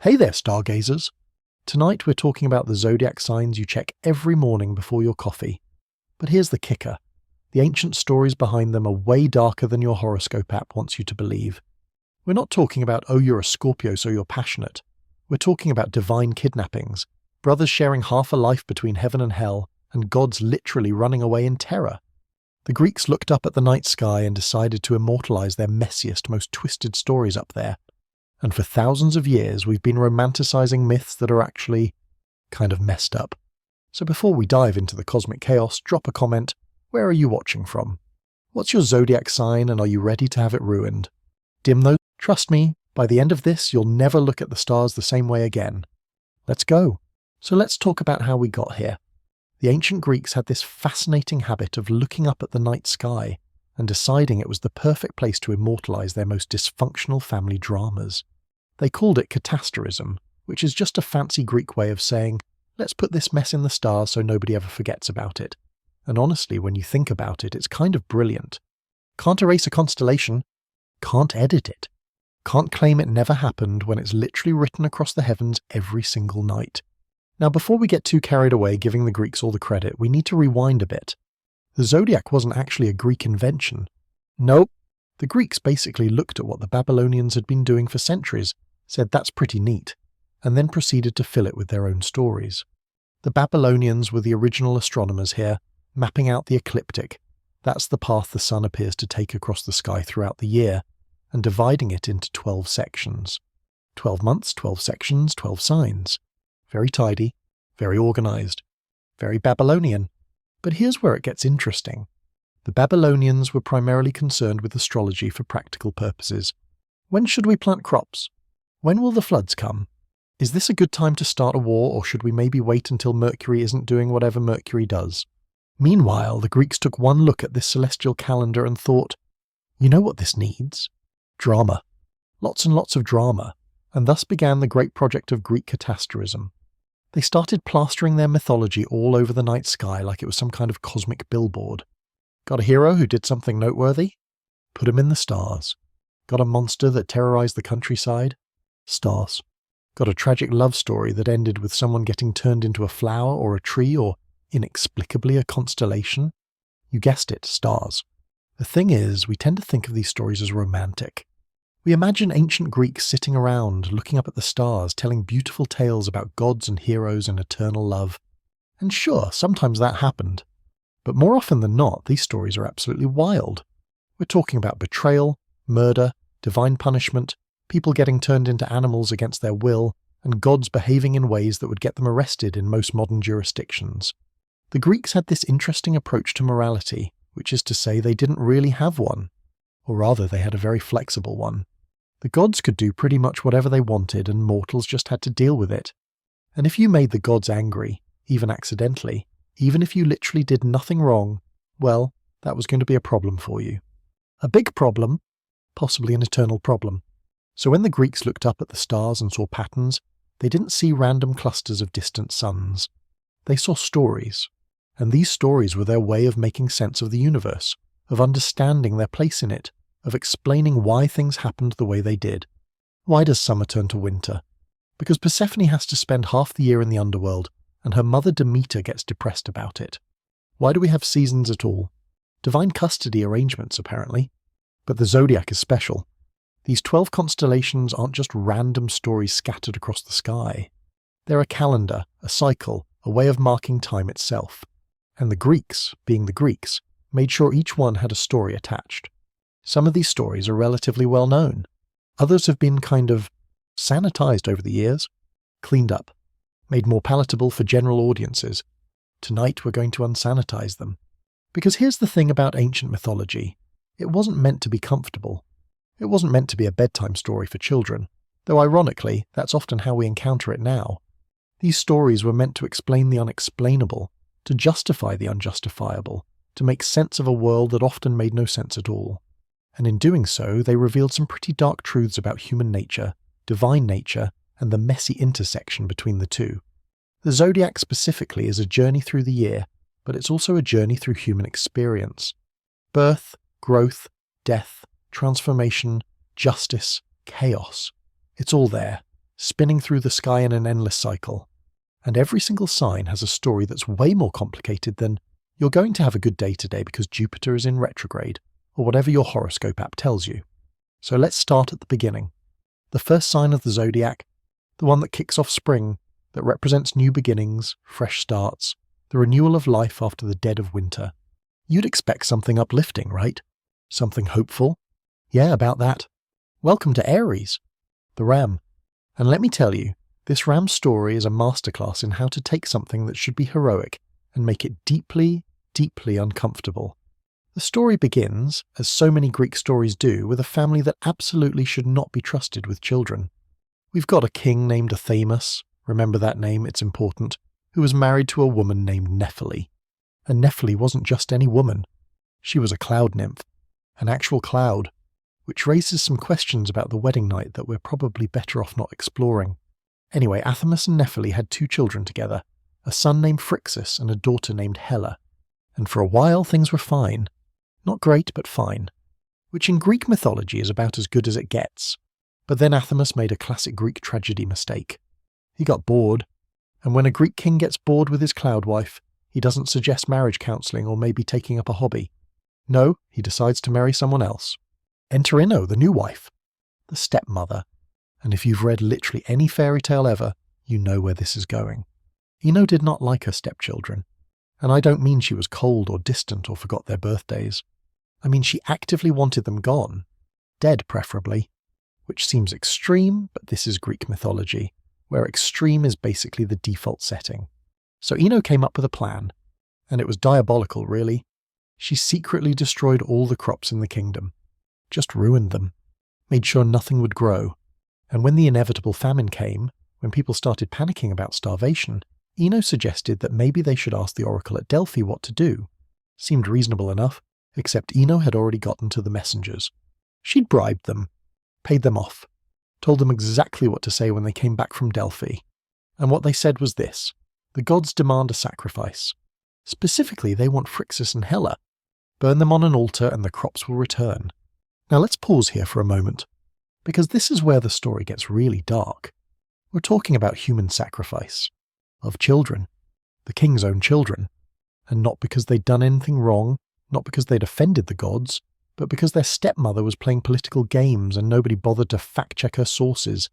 Hey there, stargazers! Tonight we're talking about the zodiac signs you check every morning before your coffee. But here's the kicker. The ancient stories behind them are way darker than your horoscope app wants you to believe. We're not talking about, oh, you're a Scorpio so you're passionate. We're talking about divine kidnappings, brothers sharing half a life between heaven and hell, and gods literally running away in terror. The Greeks looked up at the night sky and decided to immortalize their messiest, most twisted stories up there. And for thousands of years, we've been romanticizing myths that are actually kind of messed up. So before we dive into the cosmic chaos, drop a comment. Where are you watching from? What's your zodiac sign, and are you ready to have it ruined? Dim those. Trust me, by the end of this, you'll never look at the stars the same way again. Let's go. So let's talk about how we got here. The ancient Greeks had this fascinating habit of looking up at the night sky and deciding it was the perfect place to immortalize their most dysfunctional family dramas. They called it catasterism, which is just a fancy Greek way of saying, let's put this mess in the stars so nobody ever forgets about it. And honestly, when you think about it, it's kind of brilliant. Can't erase a constellation, can't edit it, can't claim it never happened when it's literally written across the heavens every single night. Now, before we get too carried away giving the Greeks all the credit, we need to rewind a bit. The zodiac wasn't actually a Greek invention. Nope. The Greeks basically looked at what the Babylonians had been doing for centuries, said that's pretty neat, and then proceeded to fill it with their own stories. The Babylonians were the original astronomers here, mapping out the ecliptic. That's the path the sun appears to take across the sky throughout the year, and dividing it into 12 sections. 12 months, 12 sections, 12 signs. Very tidy, very organized, very Babylonian. But here's where it gets interesting. The Babylonians were primarily concerned with astrology for practical purposes. When should we plant crops? When will the floods come? Is this a good time to start a war, or should we maybe wait until Mercury isn't doing whatever Mercury does? Meanwhile, the Greeks took one look at this celestial calendar and thought, you know what this needs? Drama. Lots and lots of drama. And thus began the great project of Greek catasterism. They started plastering their mythology all over the night sky like it was some kind of cosmic billboard. Got a hero who did something noteworthy? Put him in the stars. Got a monster that terrorized the countryside? Stars. Got a tragic love story that ended with someone getting turned into a flower or a tree or, inexplicably, a constellation? You guessed it, stars. The thing is, we tend to think of these stories as romantic. We imagine ancient Greeks sitting around, looking up at the stars, telling beautiful tales about gods and heroes and eternal love. And sure, sometimes that happened. But more often than not, these stories are absolutely wild. We're talking about betrayal, murder, divine punishment, people getting turned into animals against their will, and gods behaving in ways that would get them arrested in most modern jurisdictions. The Greeks had this interesting approach to morality, which is to say they didn't really have one. Or rather, they had a very flexible one. The gods could do pretty much whatever they wanted, and mortals just had to deal with it. And if you made the gods angry, even accidentally, even if you literally did nothing wrong, well, that was going to be a problem for you. A big problem, possibly an eternal problem. So when the Greeks looked up at the stars and saw patterns, they didn't see random clusters of distant suns. They saw stories. And these stories were their way of making sense of the universe, of understanding their place in it, of explaining why things happened the way they did. Why does summer turn to winter? Because Persephone has to spend half the year in the underworld, and her mother Demeter gets depressed about it. Why do we have seasons at all? Divine custody arrangements, apparently. But the zodiac is special. These 12 constellations aren't just random stories scattered across the sky. They're a calendar, a cycle, a way of marking time itself. And the Greeks, being the Greeks, made sure each one had a story attached. Some of these stories are relatively well known. Others have been kind of sanitized over the years, cleaned up, made more palatable for general audiences. Tonight we're going to unsanitize them. Because here's the thing about ancient mythology. It wasn't meant to be comfortable. It wasn't meant to be a bedtime story for children, though ironically, that's often how we encounter it now. These stories were meant to explain the unexplainable, to justify the unjustifiable, to make sense of a world that often made no sense at all. And in doing so, they revealed some pretty dark truths about human nature, divine nature, and the messy intersection between the two. The zodiac specifically is a journey through the year, but it's also a journey through human experience. Birth, growth, death, transformation, justice, chaos. It's all there, spinning through the sky in an endless cycle. And every single sign has a story that's way more complicated than "you're going to have a good day today because Jupiter is in retrograde," or whatever your horoscope app tells you. So let's start at the beginning. The first sign of the zodiac, the one that kicks off spring, that represents new beginnings, fresh starts, the renewal of life after the dead of winter. You'd expect something uplifting, right? Something hopeful? Yeah, about that. Welcome to Aries, the ram. And let me tell you, this ram story is a masterclass in how to take something that should be heroic and make it deeply, deeply uncomfortable. The story begins, as so many Greek stories do, with a family that absolutely should not be trusted with children. We've got a king named Athamas, remember that name, it's important, who was married to a woman named Nephele. And Nephele wasn't just any woman. She was a cloud nymph, an actual cloud, which raises some questions about the wedding night that we're probably better off not exploring. Anyway, Athamas and Nephele had 2 children together, a son named Phrixus and a daughter named Helle. And for a while things were fine. Not great, but fine. Which in Greek mythology is about as good as it gets. But then Athamas made a classic Greek tragedy mistake. He got bored, and when a Greek king gets bored with his cloud wife, he doesn't suggest marriage counselling or maybe taking up a hobby. No, he decides to marry someone else. Enter Ino, the new wife, the stepmother. And if you've read literally any fairy tale ever, you know where this is going. Ino did not like her stepchildren. And I don't mean she was cold or distant or forgot their birthdays. I mean she actively wanted them gone. Dead, preferably. Which seems extreme, but this is Greek mythology, where extreme is basically the default setting. So Ino came up with a plan. And it was diabolical, really. She secretly destroyed all the crops in the kingdom. Just ruined them. Made sure nothing would grow. And when the inevitable famine came, when people started panicking about starvation, Ino suggested that maybe they should ask the oracle at Delphi what to do. Seemed reasonable enough, except Ino had already gotten to the messengers. She'd bribed them, paid them off, told them exactly what to say when they came back from Delphi. And what they said was this: the gods demand a sacrifice. Specifically, they want Phrixus and Helle. Burn them on an altar and the crops will return. Now let's pause here for a moment, because this is where the story gets really dark. We're talking about human sacrifice. Of children. The king's own children. And not because they'd done anything wrong, not because they'd offended the gods, but because their stepmother was playing political games and nobody bothered to fact-check her sources.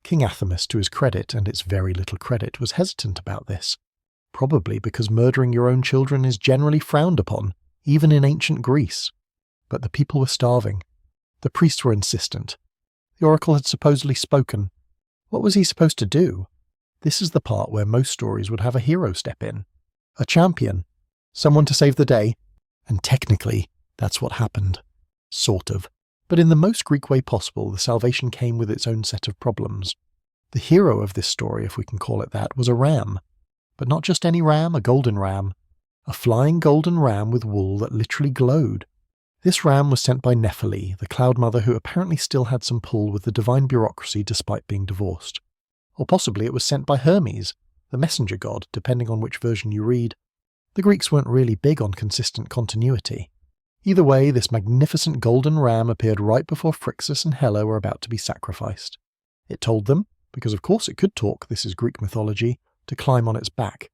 King Athamas, to his credit, and its very little credit, was hesitant about this. Probably because murdering your own children is generally frowned upon, even in ancient Greece. But the people were starving. The priests were insistent. The oracle had supposedly spoken. What was he supposed to do? This is the part where most stories would have a hero step in. A champion. Someone to save the day. And technically, that's what happened. Sort of. But in the most Greek way possible, the salvation came with its own set of problems. The hero of this story, if we can call it that, was a ram. But not just any ram, a golden ram. A flying golden ram with wool that literally glowed. This ram was sent by Nephele, the cloud mother who apparently still had some pull with the divine bureaucracy despite being divorced. Or possibly it was sent by Hermes, the messenger god, depending on which version you read. The Greeks weren't really big on consistent continuity. Either way, this magnificent golden ram appeared right before Phrixus and Helle were about to be sacrificed. It told them, because of course it could talk, this is Greek mythology, to climb on its back.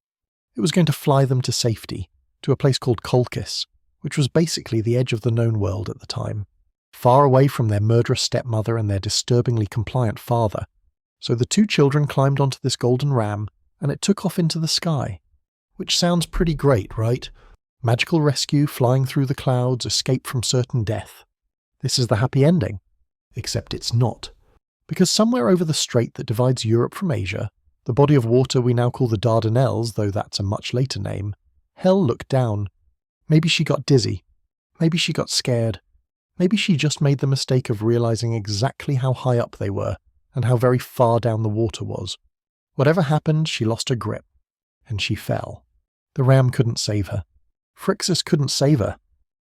It was going to fly them to safety, to a place called Colchis, which was basically the edge of the known world at the time, far away from their murderous stepmother and their disturbingly compliant father. So the 2 children climbed onto this golden ram, and it took off into the sky. Which sounds pretty great, right? Magical rescue, flying through the clouds, escape from certain death. This is the happy ending. Except it's not. Because somewhere over the strait that divides Europe from Asia, the body of water we now call the Dardanelles, though that's a much later name, Helle looked down. Maybe she got dizzy. Maybe she got scared. Maybe she just made the mistake of realizing exactly how high up they were, and how very far down the water was. Whatever happened, she lost her grip, and she fell. The ram couldn't save her. Phrixus couldn't save her.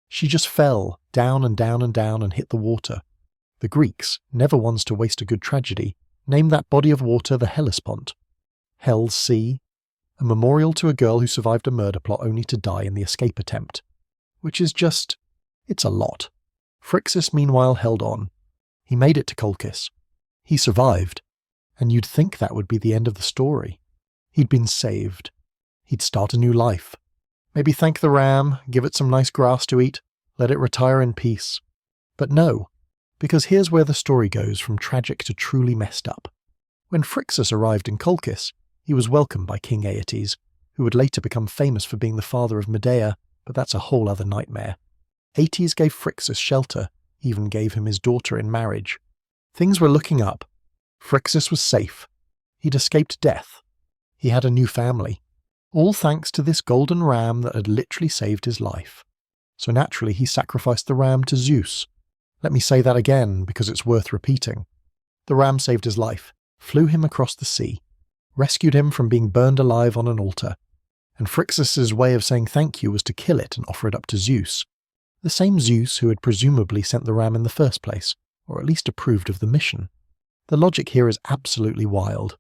She just fell, down and down and down, and hit the water. The Greeks, never ones to waste a good tragedy, named that body of water the Hellespont. Hell's Sea, a memorial to a girl who survived a murder plot only to die in the escape attempt. Which is just... it's a lot. Phrixus, meanwhile, held on. He made it to Colchis. He survived. And you'd think that would be the end of the story. He'd been saved. He'd start a new life. Maybe thank the ram, give it some nice grass to eat, let it retire in peace. But no, because here's where the story goes from tragic to truly messed up. When Phrixus arrived in Colchis, he was welcomed by King Aeetes, who would later become famous for being the father of Medea, but that's a whole other nightmare. Aeetes gave Phrixus shelter, even gave him his daughter in marriage. Things were looking up. Phrixus was safe. He'd escaped death. He had a new family. All thanks to this golden ram that had literally saved his life. So naturally he sacrificed the ram to Zeus. Let me say that again, because it's worth repeating. The ram saved his life, flew him across the sea, rescued him from being burned alive on an altar, and Phrixus's way of saying thank you was to kill it and offer it up to Zeus, the same Zeus who had presumably sent the ram in the first place, or at least approved of the mission. The logic here is absolutely wild.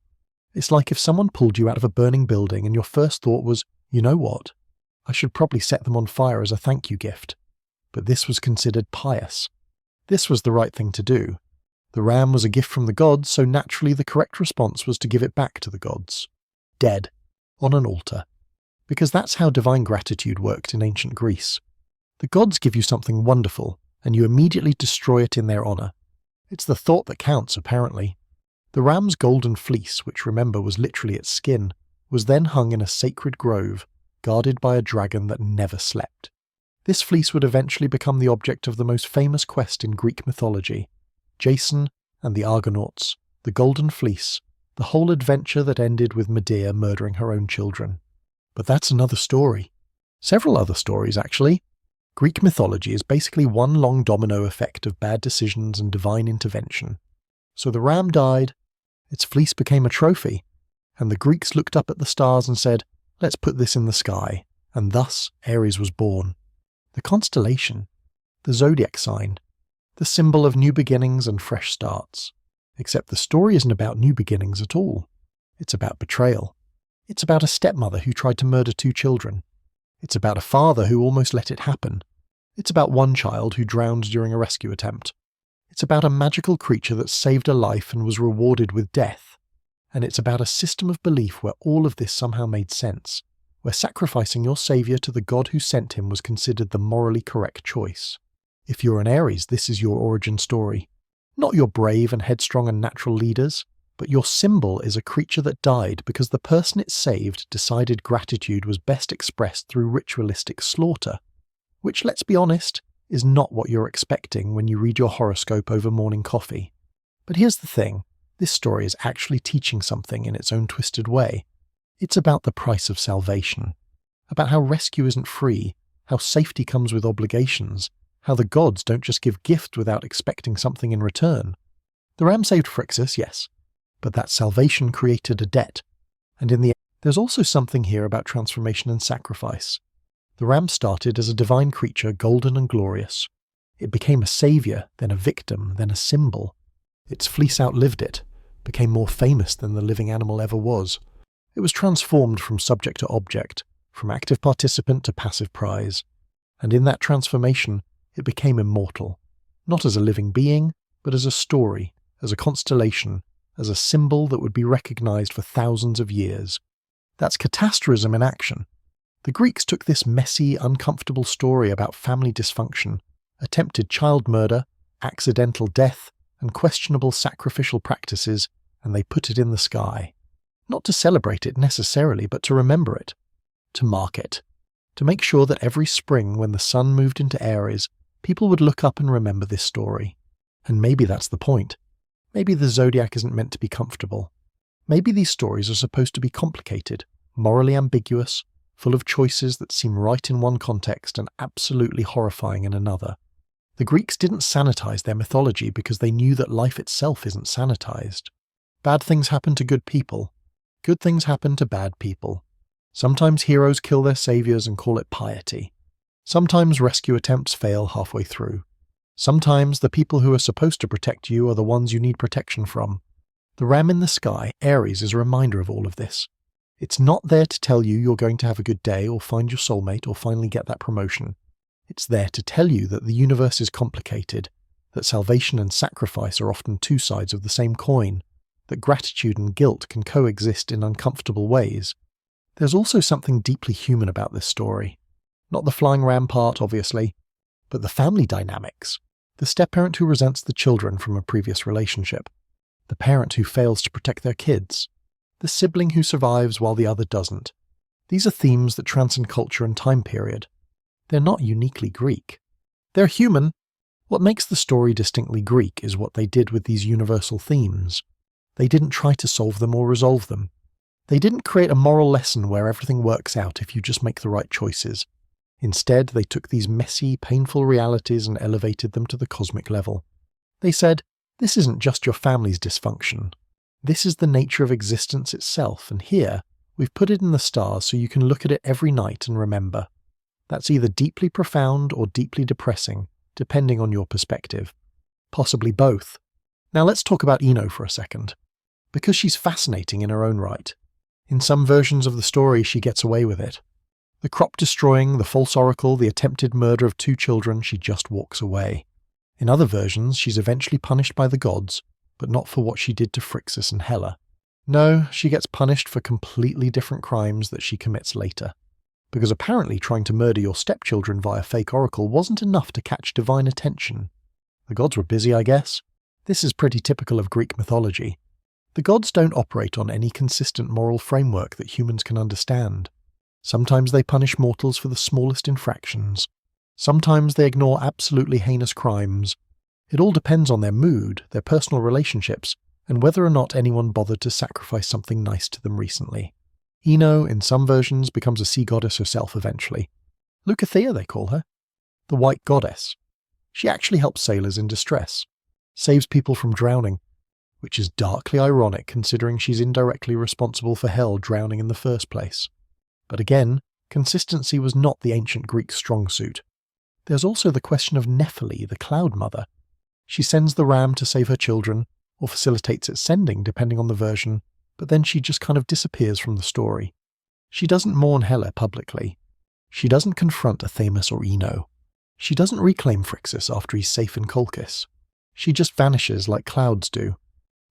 It's like if someone pulled you out of a burning building and your first thought was, you know what, I should probably set them on fire as a thank you gift. But this was considered pious. This was the right thing to do. The ram was a gift from the gods, so naturally the correct response was to give it back to the gods. Dead. On an altar. Because that's how divine gratitude worked in ancient Greece. The gods give you something wonderful, and you immediately destroy it in their honour. It's the thought that counts, apparently. The ram's golden fleece, which remember was literally its skin, was then hung in a sacred grove, guarded by a dragon that never slept. This fleece would eventually become the object of the most famous quest in Greek mythology, Jason and the Argonauts, the Golden Fleece, the whole adventure that ended with Medea murdering her own children. But that's another story. Several other stories, actually. Greek mythology is basically one long domino effect of bad decisions and divine intervention. So the ram died, its fleece became a trophy, and the Greeks looked up at the stars and said, let's put this in the sky, and thus Aries was born. The constellation, the Zodiac sign, the symbol of new beginnings and fresh starts. Except the story isn't about new beginnings at all. It's about betrayal. It's about a stepmother who tried to murder 2 children. It's about a father who almost let it happen. It's about one child who drowned during a rescue attempt. It's about a magical creature that saved a life and was rewarded with death. And it's about a system of belief where all of this somehow made sense, where sacrificing your saviour to the god who sent him was considered the morally correct choice. If you're an Aries, this is your origin story. Not your brave and headstrong and natural leaders, but your symbol is a creature that died because the person it saved decided gratitude was best expressed through ritualistic slaughter, which, let's be honest, is not what you're expecting when you read your horoscope over morning coffee. But here's the thing, this story is actually teaching something in its own twisted way. It's about the price of salvation, about how rescue isn't free, how safety comes with obligations, how the gods don't just give gifts without expecting something in return. The ram saved Phrixus, yes, but that salvation created a debt. And in the end, there's also something here about transformation and sacrifice. The ram started as a divine creature, golden and glorious. It became a saviour, then a victim, then a symbol. Its fleece outlived it, became more famous than the living animal ever was. It was transformed from subject to object, from active participant to passive prize. And in that transformation, it became immortal, not as a living being, but as a story, as a constellation, as a symbol that would be recognized for thousands of years. That's catastrophism in action. The Greeks took this messy, uncomfortable story about family dysfunction, attempted child murder, accidental death, and questionable sacrificial practices, and they put it in the sky. Not to celebrate it necessarily, but to remember it, to mark it, to make sure that every spring when the sun moved into Aries, people would look up and remember this story. And maybe that's the point. Maybe the Zodiac isn't meant to be comfortable. Maybe these stories are supposed to be complicated, morally ambiguous, full of choices that seem right in one context and absolutely horrifying in another. The Greeks didn't sanitize their mythology because they knew that life itself isn't sanitized. Bad things happen to good people. Good things happen to bad people. Sometimes heroes kill their saviors and call it piety. Sometimes rescue attempts fail halfway through. Sometimes the people who are supposed to protect you are the ones you need protection from. The ram in the sky, Aries, is a reminder of all of this. It's not there to tell you you're going to have a good day or find your soulmate or finally get that promotion. It's there to tell you that the universe is complicated, that salvation and sacrifice are often 2 sides of the same coin, that gratitude and guilt can coexist in uncomfortable ways. There's also something deeply human about this story. Not the flying ram part, obviously, but the family dynamics. The step-parent who resents the children from a previous relationship. The parent who fails to protect their kids. The sibling who survives while the other doesn't. These are themes that transcend culture and time period. They're not uniquely Greek. They're human. What makes the story distinctly Greek is what they did with these universal themes. They didn't try to solve them or resolve them. They didn't create a moral lesson where everything works out if you just make the right choices. Instead, they took these messy, painful realities and elevated them to the cosmic level. They said, this isn't just your family's dysfunction. This is the nature of existence itself, and here, we've put it in the stars so you can look at it every night and remember. That's either deeply profound or deeply depressing, depending on your perspective. Possibly both. Now let's talk about Ino for a second. Because she's fascinating in her own right. In some versions of the story, she gets away with it. The crop destroying, the false oracle, the attempted murder of 2 children, she just walks away. In other versions, she's eventually punished by the gods, but not for what she did to Phrixus and Helle. No, she gets punished for completely different crimes that she commits later. Because apparently trying to murder your stepchildren via fake oracle wasn't enough to catch divine attention. The gods were busy, I guess. This is pretty typical of Greek mythology. The gods don't operate on any consistent moral framework that humans can understand. Sometimes they punish mortals for the smallest infractions. Sometimes they ignore absolutely heinous crimes. It all depends on their mood, their personal relationships, and whether or not anyone bothered to sacrifice something nice to them recently. Ino, in some versions, becomes a sea goddess herself eventually. Leucothea, they call her. The White Goddess. She actually helps sailors in distress. Saves people from drowning. Which is darkly ironic considering she's indirectly responsible for Hell drowning in the first place. But again, consistency was not the ancient Greek strong suit. There's also the question of Nephele, the Cloud Mother. She sends the ram to save her children, or facilitates its sending depending on the version, but then she just kind of disappears from the story. She doesn't mourn Helle publicly. She doesn't confront Athamas or Ino. She doesn't reclaim Phrixus after he's safe in Colchis. She just vanishes like clouds do.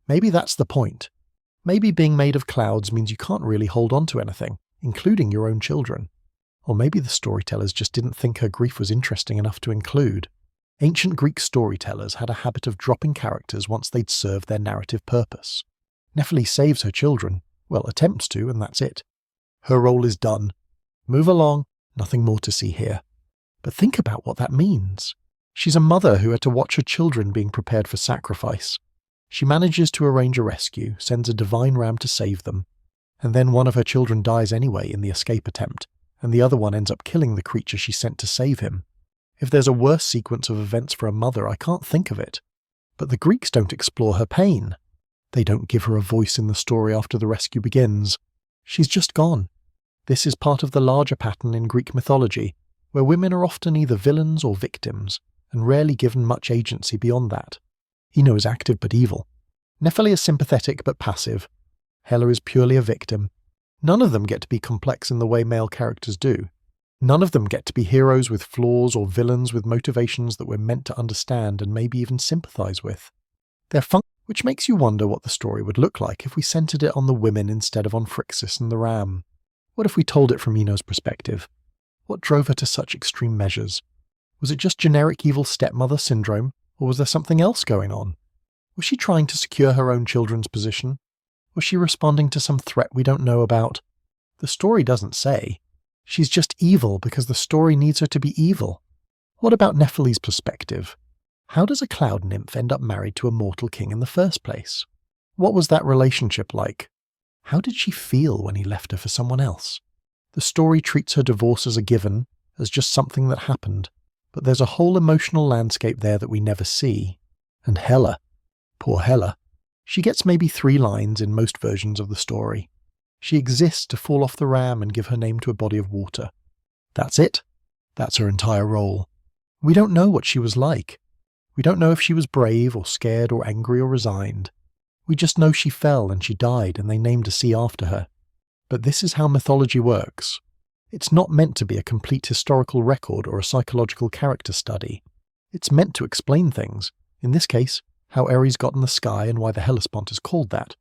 Maybe that's the point. Maybe being made of clouds means you can't really hold on to anything, including your own children. Or maybe the storytellers just didn't think her grief was interesting enough to include. Ancient Greek storytellers had a habit of dropping characters once they'd served their narrative purpose. Nephele saves her children, well, attempts to, and that's it. Her role is done. Move along, nothing more to see here. But think about what that means. She's a mother who had to watch her children being prepared for sacrifice. She manages to arrange a rescue, sends a divine ram to save them, and then one of her children dies anyway in the escape attempt, and the other one ends up killing the creature she sent to save him. If there's a worse sequence of events for a mother, I can't think of it. But the Greeks don't explore her pain. They don't give her a voice in the story after the rescue begins. She's just gone. This is part of the larger pattern in Greek mythology, where women are often either villains or victims, and rarely given much agency beyond that. Ino is active but evil. Nephele is sympathetic but passive. Helle is purely a victim. None of them get to be complex in the way male characters do. None of them get to be heroes with flaws or villains with motivations that we're meant to understand and maybe even sympathize with. They're which makes you wonder what the story would look like if we centered it on the women instead of on Phrixus and the ram. What if we told it from Ino's perspective? What drove her to such extreme measures? Was it just generic evil stepmother syndrome, or was there something else going on? Was she trying to secure her own children's position? Was she responding to some threat we don't know about? The story doesn't say. She's just evil because the story needs her to be evil. What about Nephele's perspective? How does a cloud nymph end up married to a mortal king in the first place? What was that relationship like? How did she feel when he left her for someone else? The story treats her divorce as a given, as just something that happened, but there's a whole emotional landscape there that we never see. And Helle, poor Helle, she gets maybe 3 lines in most versions of the story. She exists to fall off the ram and give her name to a body of water. That's it. That's her entire role. We don't know what she was like. We don't know if she was brave or scared or angry or resigned. We just know she fell and she died and they named a sea after her. But this is how mythology works. It's not meant to be a complete historical record or a psychological character study. It's meant to explain things, in this case, how Ares got in the sky and why the Hellespont is called that,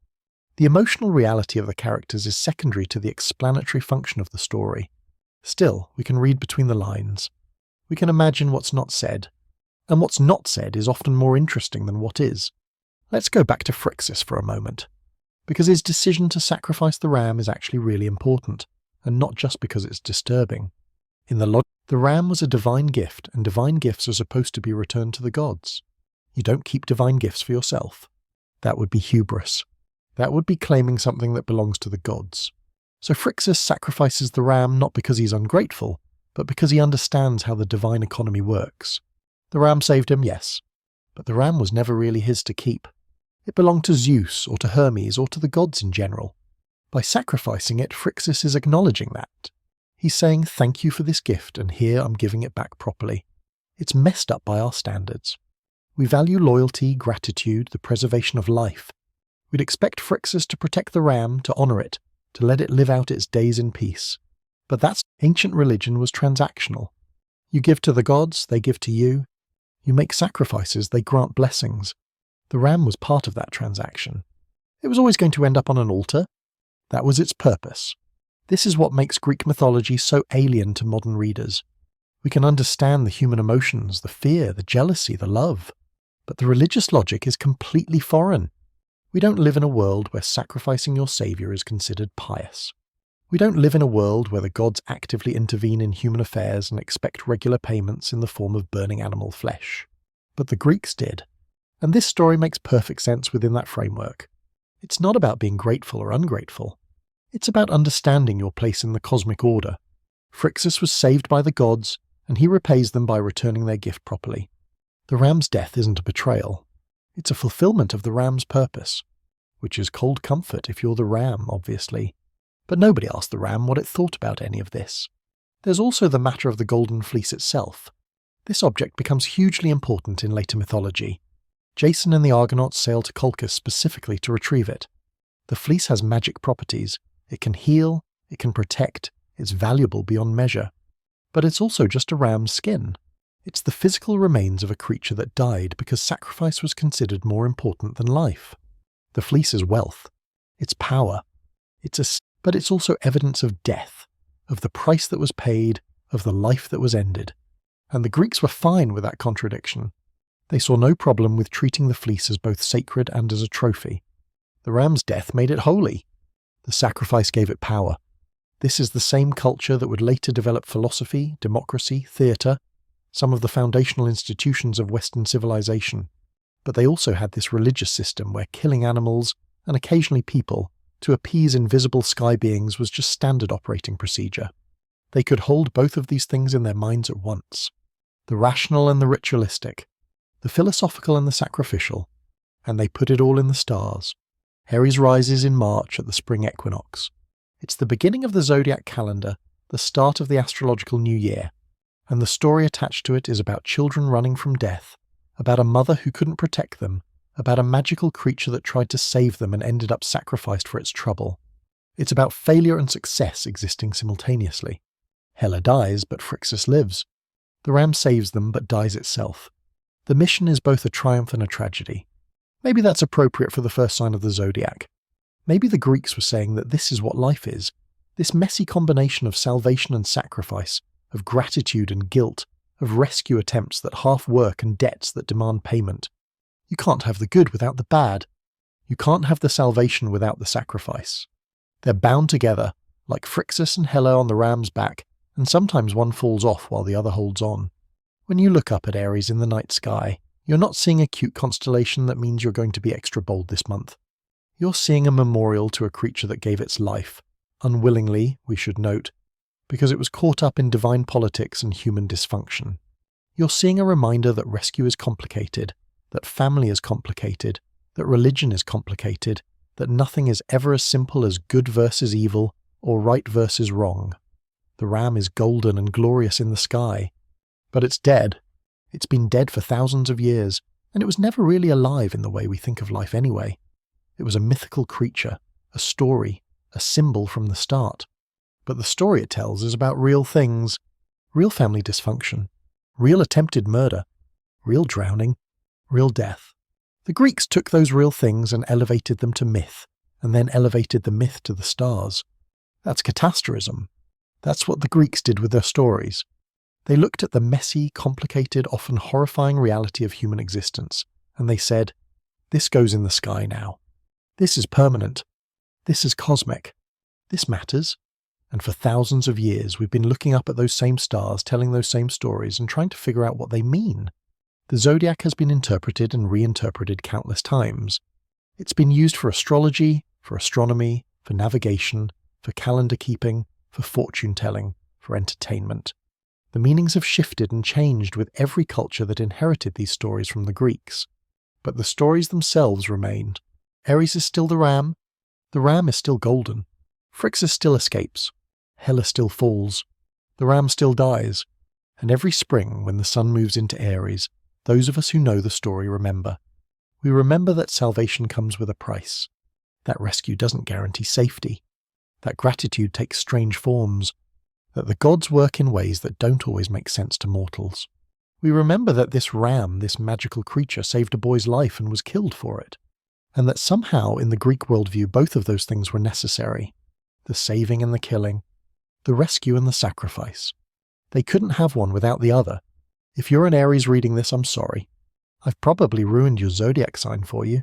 The emotional reality of the characters is secondary to the explanatory function of the story. Still, we can read between the lines. We can imagine what's not said. And what's not said is often more interesting than what is. Let's go back to Phrixus for a moment, because his decision to sacrifice the ram is actually really important, and not just because it's disturbing. In the logic, the ram was a divine gift, and divine gifts are supposed to be returned to the gods. You don't keep divine gifts for yourself. That would be hubris. That would be claiming something that belongs to the gods. So Phrixus sacrifices the ram not because he's ungrateful, but because he understands how the divine economy works. The ram saved him, yes, but the ram was never really his to keep. It belonged to Zeus or to Hermes or to the gods in general. By sacrificing it, Phrixus is acknowledging that. He's saying, thank you for this gift, and here I'm giving it back properly. It's messed up by our standards. We value loyalty, gratitude, the preservation of life. We'd expect Phrixus to protect the ram, to honour it, to let it live out its days in peace. But that's ancient religion was transactional. You give to the gods, they give to you. You make sacrifices, they grant blessings. The ram was part of that transaction. It was always going to end up on an altar. That was its purpose. This is what makes Greek mythology so alien to modern readers. We can understand the human emotions, the fear, the jealousy, the love. But the religious logic is completely foreign. We don't live in a world where sacrificing your saviour is considered pious. We don't live in a world where the gods actively intervene in human affairs and expect regular payments in the form of burning animal flesh. But the Greeks did. And this story makes perfect sense within that framework. It's not about being grateful or ungrateful. It's about understanding your place in the cosmic order. Phrixus was saved by the gods, and he repays them by returning their gift properly. The ram's death isn't a betrayal. It's a fulfillment of the ram's purpose, which is cold comfort if you're the ram, obviously. But nobody asked the ram what it thought about any of this. There's also the matter of the golden fleece itself. This object becomes hugely important in later mythology. Jason and the Argonauts sail to Colchis specifically to retrieve it. The fleece has magic properties. It can heal, it can protect, it's valuable beyond measure. But it's also just a ram's skin. It's the physical remains of a creature that died because sacrifice was considered more important than life. The fleece is wealth. It's power. But it's also evidence of death, of the price that was paid, of the life that was ended. And the Greeks were fine with that contradiction. They saw no problem with treating the fleece as both sacred and as a trophy. The ram's death made it holy. The sacrifice gave it power. This is the same culture that would later develop philosophy, democracy, theatre, some of the foundational institutions of Western civilization. But they also had this religious system where killing animals, and occasionally people, to appease invisible sky beings was just standard operating procedure. They could hold both of these things in their minds at once. The rational and the ritualistic, the philosophical and the sacrificial, and they put it all in the stars. Aries rises in March at the spring equinox. It's the beginning of the Zodiac calendar, the start of the astrological new year, and the story attached to it is about children running from death, about a mother who couldn't protect them, about a magical creature that tried to save them and ended up sacrificed for its trouble. It's about failure and success existing simultaneously. Hela dies, but Phrixus lives. The ram saves them, but dies itself. The mission is both a triumph and a tragedy. Maybe that's appropriate for the first sign of the Zodiac. Maybe the Greeks were saying that this is what life is, this messy combination of salvation and sacrifice, of gratitude and guilt, of rescue attempts that half work and debts that demand payment. You can't have the good without the bad. You can't have the salvation without the sacrifice. They're bound together, like Phrixus and Hela on the ram's back, and sometimes one falls off while the other holds on. When you look up at Aries in the night sky, you're not seeing a cute constellation that means you're going to be extra bold this month. You're seeing a memorial to a creature that gave its life, unwillingly, we should note, because it was caught up in divine politics and human dysfunction. You're seeing a reminder that rescue is complicated, that family is complicated, that religion is complicated, that nothing is ever as simple as good versus evil or right versus wrong. The ram is golden and glorious in the sky, but it's dead. It's been dead for thousands of years, and it was never really alive in the way we think of life anyway. It was a mythical creature, a story, a symbol from the start. But the story it tells is about real things, real family dysfunction, real attempted murder, real drowning, real death. The Greeks took those real things and elevated them to myth, and then elevated the myth to the stars. That's catastrophism. That's what the Greeks did with their stories. They looked at the messy, complicated, often horrifying reality of human existence, and they said, this goes in the sky now. This is permanent. This is cosmic. This matters. And for thousands of years, we've been looking up at those same stars, telling those same stories, and trying to figure out what they mean. The zodiac has been interpreted and reinterpreted countless times. It's been used for astrology, for astronomy, for navigation, for calendar keeping, for fortune-telling, for entertainment. The meanings have shifted and changed with every culture that inherited these stories from the Greeks. But the stories themselves remained. Aries is still the ram is still golden, Phrixus still escapes, Hela still falls, the ram still dies, and every spring when the sun moves into Aries, those of us who know the story remember. We remember that salvation comes with a price, that rescue doesn't guarantee safety, that gratitude takes strange forms, that the gods work in ways that don't always make sense to mortals. We remember that this ram, this magical creature, saved a boy's life and was killed for it, and that somehow in the Greek worldview both of those things were necessary, the saving and the killing, the rescue and the sacrifice. They couldn't have one without the other. If you're an Aries reading this, I'm sorry. I've probably ruined your zodiac sign for you.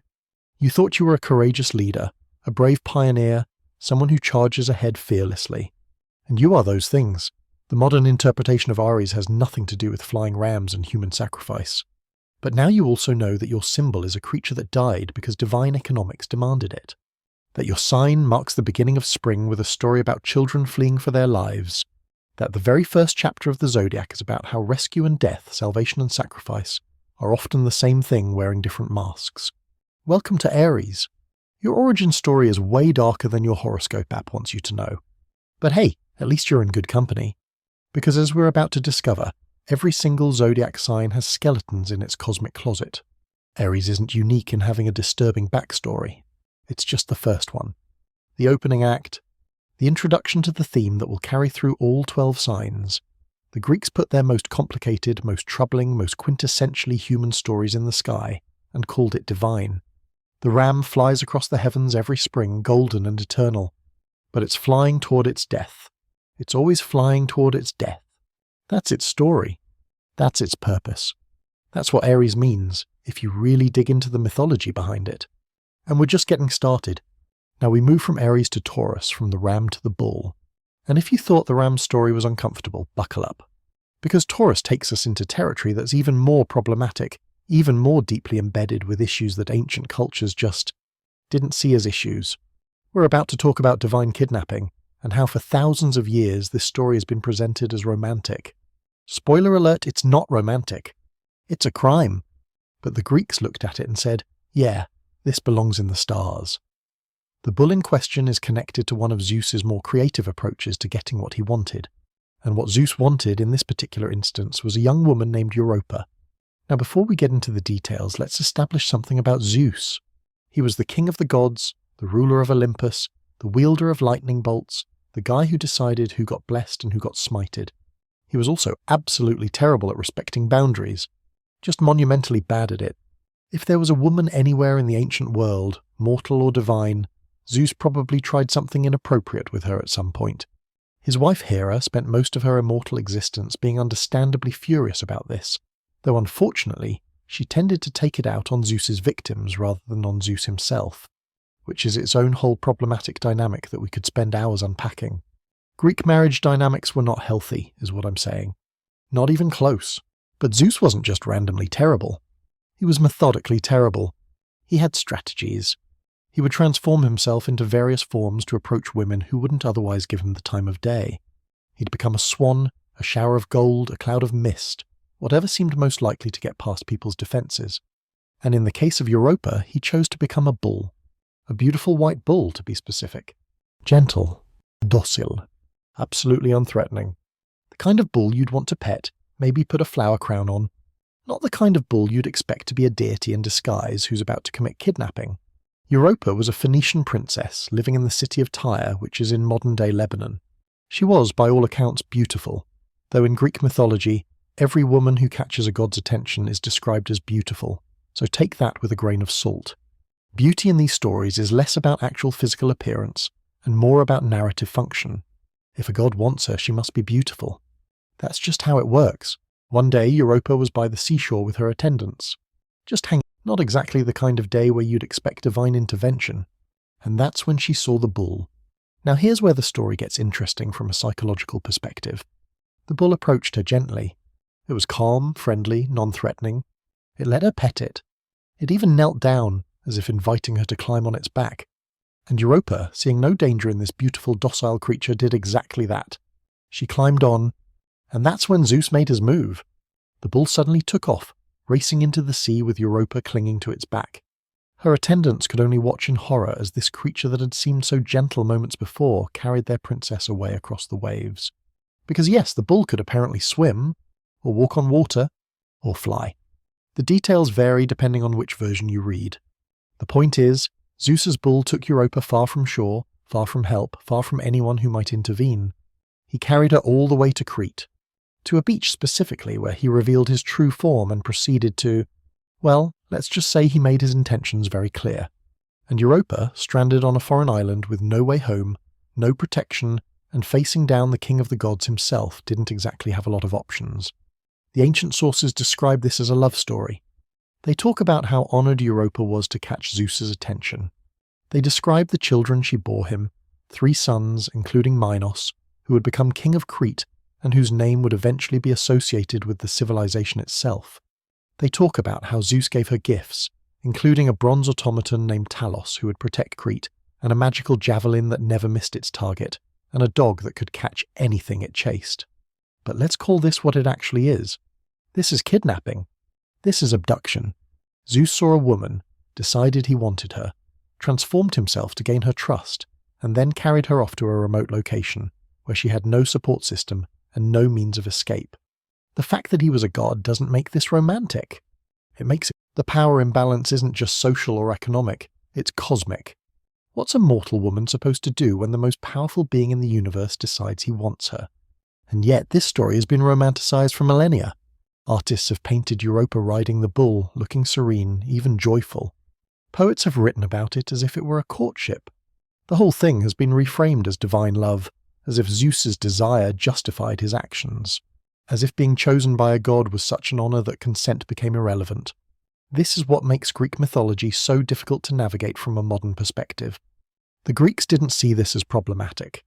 You thought you were a courageous leader, a brave pioneer, someone who charges ahead fearlessly. And you are those things. The modern interpretation of Aries has nothing to do with flying rams and human sacrifice. But now you also know that your symbol is a creature that died because divine economics demanded it. That your sign marks the beginning of spring with a story about children fleeing for their lives. That the very first chapter of the Zodiac is about how rescue and death, salvation and sacrifice, are often the same thing wearing different masks. Welcome to Aries. Your origin story is way darker than your horoscope app wants you to know. But hey, at least you're in good company. Because as we're about to discover, every single zodiac sign has skeletons in its cosmic closet. Aries isn't unique in having a disturbing backstory. It's just the first one. The opening act, the introduction to the theme that will carry through all 12 signs. The Greeks put their most complicated, most troubling, most quintessentially human stories in the sky and called it divine. The ram flies across the heavens every spring, golden and eternal, but it's flying toward its death. It's always flying toward its death. That's its story. That's its purpose. That's what Aries means, if you really dig into the mythology behind it. And we're just getting started. Now we move from Aries to Taurus, from the ram to the bull. And if you thought the ram's story was uncomfortable, buckle up. Because Taurus takes us into territory that's even more problematic, even more deeply embedded with issues that ancient cultures just didn't see as issues. We're about to talk about divine kidnapping, and how for thousands of years this story has been presented as romantic. Spoiler alert, it's not romantic. It's a crime. But the Greeks looked at it and said, yeah, this belongs in the stars. The bull in question is connected to one of Zeus's more creative approaches to getting what he wanted. And what Zeus wanted in this particular instance was a young woman named Europa. Now before we get into the details, let's establish something about Zeus. He was the king of the gods, the ruler of Olympus, the wielder of lightning bolts, the guy who decided who got blessed and who got smited. He was also absolutely terrible at respecting boundaries, just monumentally bad at it. If there was a woman anywhere in the ancient world, mortal or divine, Zeus probably tried something inappropriate with her at some point. His wife Hera spent most of her immortal existence being understandably furious about this, though unfortunately she tended to take it out on Zeus's victims rather than on Zeus himself, which is its own whole problematic dynamic that we could spend hours unpacking. Greek marriage dynamics were not healthy, is what I'm saying. Not even close. But Zeus wasn't just randomly terrible. He was methodically terrible. He had strategies. He would transform himself into various forms to approach women who wouldn't otherwise give him the time of day. He'd become a swan, a shower of gold, a cloud of mist, whatever seemed most likely to get past people's defences. And in the case of Europa, he chose to become a bull. A beautiful white bull, to be specific. Gentle, docile, absolutely unthreatening. The kind of bull you'd want to pet, maybe put a flower crown on. Not the kind of bull you'd expect to be a deity in disguise who's about to commit kidnapping. Europa was a Phoenician princess living in the city of Tyre, which is in modern-day Lebanon. She was, by all accounts, beautiful, though in Greek mythology, every woman who catches a god's attention is described as beautiful, so take that with a grain of salt. Beauty in these stories is less about actual physical appearance and more about narrative function. If a god wants her, she must be beautiful. That's just how it works. One day, Europa was by the seashore with her attendants. Just hanging, not exactly the kind of day where you'd expect divine intervention. And that's when she saw the bull. Now here's where the story gets interesting from a psychological perspective. The bull approached her gently. It was calm, friendly, non-threatening. It let her pet it. It even knelt down, as if inviting her to climb on its back. And Europa, seeing no danger in this beautiful, docile creature, did exactly that. She climbed on, and that's when Zeus made his move. The bull suddenly took off, racing into the sea with Europa clinging to its back. Her attendants could only watch in horror as this creature that had seemed so gentle moments before carried their princess away across the waves. Because yes, the bull could apparently swim, or walk on water, or fly. The details vary depending on which version you read. The point is, Zeus's bull took Europa far from shore, far from help, far from anyone who might intervene. He carried her all the way to Crete, to a beach specifically where he revealed his true form and proceeded to, well, let's just say he made his intentions very clear. And Europa, stranded on a foreign island with no way home, no protection, and facing down the king of the gods himself, didn't exactly have a lot of options. The ancient sources describe this as a love story. They talk about how honoured Europa was to catch Zeus's attention. They describe the children she bore him, 3 sons, including Minos, who would become king of Crete and whose name would eventually be associated with the civilization itself. They talk about how Zeus gave her gifts, including a bronze automaton named Talos who would protect Crete, and a magical javelin that never missed its target, and a dog that could catch anything it chased. But let's call this what it actually is. This is kidnapping. This is abduction. Zeus saw a woman, decided he wanted her, transformed himself to gain her trust, and then carried her off to a remote location, where she had no support system and no means of escape. The fact that he was a god doesn't make this romantic. It makes it. The power imbalance isn't just social or economic, it's cosmic. What's a mortal woman supposed to do when the most powerful being in the universe decides he wants her? And yet this story has been romanticized for millennia. Artists have painted Europa riding the bull, looking serene, even joyful. Poets have written about it as if it were a courtship. The whole thing has been reframed as divine love, as if Zeus's desire justified his actions, as if being chosen by a god was such an honor that consent became irrelevant. This is what makes Greek mythology so difficult to navigate from a modern perspective. The Greeks didn't see this as problematic.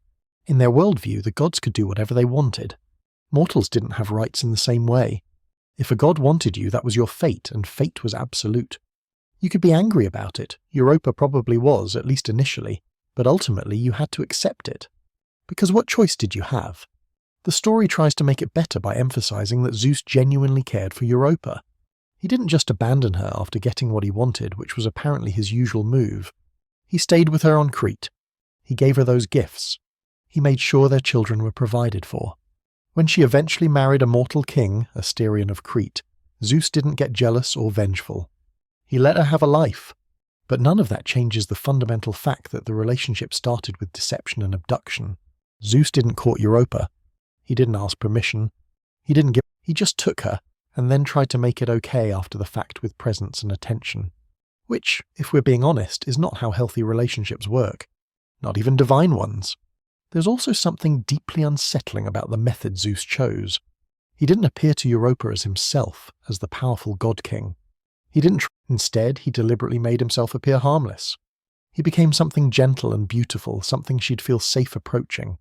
In their worldview, the gods could do whatever they wanted. Mortals didn't have rights in the same way. If a god wanted you, that was your fate, and fate was absolute. You could be angry about it. Europa probably was, at least initially, but ultimately you had to accept it. Because what choice did you have? The story tries to make it better by emphasizing that Zeus genuinely cared for Europa. He didn't just abandon her after getting what he wanted, which was apparently his usual move. He stayed with her on Crete. He gave her those gifts. He made sure their children were provided for. When she eventually married a mortal king, Asterion of Crete, Zeus didn't get jealous or vengeful. He let her have a life. But none of that changes the fundamental fact that the relationship started with deception and abduction. Zeus didn't court Europa. He didn't ask permission. He just took her, and then tried to make it okay after the fact with presents and attention. Which, if we're being honest, is not how healthy relationships work. Not even divine ones. There's also something deeply unsettling about the method Zeus chose. He didn't appear to Europa as himself, as the powerful god king. Instead, he deliberately made himself appear harmless. He became something gentle and beautiful, something she'd feel safe approaching.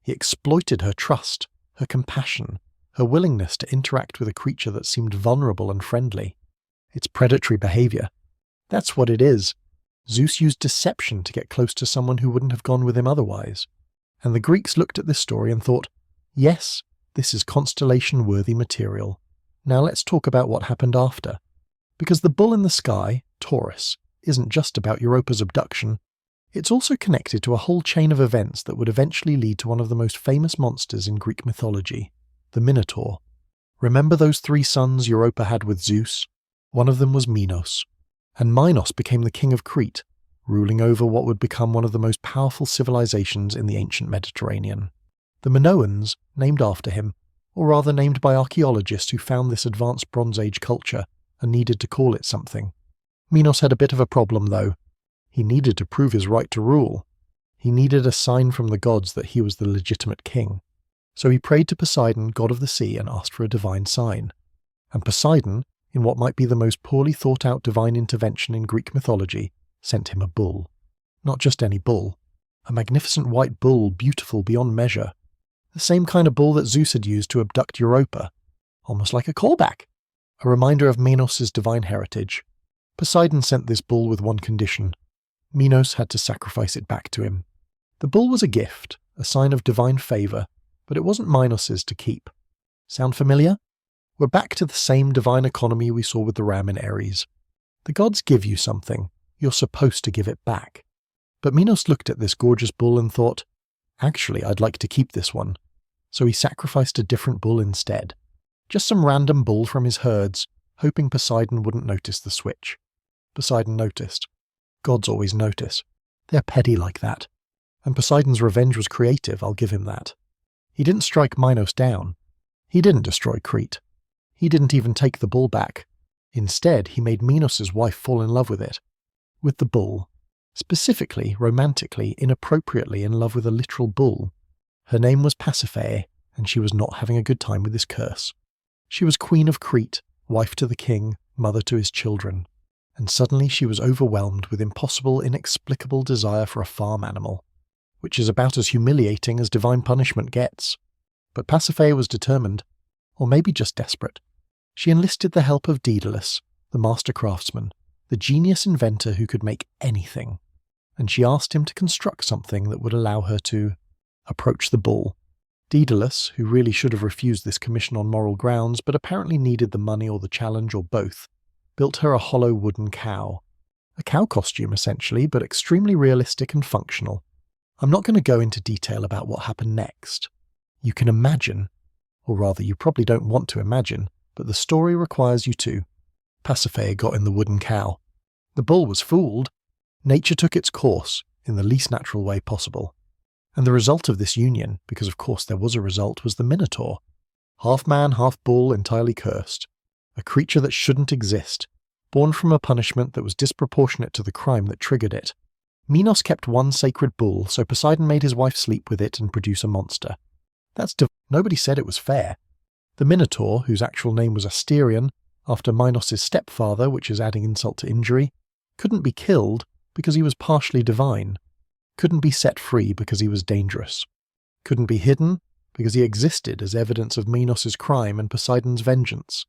He exploited her trust, her compassion, her willingness to interact with a creature that seemed vulnerable and friendly. It's predatory behavior. That's what it is. Zeus used deception to get close to someone who wouldn't have gone with him otherwise. And the Greeks looked at this story and thought, yes, this is constellation-worthy material. Now let's talk about what happened after. Because the bull in the sky, Taurus, isn't just about Europa's abduction. It's also connected to a whole chain of events that would eventually lead to one of the most famous monsters in Greek mythology, the Minotaur. Remember those 3 sons Europa had with Zeus? One of them was Minos. And Minos became the king of Crete, ruling over what would become one of the most powerful civilizations in the ancient Mediterranean. The Minoans, named after him, or rather named by archaeologists who found this advanced Bronze Age culture and needed to call it something. Minos had a bit of a problem though. He needed to prove his right to rule. He needed a sign from the gods that he was the legitimate king. So he prayed to Poseidon, god of the sea, and asked for a divine sign. And Poseidon, in what might be the most poorly thought out divine intervention in Greek mythology, sent him a bull. Not just any bull. A magnificent white bull, beautiful beyond measure. The same kind of bull that Zeus had used to abduct Europa. Almost like a callback. A reminder of Minos' divine heritage. Poseidon sent this bull with one condition. Minos had to sacrifice it back to him. The bull was a gift, a sign of divine favour, but it wasn't Minos' to keep. Sound familiar? We're back to the same divine economy we saw with the ram in Aries. The gods give you something, you're supposed to give it back. But Minos looked at this gorgeous bull and thought, actually, I'd like to keep this one. So he sacrificed a different bull instead. Just some random bull from his herds, hoping Poseidon wouldn't notice the switch. Poseidon noticed. Gods always notice. They're petty like that. And Poseidon's revenge was creative, I'll give him that. He didn't strike Minos down. He didn't destroy Crete. He didn't even take the bull back. Instead, he made Minos' wife fall in love with it. With the bull. Specifically, romantically, inappropriately in love with a literal bull. Her name was Pasiphae, and she was not having a good time with this curse. She was queen of Crete, wife to the king, mother to his children. And suddenly she was overwhelmed with impossible, inexplicable desire for a farm animal, which is about as humiliating as divine punishment gets. But Pasiphae was determined, or maybe just desperate. She enlisted the help of Daedalus, the master craftsman, the genius inventor who could make anything, and she asked him to construct something that would allow her to approach the bull. Daedalus, who really should have refused this commission on moral grounds but apparently needed the money or the challenge or both, built her a hollow wooden cow. A cow costume essentially, but extremely realistic and functional. I'm not going to go into detail about what happened next. You can imagine, or rather you probably don't want to imagine, but the story requires you to. Pasiphae got in the wooden cow. The bull was fooled. Nature took its course in the least natural way possible. And the result of this union, because of course there was a result, was the Minotaur. Half man, half bull, entirely cursed. A creature that shouldn't exist, born from a punishment that was disproportionate to the crime that triggered it. Minos kept one sacred bull, so Poseidon made his wife sleep with it and produce a monster. Nobody said it was fair. The Minotaur, whose actual name was Asterion, after Minos' stepfather, which is adding insult to injury, couldn't be killed because he was partially divine. Couldn't be set free because he was dangerous. Couldn't be hidden because he existed as evidence of Minos' crime and Poseidon's vengeance.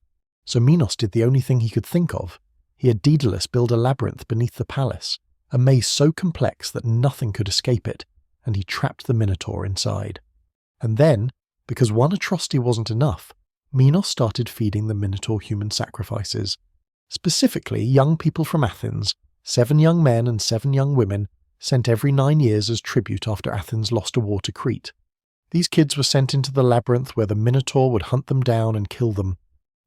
So Minos did the only thing he could think of. He had Daedalus build a labyrinth beneath the palace, a maze so complex that nothing could escape it, and he trapped the Minotaur inside. And then, because one atrocity wasn't enough, Minos started feeding the Minotaur human sacrifices. Specifically, young people from Athens, 7 young men and 7 young women, sent every 9 years as tribute after Athens lost a war to Crete. These kids were sent into the labyrinth where the Minotaur would hunt them down and kill them.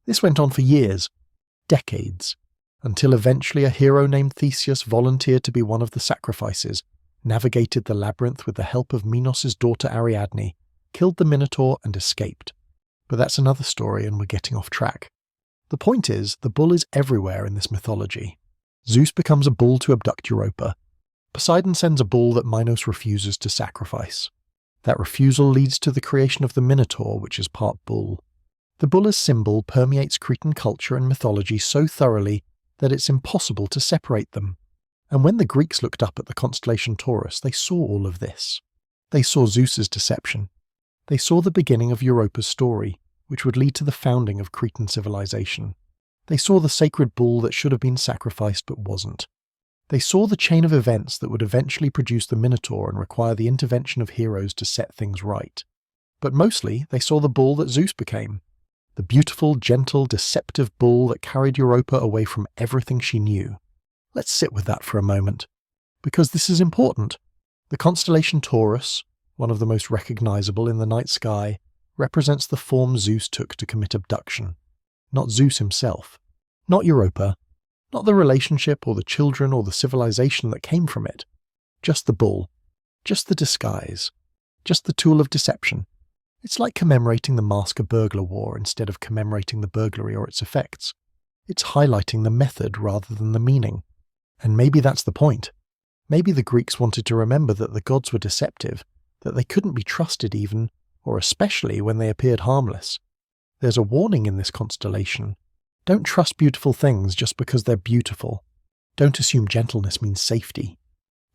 This went on for years, decades, until eventually a hero named Theseus volunteered to be one of the sacrifices, navigated the labyrinth with the help of Minos' daughter Ariadne, killed the Minotaur and escaped. But that's another story and we're getting off track. The point is, the bull is everywhere in this mythology. Zeus becomes a bull to abduct Europa. Poseidon sends a bull that Minos refuses to sacrifice. That refusal leads to the creation of the Minotaur, which is part bull. The bull as symbol permeates Cretan culture and mythology so thoroughly that it's impossible to separate them. And when the Greeks looked up at the constellation Taurus, they saw all of this. They saw Zeus's deception. They saw the beginning of Europa's story, which would lead to the founding of Cretan civilization. They saw the sacred bull that should have been sacrificed but wasn't. They saw the chain of events that would eventually produce the Minotaur and require the intervention of heroes to set things right. But mostly, they saw the bull that Zeus became. The beautiful, gentle, deceptive bull that carried Europa away from everything she knew. Let's sit with that for a moment. Because this is important. The constellation Taurus, one of the most recognizable in the night sky, represents the form Zeus took to commit abduction. Not Zeus himself. Not Europa. Not the relationship or the children or the civilization that came from it. Just the bull. Just the disguise. Just the tool of deception. It's like commemorating the masker-burglar war instead of commemorating the burglary or its effects. It's highlighting the method rather than the meaning. And maybe that's the point. Maybe the Greeks wanted to remember that the gods were deceptive, that they couldn't be trusted even, or especially when they appeared harmless. There's a warning in this constellation. Don't trust beautiful things just because they're beautiful. Don't assume gentleness means safety.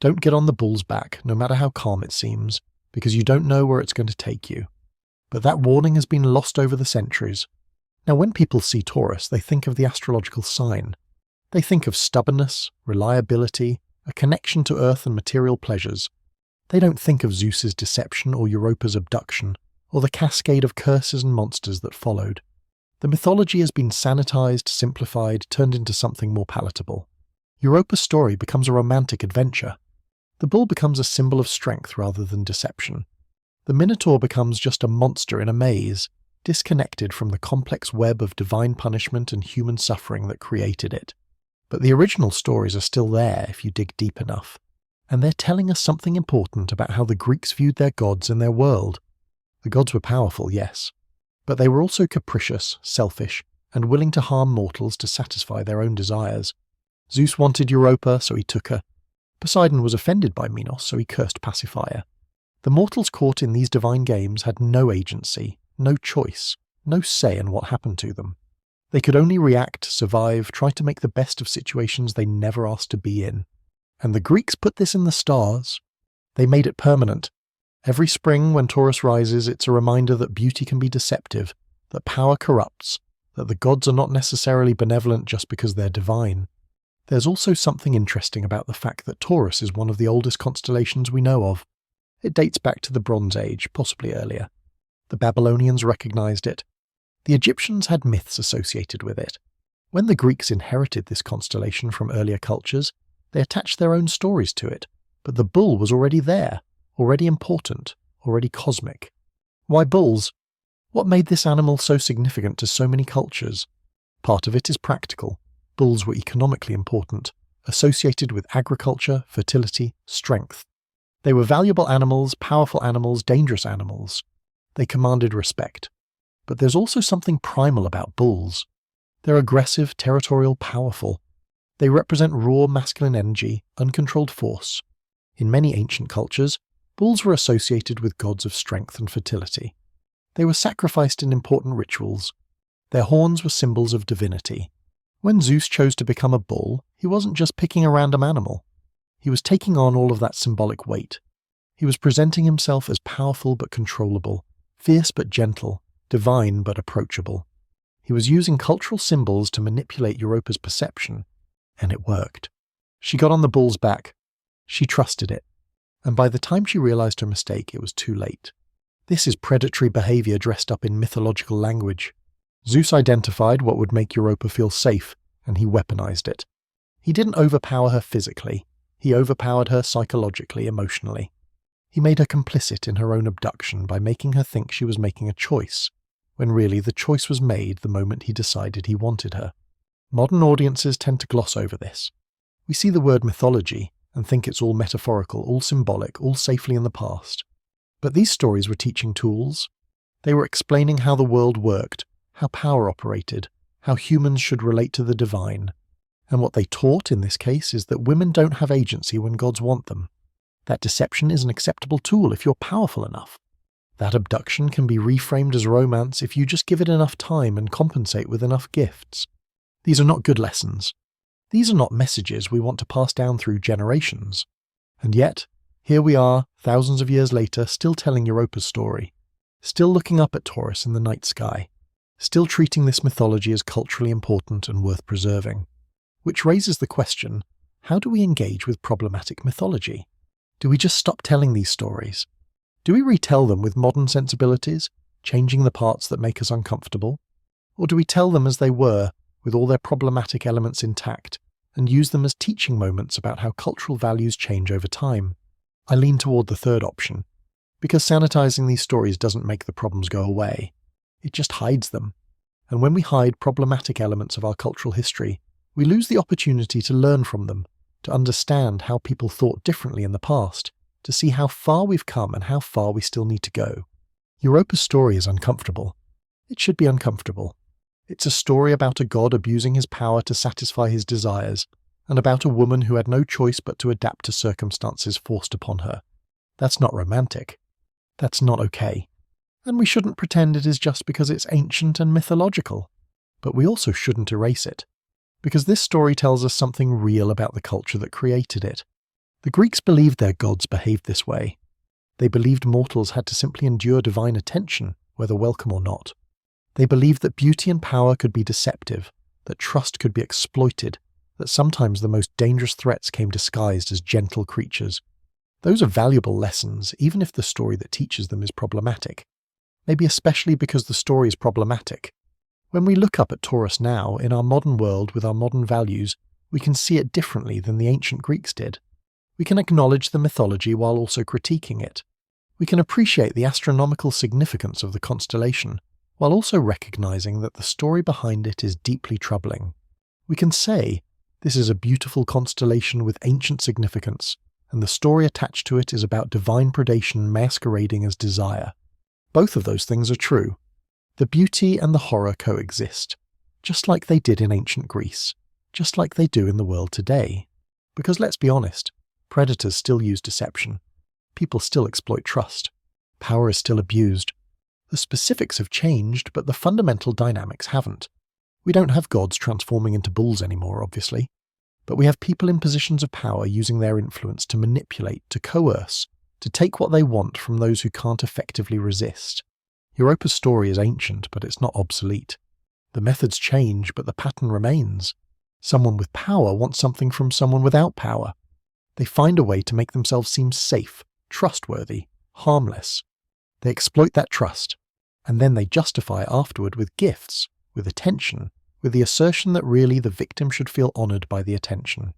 Don't get on the bull's back, no matter how calm it seems, because you don't know where it's going to take you. But that warning has been lost over the centuries. Now, when people see Taurus, they think of the astrological sign. They think of stubbornness, reliability, a connection to earth and material pleasures. They don't think of Zeus's deception or Europa's abduction, or the cascade of curses and monsters that followed. The mythology has been sanitized, simplified, turned into something more palatable. Europa's story becomes a romantic adventure. The bull becomes a symbol of strength rather than deception. The Minotaur becomes just a monster in a maze, disconnected from the complex web of divine punishment and human suffering that created it. But the original stories are still there if you dig deep enough, and they're telling us something important about how the Greeks viewed their gods and their world. The gods were powerful, yes, but they were also capricious, selfish, and willing to harm mortals to satisfy their own desires. Zeus wanted Europa, so he took her. Poseidon was offended by Minos, so he cursed Pasiphae. The mortals caught in these divine games had no agency, no choice, no say in what happened to them. They could only react, survive, try to make the best of situations they never asked to be in. And the Greeks put this in the stars. They made it permanent. Every spring when Taurus rises, it's a reminder that beauty can be deceptive, that power corrupts, that the gods are not necessarily benevolent just because they're divine. There's also something interesting about the fact that Taurus is one of the oldest constellations we know of. It dates back to the Bronze Age, possibly earlier. The Babylonians recognized it. The Egyptians had myths associated with it. When the Greeks inherited this constellation from earlier cultures, they attached their own stories to it, but the bull was already there, already important, already cosmic. Why bulls? What made this animal so significant to so many cultures? Part of it is practical. Bulls were economically important, associated with agriculture, fertility, strength. They were valuable animals, powerful animals, dangerous animals. They commanded respect. But there's also something primal about bulls. They're aggressive, territorial, powerful. They represent raw masculine energy, uncontrolled force. In many ancient cultures, bulls were associated with gods of strength and fertility. They were sacrificed in important rituals. Their horns were symbols of divinity. When Zeus chose to become a bull, he wasn't just picking a random animal. He was taking on all of that symbolic weight. He was presenting himself as powerful but controllable, fierce but gentle, divine but approachable. He was using cultural symbols to manipulate Europa's perception, and it worked. She got on the bull's back. She trusted it. And by the time she realized her mistake, it was too late. This is predatory behavior dressed up in mythological language. Zeus identified what would make Europa feel safe, and he weaponized it. He didn't overpower her physically. He overpowered her psychologically, emotionally. He made her complicit in her own abduction by making her think she was making a choice, when really the choice was made the moment he decided he wanted her. Modern audiences tend to gloss over this. We see the word mythology and think it's all metaphorical, all symbolic, all safely in the past. But these stories were teaching tools. They were explaining how the world worked, how power operated, how humans should relate to the divine. And what they taught in this case is that women don't have agency when gods want them. That deception is an acceptable tool if you're powerful enough. That abduction can be reframed as romance if you just give it enough time and compensate with enough gifts. These are not good lessons. These are not messages we want to pass down through generations. And yet, here we are, thousands of years later, still telling Europa's story, still looking up at Taurus in the night sky, still treating this mythology as culturally important and worth preserving. Which raises the question, how do we engage with problematic mythology? Do we just stop telling these stories? Do we retell them with modern sensibilities, changing the parts that make us uncomfortable? Or do we tell them as they were, with all their problematic elements intact, and use them as teaching moments about how cultural values change over time? I lean toward the third option, because sanitizing these stories doesn't make the problems go away. It just hides them. And when we hide problematic elements of our cultural history, we lose the opportunity to learn from them, to understand how people thought differently in the past, to see how far we've come and how far we still need to go. Europa's story is uncomfortable. It should be uncomfortable. It's a story about a god abusing his power to satisfy his desires, and about a woman who had no choice but to adapt to circumstances forced upon her. That's not romantic. That's not okay. And we shouldn't pretend it is just because it's ancient and mythological. But we also shouldn't erase it, because this story tells us something real about the culture that created it. The Greeks believed their gods behaved this way. They believed mortals had to simply endure divine attention, whether welcome or not. They believed that beauty and power could be deceptive, that trust could be exploited, that sometimes the most dangerous threats came disguised as gentle creatures. Those are valuable lessons, even if the story that teaches them is problematic. Maybe especially because the story is problematic. When we look up at Taurus now, in our modern world with our modern values, we can see it differently than the ancient Greeks did. We can acknowledge the mythology while also critiquing it. We can appreciate the astronomical significance of the constellation, while also recognizing that the story behind it is deeply troubling. We can say, this is a beautiful constellation with ancient significance, and the story attached to it is about divine predation masquerading as desire. Both of those things are true. The beauty and the horror coexist, just like they did in ancient Greece, just like they do in the world today. Because let's be honest, predators still use deception. People still exploit trust. Power is still abused. The specifics have changed, but the fundamental dynamics haven't. We don't have gods transforming into bulls anymore, obviously. But we have people in positions of power using their influence to manipulate, to coerce, to take what they want from those who can't effectively resist. Europa's story is ancient, but it's not obsolete. The methods change, but the pattern remains. Someone with power wants something from someone without power. They find a way to make themselves seem safe, trustworthy, harmless. They exploit that trust, and then they justify it afterward with gifts, with attention, with the assertion that really the victim should feel honored by the attention.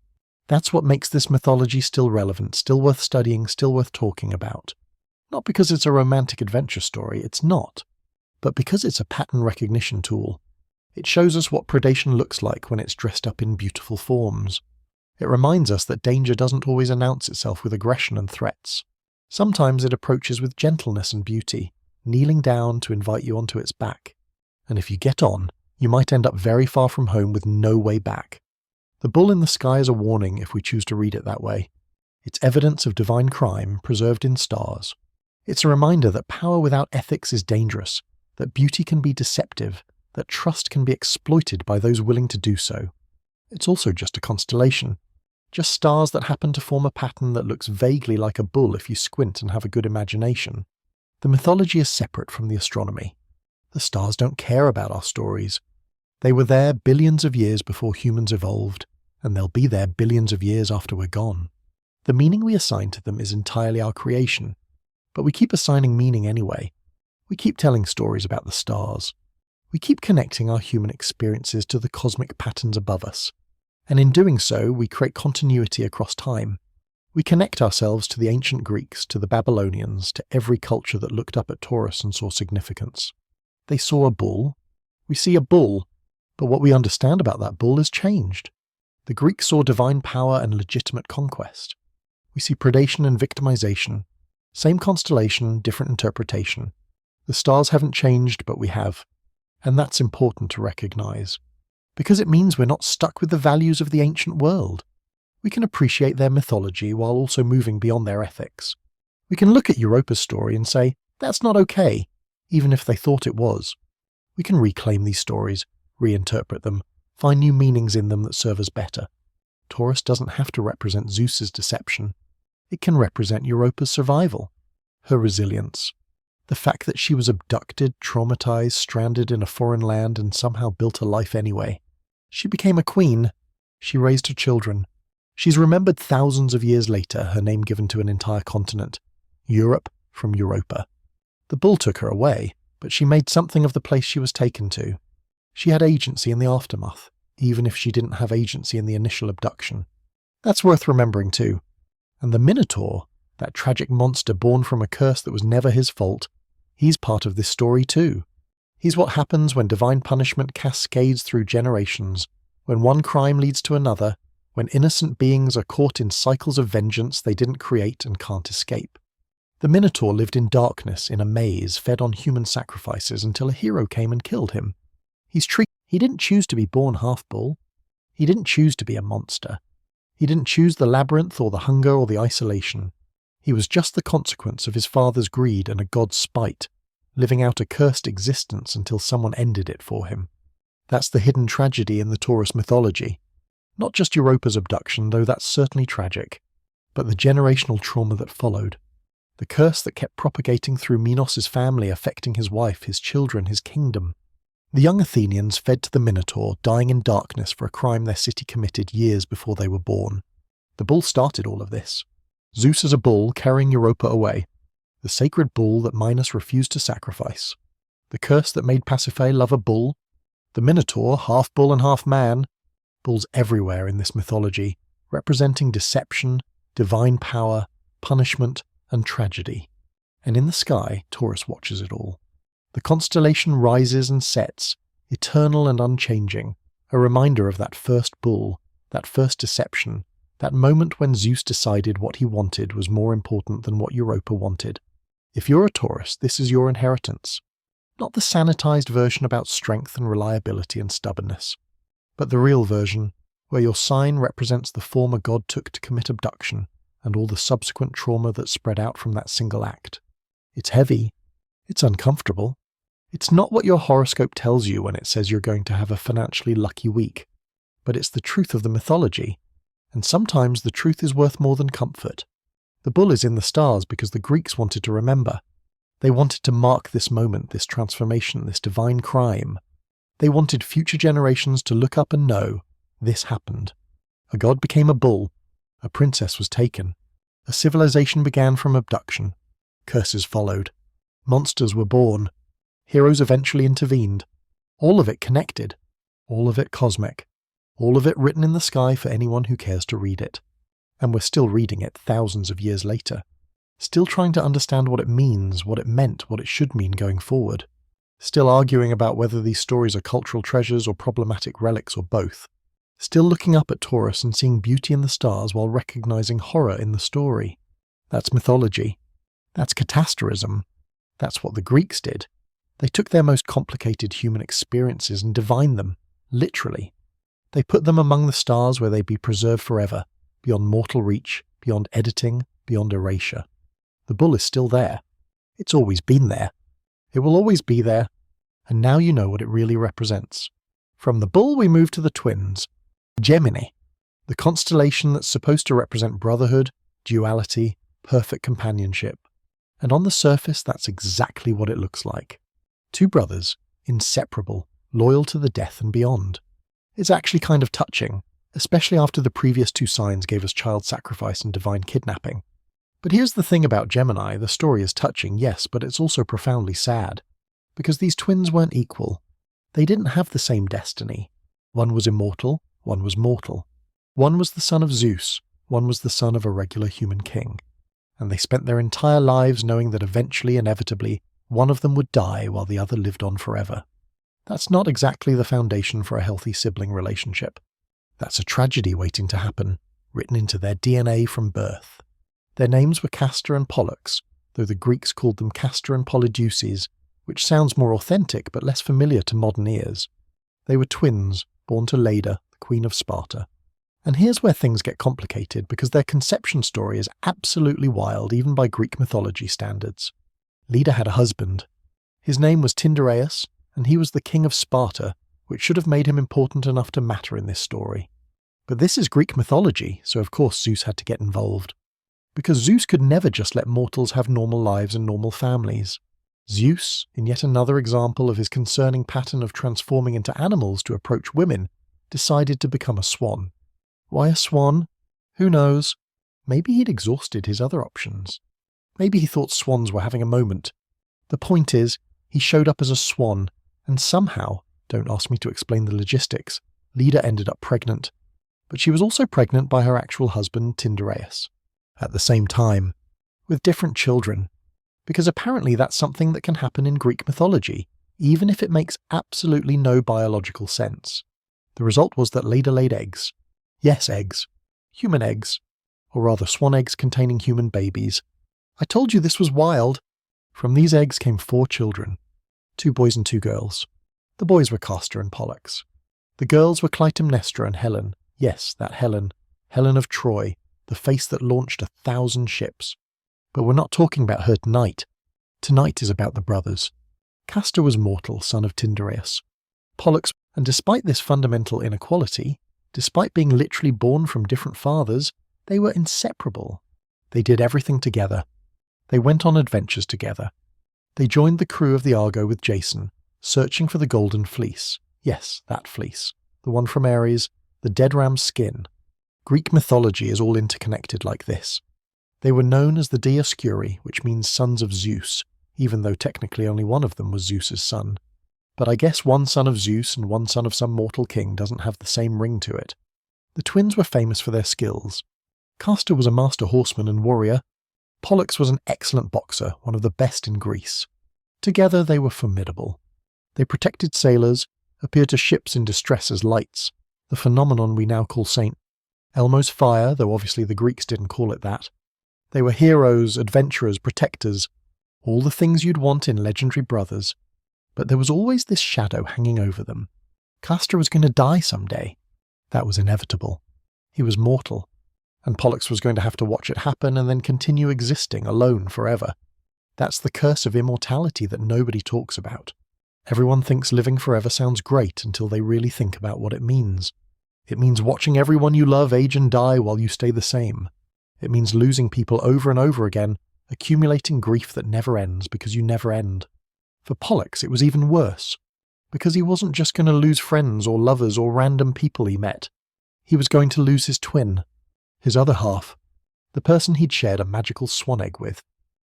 That's what makes this mythology still relevant, still worth studying, still worth talking about. Not because it's a romantic adventure story, it's not, but because it's a pattern recognition tool. It shows us what predation looks like when it's dressed up in beautiful forms. It reminds us that danger doesn't always announce itself with aggression and threats. Sometimes it approaches with gentleness and beauty, kneeling down to invite you onto its back. And if you get on, you might end up very far from home with no way back. The bull in the sky is a warning if we choose to read it that way. It's evidence of divine crime preserved in stars. It's a reminder that power without ethics is dangerous, that beauty can be deceptive, that trust can be exploited by those willing to do so. It's also just a constellation. Just stars that happen to form a pattern that looks vaguely like a bull if you squint and have a good imagination. The mythology is separate from the astronomy. The stars don't care about our stories. They were there billions of years before humans evolved, and they'll be there billions of years after we're gone. The meaning we assign to them is entirely our creation, but we keep assigning meaning anyway. We keep telling stories about the stars. We keep connecting our human experiences to the cosmic patterns above us. And in doing so, we create continuity across time. We connect ourselves to the ancient Greeks, to the Babylonians, to every culture that looked up at Taurus and saw significance. They saw a bull. We see a bull, but what we understand about that bull has changed. The Greeks saw divine power and legitimate conquest. We see predation and victimization. Same constellation, different interpretation. The stars haven't changed, but we have. And that's important to recognize. Because it means we're not stuck with the values of the ancient world. We can appreciate their mythology while also moving beyond their ethics. We can look at Europa's story and say, that's not okay, even if they thought it was. We can reclaim these stories, reinterpret them, find new meanings in them that serve us better. Taurus doesn't have to represent Zeus's deception. It can represent Europa's survival, her resilience. The fact that she was abducted, traumatized, stranded in a foreign land and somehow built a life anyway. She became a queen. She raised her children. She's remembered thousands of years later, her name given to an entire continent. Europe from Europa. The bull took her away, but she made something of the place she was taken to. She had agency in the aftermath, even if she didn't have agency in the initial abduction. That's worth remembering too. And the Minotaur, that tragic monster born from a curse that was never his fault, he's part of this story too. He's what happens when divine punishment cascades through generations, when one crime leads to another, when innocent beings are caught in cycles of vengeance they didn't create and can't escape. The Minotaur lived in darkness in a maze fed on human sacrifices until a hero came and killed him. He didn't choose to be born half bull. He didn't choose to be a monster. He didn't choose the labyrinth or the hunger or the isolation. He was just the consequence of his father's greed and a god's spite, living out a cursed existence until someone ended it for him. That's the hidden tragedy in the Taurus mythology. Not just Europa's abduction, though that's certainly tragic, but the generational trauma that followed. The curse that kept propagating through Minos' family, affecting his wife, his children, his kingdom. The young Athenians fed to the Minotaur, dying in darkness for a crime their city committed years before they were born. The bull started all of this. Zeus as a bull carrying Europa away. The sacred bull that Minos refused to sacrifice. The curse that made Pasiphae love a bull. The Minotaur, half bull and half man. Bulls everywhere in this mythology, representing deception, divine power, punishment, and tragedy. And in the sky, Taurus watches it all. The constellation rises and sets, eternal and unchanging, a reminder of that first bull, that first deception, that moment when Zeus decided what he wanted was more important than what Europa wanted. If you're a Taurus, this is your inheritance. Not the sanitized version about strength and reliability and stubbornness, but the real version, where your sign represents the form a god took to commit abduction and all the subsequent trauma that spread out from that single act. It's heavy. It's uncomfortable. It's not what your horoscope tells you when it says you're going to have a financially lucky week, but it's the truth of the mythology, and sometimes the truth is worth more than comfort. The bull is in the stars because the Greeks wanted to remember. They wanted to mark this moment, this transformation, this divine crime. They wanted future generations to look up and know this happened. A god became a bull. A princess was taken. A civilization began from abduction. Curses followed. Monsters were born. Heroes eventually intervened. All of it connected. All of it cosmic. All of it written in the sky for anyone who cares to read it. And we're still reading it thousands of years later. Still trying to understand what it means, what it meant, what it should mean going forward. Still arguing about whether these stories are cultural treasures or problematic relics or both. Still looking up at Taurus and seeing beauty in the stars while recognizing horror in the story. That's mythology. That's catasterism. That's what the Greeks did. They took their most complicated human experiences and divined them, literally. They put them among the stars where they'd be preserved forever, beyond mortal reach, beyond editing, beyond erasure. The bull is still there. It's always been there. It will always be there, and now you know what it really represents. From the bull we move to the twins. Gemini, the constellation that's supposed to represent brotherhood, duality, perfect companionship. And on the surface, that's exactly what it looks like. Two brothers, inseparable, loyal to the death and beyond. It's actually kind of touching, especially after the previous two signs gave us child sacrifice and divine kidnapping. But here's the thing about Gemini, the story is touching, yes, but it's also profoundly sad. Because these twins weren't equal. They didn't have the same destiny. One was immortal, one was mortal. One was the son of Zeus, one was the son of a regular human king. And they spent their entire lives knowing that eventually, inevitably, one of them would die while the other lived on forever. That's not exactly the foundation for a healthy sibling relationship. That's a tragedy waiting to happen, written into their DNA from birth. Their names were Castor and Pollux, though the Greeks called them Castor and Polydeuces, which sounds more authentic but less familiar to modern ears. They were twins, born to Leda, the Queen of Sparta. And here's where things get complicated, because their conception story is absolutely wild even by Greek mythology standards. Leda had a husband. His name was Tyndareus, and he was the king of Sparta, which should have made him important enough to matter in this story. But this is Greek mythology, so of course Zeus had to get involved. Because Zeus could never just let mortals have normal lives and normal families. Zeus, in yet another example of his concerning pattern of transforming into animals to approach women, decided to become a swan. Why a swan? Who knows? Maybe he'd exhausted his other options. Maybe he thought swans were having a moment. The point is, he showed up as a swan, and somehow, don't ask me to explain the logistics, Leda ended up pregnant. But she was also pregnant by her actual husband, Tyndareus. At the same time, with different children. Because apparently that's something that can happen in Greek mythology, even if it makes absolutely no biological sense. The result was that Leda laid eggs. Yes, eggs. Human eggs. Or rather, swan eggs containing human babies. I told you this was wild. From these eggs came 4 children. 2 boys and 2 girls. The boys were Castor and Pollux. The girls were Clytemnestra and Helen. Yes, that Helen. Helen of Troy, the face that launched 1,000 ships. But we're not talking about her tonight. Tonight is about the brothers. Castor was mortal, son of Tyndareus. Pollux, and despite this fundamental inequality, despite being literally born from different fathers, they were inseparable. They did everything together. They went on adventures together. They joined the crew of the Argo with Jason, searching for the Golden Fleece. Yes, that fleece. The one from Ares, the dead ram's skin. Greek mythology is all interconnected like this. They were known as the Dioscuri, which means sons of Zeus, even though technically only one of them was Zeus's son. But I guess one son of Zeus and one son of some mortal king doesn't have the same ring to it. The twins were famous for their skills. Castor was a master horseman and warrior. Pollux was an excellent boxer, one of the best in Greece. Together they were formidable. They protected sailors, appeared to ships in distress as lights, the phenomenon we now call St. Elmo's fire, though obviously the Greeks didn't call it that. They were heroes, adventurers, protectors, all the things you'd want in legendary brothers. But there was always this shadow hanging over them. Castor was going to die someday. That was inevitable. He was mortal, and Pollux was going to have to watch it happen and then continue existing alone forever. That's the curse of immortality that nobody talks about. Everyone thinks living forever sounds great until they really think about what it means. It means watching everyone you love age and die while you stay the same. It means losing people over and over again, accumulating grief that never ends because you never end. For Pollux, it was even worse, because he wasn't just going to lose friends or lovers or random people he met. He was going to lose his twin, his other half, the person he'd shared a magical swan egg with,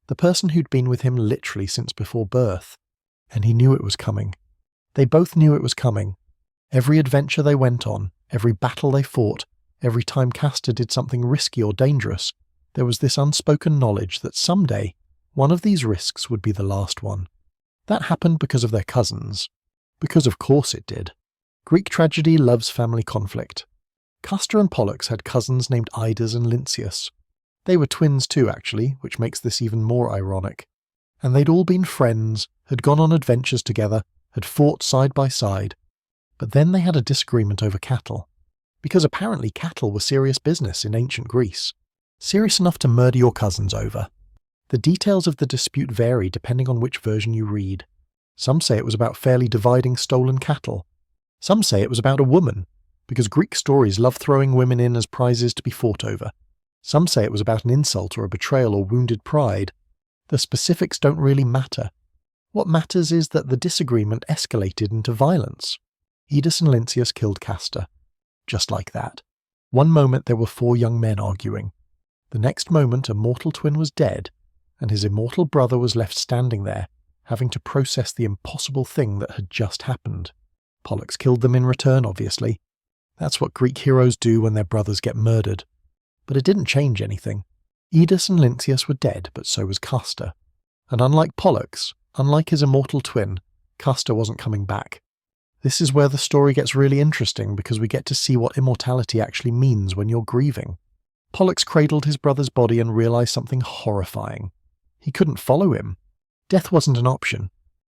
the person who'd been with him literally since before birth. And he knew it was coming. They both knew it was coming. Every adventure they went on, every battle they fought, every time Castor did something risky or dangerous, there was this unspoken knowledge that someday one of these risks would be the last one. That happened because of their cousins. Because of course it did. Greek tragedy loves family conflict. Castor and Pollux had cousins named Idas and Lynceus. They were twins too, actually, which makes this even more ironic. And they'd all been friends, had gone on adventures together, had fought side by side. But then they had a disagreement over cattle. Because apparently cattle were serious business in ancient Greece. Serious enough to murder your cousins over. The details of the dispute vary depending on which version you read. Some say it was about fairly dividing stolen cattle. Some say it was about a woman, because Greek stories love throwing women in as prizes to be fought over. Some say it was about an insult or a betrayal or wounded pride. The specifics don't really matter. What matters is that the disagreement escalated into violence. Idas and Lynceus killed Castor. Just like that. One moment there were 4 young men arguing. The next moment a mortal twin was dead, and his immortal brother was left standing there, having to process the impossible thing that had just happened. Pollux killed them in return, obviously. That's what Greek heroes do when their brothers get murdered. But it didn't change anything. Idas and Lynceus were dead, but so was Castor. And unlike Pollux, unlike his immortal twin, Castor wasn't coming back. This is where the story gets really interesting because we get to see what immortality actually means when you're grieving. Pollux cradled his brother's body and realized something horrifying. He couldn't follow him. Death wasn't an option.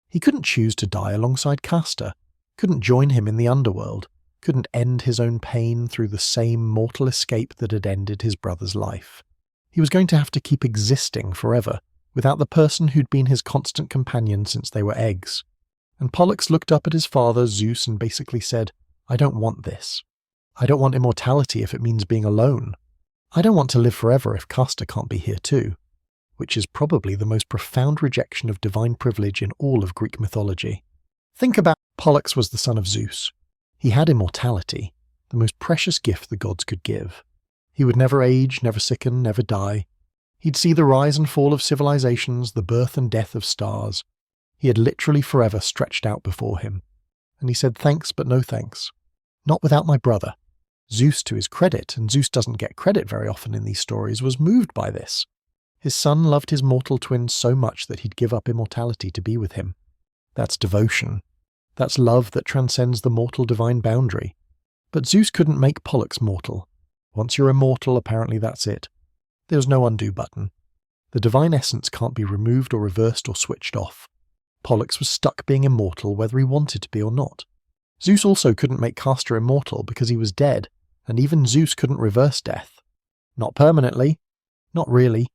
He couldn't choose to die alongside Castor, couldn't join him in the underworld, couldn't end his own pain through the same mortal escape that had ended his brother's life. He was going to have to keep existing forever, without the person who'd been his constant companion since they were eggs. And Pollux looked up at his father, Zeus, and basically said, I don't want this. I don't want immortality if it means being alone. I don't want to live forever if Castor can't be here too. Which is probably the most profound rejection of divine privilege in all of Greek mythology. Think about Pollux was the son of Zeus. He had immortality, the most precious gift the gods could give. He would never age, never sicken, never die. He'd see the rise and fall of civilizations, the birth and death of stars. He had literally forever stretched out before him. And he said thanks but no thanks. Not without my brother. Zeus, to his credit, and Zeus doesn't get credit very often in these stories, was moved by this. His son loved his mortal twin so much that he'd give up immortality to be with him. That's devotion. That's love that transcends the mortal divine boundary. But Zeus couldn't make Pollux mortal. Once you're immortal, apparently that's it. There's no undo button. The divine essence can't be removed or reversed or switched off. Pollux was stuck being immortal whether he wanted to be or not. Zeus also couldn't make Castor immortal because he was dead, And even Zeus couldn't reverse death. Not permanently. Not really.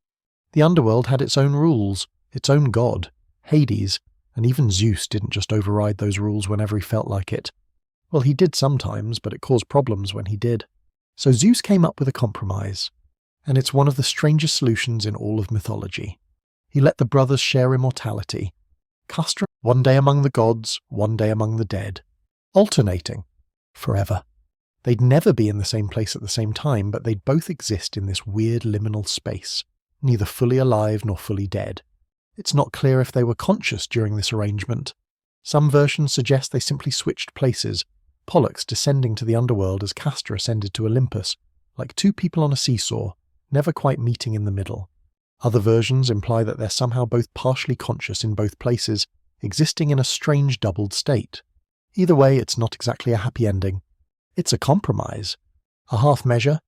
The underworld had its own rules, its own god, Hades, and even Zeus didn't just override those rules whenever he felt like it. Well, he did sometimes, but it caused problems when he did. So Zeus came up with a compromise, and it's one of the strangest solutions in all of mythology. He let the brothers share immortality. Castor, one day among the gods, one day among the dead. Alternating. Forever. They'd never be in the same place at the same time, but they'd both exist in this weird liminal space, neither fully alive nor fully dead. It's not clear if they were conscious during this arrangement. Some versions suggest they simply switched places, Pollux descending to the underworld as Castor ascended to Olympus, like two people on a seesaw, never quite meeting in the middle. Other versions imply that they're somehow both partially conscious in both places, existing in a strange doubled state. Either way, it's not exactly a happy ending. It's a compromise. A half measure.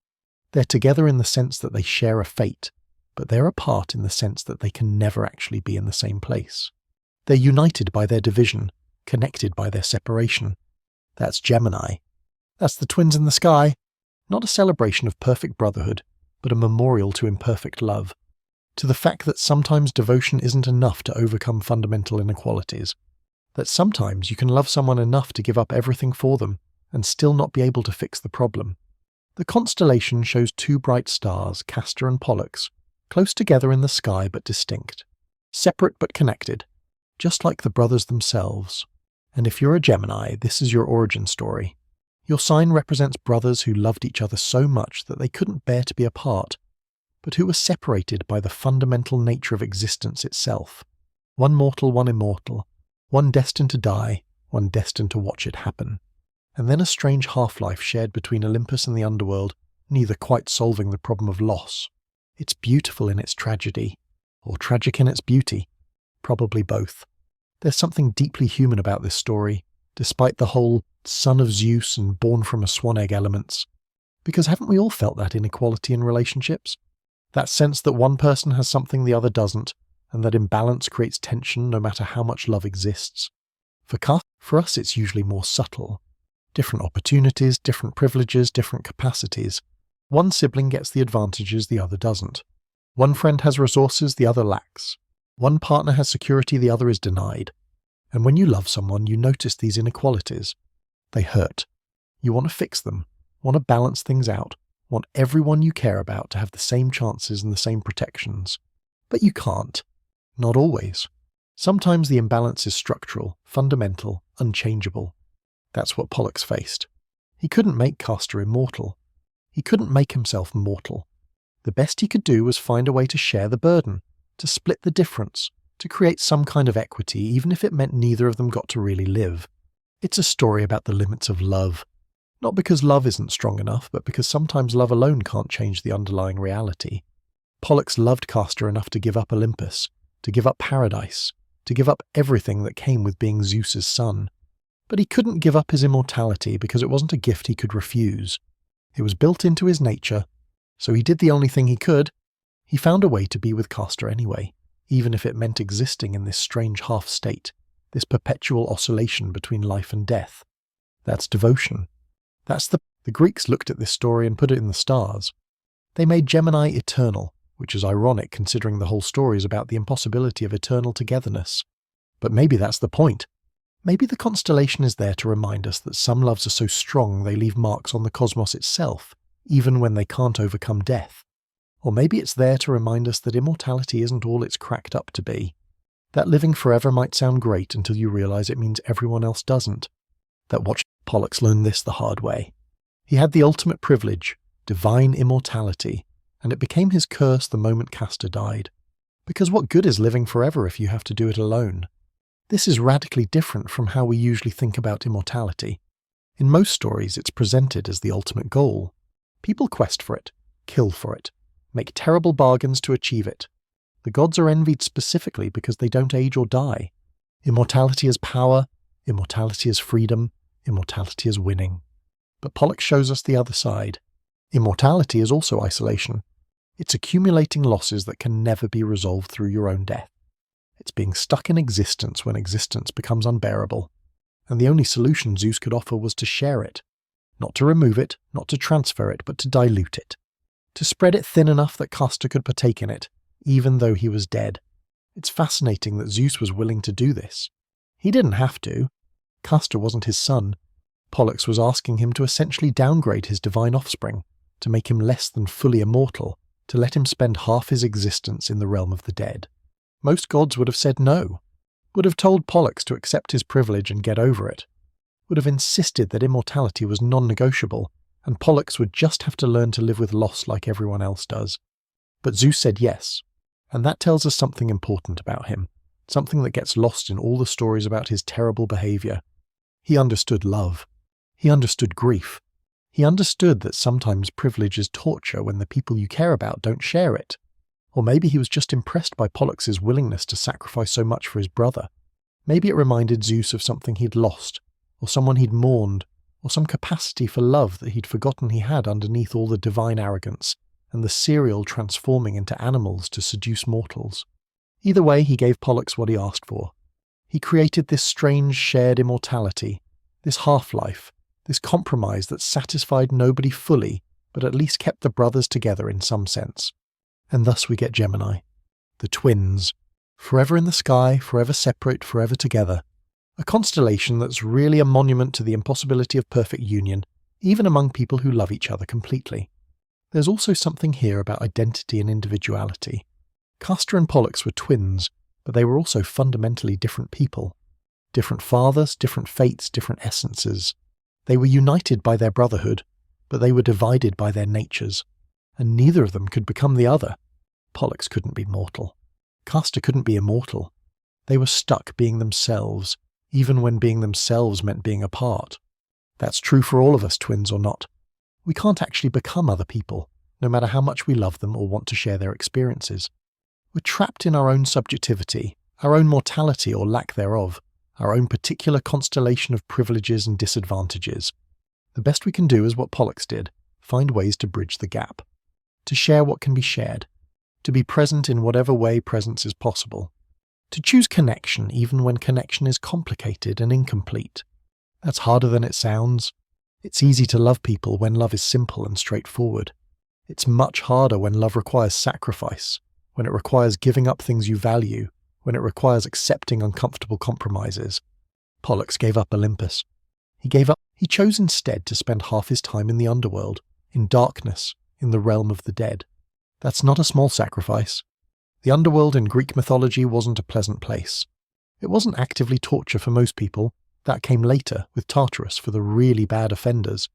They're together in the sense that they share a fate, but they're apart in the sense that they can never actually be in the same place. They're united by their division, connected by their separation. That's Gemini. That's the twins in the sky. Not a celebration of perfect brotherhood, but a memorial to imperfect love. To the fact that sometimes devotion isn't enough to overcome fundamental inequalities. That sometimes you can love someone enough to give up everything for them and still not be able to fix the problem. The constellation shows two bright stars, Castor and Pollux, close together in the sky but distinct. Separate but connected, just like the brothers themselves. And if you're a Gemini, this is your origin story. Your sign represents brothers who loved each other so much that they couldn't bear to be apart, but who were separated by the fundamental nature of existence itself. One mortal, one immortal. One destined to die, one destined to watch it happen. And then a strange half-life shared between Olympus and the underworld, neither quite solving the problem of loss. It's beautiful in its tragedy, or tragic in its beauty. Probably both. There's something deeply human about this story, despite the whole son of Zeus and born from a swan egg elements. Because haven't we all felt that inequality in relationships? That sense that one person has something the other doesn't, and that imbalance creates tension no matter how much love exists. For us it's usually more subtle. Different opportunities, different privileges, different capacities. One sibling gets the advantages the other doesn't. One friend has resources the other lacks. One partner has security the other is denied. And when you love someone, you notice these inequalities. They hurt. You want to fix them, want to balance things out, want everyone you care about to have the same chances and the same protections. But you can't. Not always. Sometimes the imbalance is structural, fundamental, unchangeable. That's what Pollux faced. He couldn't make Castor immortal. He couldn't make himself mortal. The best he could do was find a way to share the burden, to split the difference, to create some kind of equity, even if it meant neither of them got to really live. It's a story about the limits of love. Not because love isn't strong enough, but because sometimes love alone can't change the underlying reality. Pollux loved Castor enough to give up Olympus, to give up paradise, to give up everything that came with being Zeus's son. But he couldn't give up his immortality because it wasn't a gift he could refuse. It was built into his nature, so he did the only thing he could. He found a way to be with Castor anyway, even if it meant existing in this strange half-state, this perpetual oscillation between life and death. That's devotion. The Greeks looked at this story and put it in the stars. They made Gemini eternal, which is ironic considering the whole story is about the impossibility of eternal togetherness. But maybe that's the point. Maybe the constellation is there to remind us that some loves are so strong they leave marks on the cosmos itself, even when they can't overcome death. Or maybe it's there to remind us that immortality isn't all it's cracked up to be. That living forever might sound great until you realize it means everyone else doesn't. That watch Pollux learned this the hard way. He had the ultimate privilege, divine immortality, and it became his curse the moment Castor died. Because what good is living forever if you have to do it alone? This is radically different from how we usually think about immortality. In most stories, it's presented as the ultimate goal. People quest for it, kill for it, make terrible bargains to achieve it. The gods are envied specifically because they don't age or die. Immortality is power, immortality is freedom, immortality is winning. But Pollux shows us the other side. Immortality is also isolation. It's accumulating losses that can never be resolved through your own death. It's being stuck in existence when existence becomes unbearable. And the only solution Zeus could offer was to share it. Not to remove it, not to transfer it, but to dilute it. To spread it thin enough that Castor could partake in it, even though he was dead. It's fascinating that Zeus was willing to do this. He didn't have to. Castor wasn't his son. Pollux was asking him to essentially downgrade his divine offspring, to make him less than fully immortal, to let him spend half his existence in the realm of the dead. Most gods would have said no, would have told Pollux to accept his privilege and get over it, would have insisted that immortality was non-negotiable, and Pollux would just have to learn to live with loss like everyone else does. But Zeus said yes, and that tells us something important about him, something that gets lost in all the stories about his terrible behavior. He understood love. He understood grief. He understood that sometimes privilege is torture when the people you care about don't share it. Or maybe he was just impressed by Pollux's willingness to sacrifice so much for his brother. Maybe it reminded Zeus of something he'd lost, or someone he'd mourned, or some capacity for love that he'd forgotten he had underneath all the divine arrogance and the cereal transforming into animals to seduce mortals. Either way, he gave Pollux what he asked for. He created this strange shared immortality, this half-life, this compromise that satisfied nobody fully, but at least kept the brothers together in some sense. And thus we get Gemini, the twins, forever in the sky, forever separate, forever together. A constellation that's really a monument to the impossibility of perfect union, even among people who love each other completely. There's also something here about identity and individuality. Castor and Pollux were twins, but they were also fundamentally different people. Different fathers, different fates, different essences. They were united by their brotherhood, but they were divided by their natures, and neither of them could become the other. Pollux couldn't be mortal. Castor couldn't be immortal. They were stuck being themselves, even when being themselves meant being apart. That's true for all of us, twins or not. We can't actually become other people, no matter how much we love them or want to share their experiences. We're trapped in our own subjectivity, our own mortality or lack thereof, our own particular constellation of privileges and disadvantages. The best we can do is what Pollux did, find ways to bridge the gap. To share what can be shared. To be present in whatever way presence is possible. To choose connection even when connection is complicated and incomplete. That's harder than it sounds. It's easy to love people when love is simple and straightforward. It's much harder when love requires sacrifice, when it requires giving up things you value, when it requires accepting uncomfortable compromises. Pollux gave up Olympus. He chose instead to spend half his time in the underworld, in darkness, in the realm of the dead. That's not a small sacrifice. The underworld in Greek mythology wasn't a pleasant place. It wasn't actively torture for most people. That came later, with Tartarus for the really bad offenders.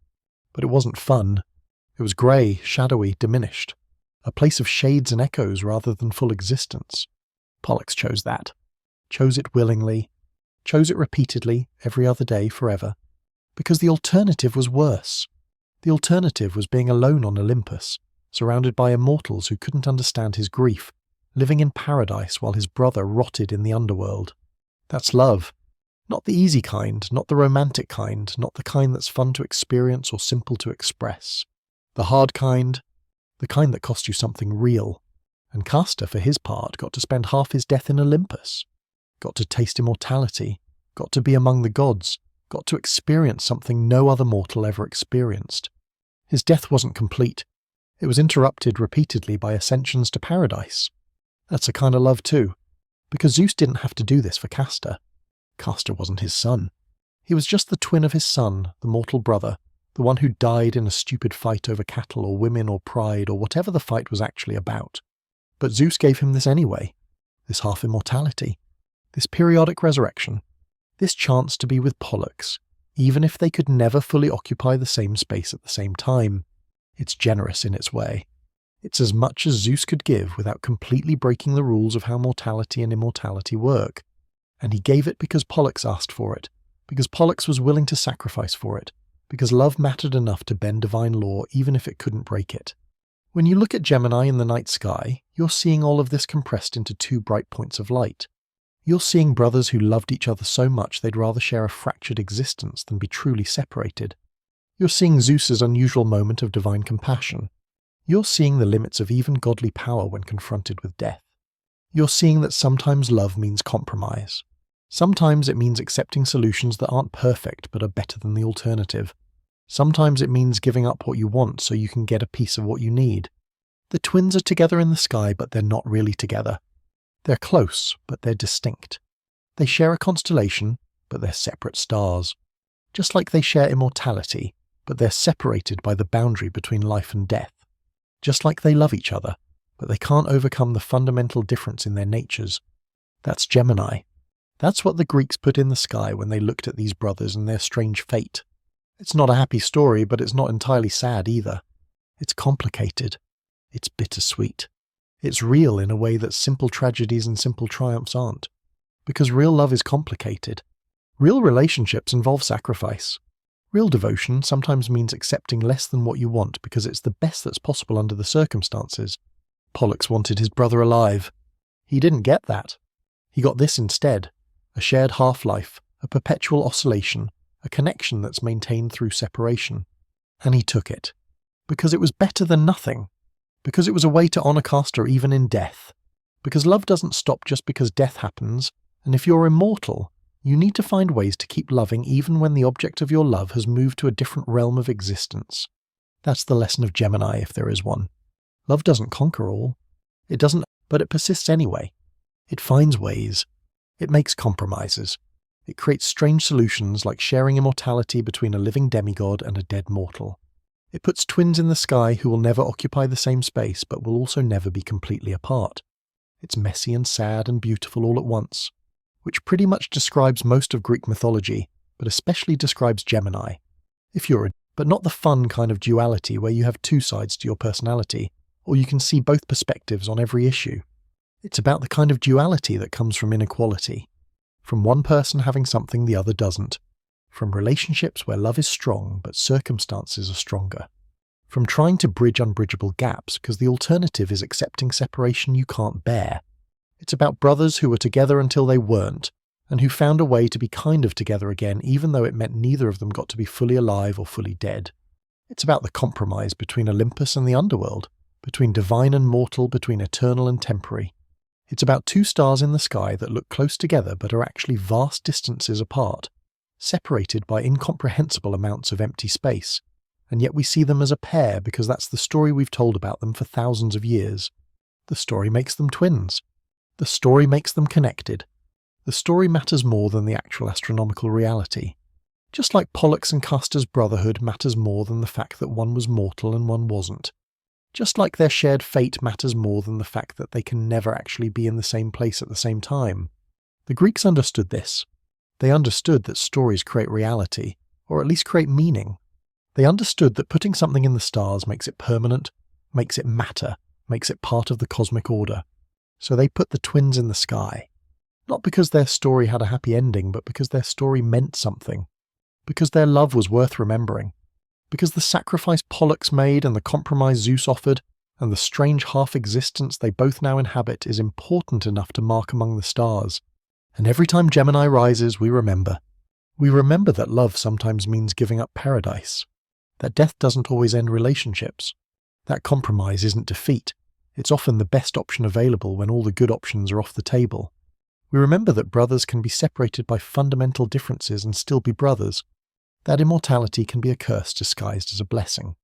But it wasn't fun. It was grey, shadowy, diminished. A place of shades and echoes rather than full existence. Pollux chose that. Chose it willingly. Chose it repeatedly, every other day, forever. Because the alternative was worse. The alternative was being alone on Olympus, surrounded by immortals who couldn't understand his grief, living in paradise while his brother rotted in the underworld. That's love. Not the easy kind, not the romantic kind, not the kind that's fun to experience or simple to express. The hard kind, the kind that cost you something real. And Castor, for his part, got to spend half his death in Olympus. Got to taste immortality, got to be among the gods, got to experience something no other mortal ever experienced. His death wasn't complete. It was interrupted repeatedly by ascensions to paradise. That's a kind of love too, because Zeus didn't have to do this for Castor. Castor wasn't his son. He was just the twin of his son, the mortal brother, the one who died in a stupid fight over cattle or women or pride or whatever the fight was actually about. But Zeus gave him this anyway, this half-immortality, this periodic resurrection, this chance to be with Pollux, even if they could never fully occupy the same space at the same time. It's generous in its way. It's as much as Zeus could give without completely breaking the rules of how mortality and immortality work. And he gave it because Pollux asked for it, because Pollux was willing to sacrifice for it, because love mattered enough to bend divine law even if it couldn't break it. When you look at Gemini in the night sky, you're seeing all of this compressed into two bright points of light. You're seeing brothers who loved each other so much they'd rather share a fractured existence than be truly separated. You're seeing Zeus's unusual moment of divine compassion. You're seeing the limits of even godly power when confronted with death. You're seeing that sometimes love means compromise. Sometimes it means accepting solutions that aren't perfect but are better than the alternative. Sometimes it means giving up what you want so you can get a piece of what you need. The twins are together in the sky, but they're not really together. They're close, but they're distinct. They share a constellation, but they're separate stars. Just like they share immortality, but they're separated by the boundary between life and death. Just like they love each other, but they can't overcome the fundamental difference in their natures. That's Gemini. That's what the Greeks put in the sky when they looked at these brothers and their strange fate. It's not a happy story, but it's not entirely sad either. It's complicated. It's bittersweet. It's real in a way that simple tragedies and simple triumphs aren't. Because real love is complicated. Real relationships involve sacrifice. Real devotion sometimes means accepting less than what you want because it's the best that's possible under the circumstances. Pollux wanted his brother alive. He didn't get that. He got this instead. A shared half-life, a perpetual oscillation, a connection that's maintained through separation. And he took it. Because it was better than nothing. Because it was a way to honor Castor even in death. Because love doesn't stop just because death happens, and if you're immortal, you need to find ways to keep loving even when the object of your love has moved to a different realm of existence. That's the lesson of Gemini, if there is one. Love doesn't conquer all. It doesn't, but it persists anyway. It finds ways. It makes compromises. It creates strange solutions like sharing immortality between a living demigod and a dead mortal. It puts twins in the sky who will never occupy the same space but will also never be completely apart. It's messy and sad and beautiful all at once, which pretty much describes most of Greek mythology, but especially describes Gemini. But not the fun kind of duality where you have two sides to your personality, or you can see both perspectives on every issue. It's about the kind of duality that comes from inequality. From one person having something the other doesn't. From relationships where love is strong but circumstances are stronger. From trying to bridge unbridgeable gaps because the alternative is accepting separation you can't bear. It's about brothers who were together until they weren't, and who found a way to be kind of together again even though it meant neither of them got to be fully alive or fully dead. It's about the compromise between Olympus and the underworld, between divine and mortal, between eternal and temporary. It's about two stars in the sky that look close together but are actually vast distances apart, separated by incomprehensible amounts of empty space, and yet we see them as a pair because that's the story we've told about them for thousands of years. The story makes them twins. The story makes them connected. The story matters more than the actual astronomical reality. Just like Pollux and Castor's brotherhood matters more than the fact that one was mortal and one wasn't. Just like their shared fate matters more than the fact that they can never actually be in the same place at the same time. The Greeks understood this. They understood that stories create reality, or at least create meaning. They understood that putting something in the stars makes it permanent, makes it matter, makes it part of the cosmic order. So they put the twins in the sky. Not because their story had a happy ending, but because their story meant something. Because their love was worth remembering. Because the sacrifice Pollux made and the compromise Zeus offered, and the strange half-existence they both now inhabit is important enough to mark among the stars. And every time Gemini rises, we remember. We remember that love sometimes means giving up paradise. That death doesn't always end relationships. That compromise isn't defeat. It's often the best option available when all the good options are off the table. We remember that brothers can be separated by fundamental differences and still be brothers. That immortality can be a curse disguised as a blessing.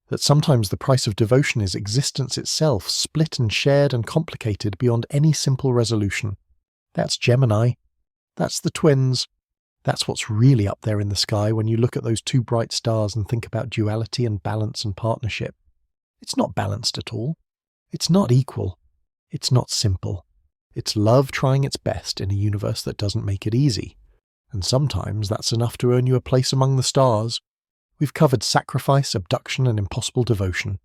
That sometimes the price of devotion is existence itself, split and shared and complicated beyond any simple resolution. That's Gemini. That's the twins. That's what's really up there in the sky when you look at those two bright stars and think about duality and balance and partnership. It's not balanced at all. It's not equal. It's not simple. It's love trying its best in a universe that doesn't make it easy. And sometimes that's enough to earn you a place among the stars. We've covered sacrifice, abduction, and impossible devotion.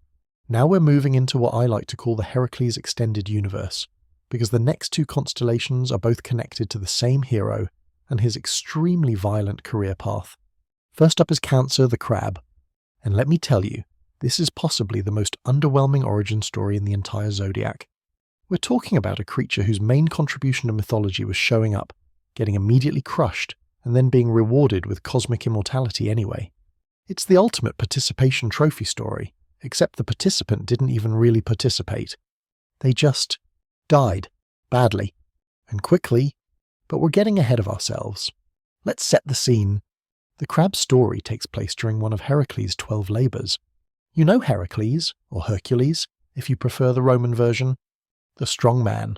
Now we're moving into what I like to call the Heracles extended universe, because the next two constellations are both connected to the same hero and his extremely violent career path. First up is Cancer, the crab. And let me tell you, this is possibly the most underwhelming origin story in the entire Zodiac. We're talking about a creature whose main contribution to mythology was showing up, getting immediately crushed, and then being rewarded with cosmic immortality anyway. It's the ultimate participation trophy story, except the participant didn't even really participate. They just died, badly, and quickly, but we're getting ahead of ourselves. Let's set the scene. The crab's story takes place during one of Heracles' 12 labours. You know Heracles, or Hercules, if you prefer the Roman version. The strong man,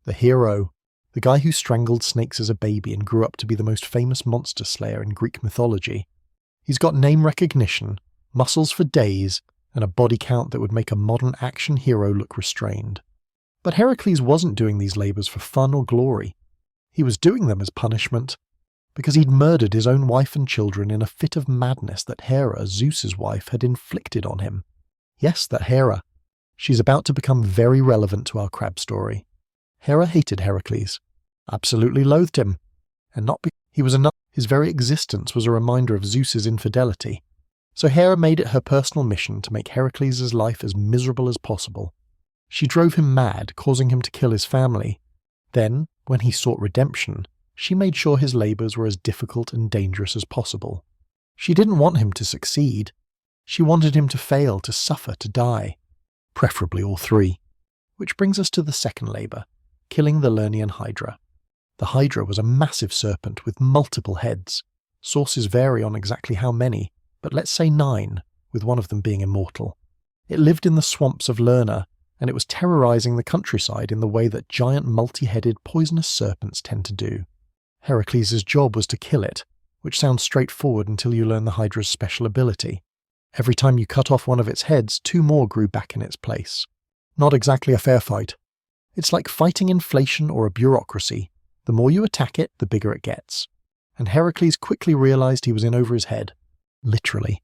the hero, the guy who strangled snakes as a baby and grew up to be the most famous monster slayer in Greek mythology. He's got name recognition, muscles for days, and a body count that would make a modern action hero look restrained. But Heracles wasn't doing these labours for fun or glory. He was doing them as punishment, because he'd murdered his own wife and children in a fit of madness that Hera, Zeus's wife, had inflicted on him. Yes, that Hera. She's about to become very relevant to our crab story. Hera hated Heracles, absolutely loathed him, and not because he was enough. His very existence was a reminder of Zeus's infidelity. So Hera made it her personal mission to make Heracles' life as miserable as possible. She drove him mad, causing him to kill his family. Then, when he sought redemption, she made sure his labours were as difficult and dangerous as possible. She didn't want him to succeed. She wanted him to fail, to suffer, to die. Preferably all three. Which brings us to the second labour, killing the Lernaean Hydra. The Hydra was a massive serpent with multiple heads. Sources vary on exactly how many, but let's say 9, with one of them being immortal. It lived in the swamps of Lerna, and it was terrorising the countryside in the way that giant multi-headed poisonous serpents tend to do. Heracles' job was to kill it, which sounds straightforward until you learn the Hydra's special ability. Every time you cut off one of its heads, 2 more grew back in its place. Not exactly a fair fight. It's like fighting inflation or a bureaucracy. The more you attack it, the bigger it gets. And Heracles quickly realised he was in over his head. Literally.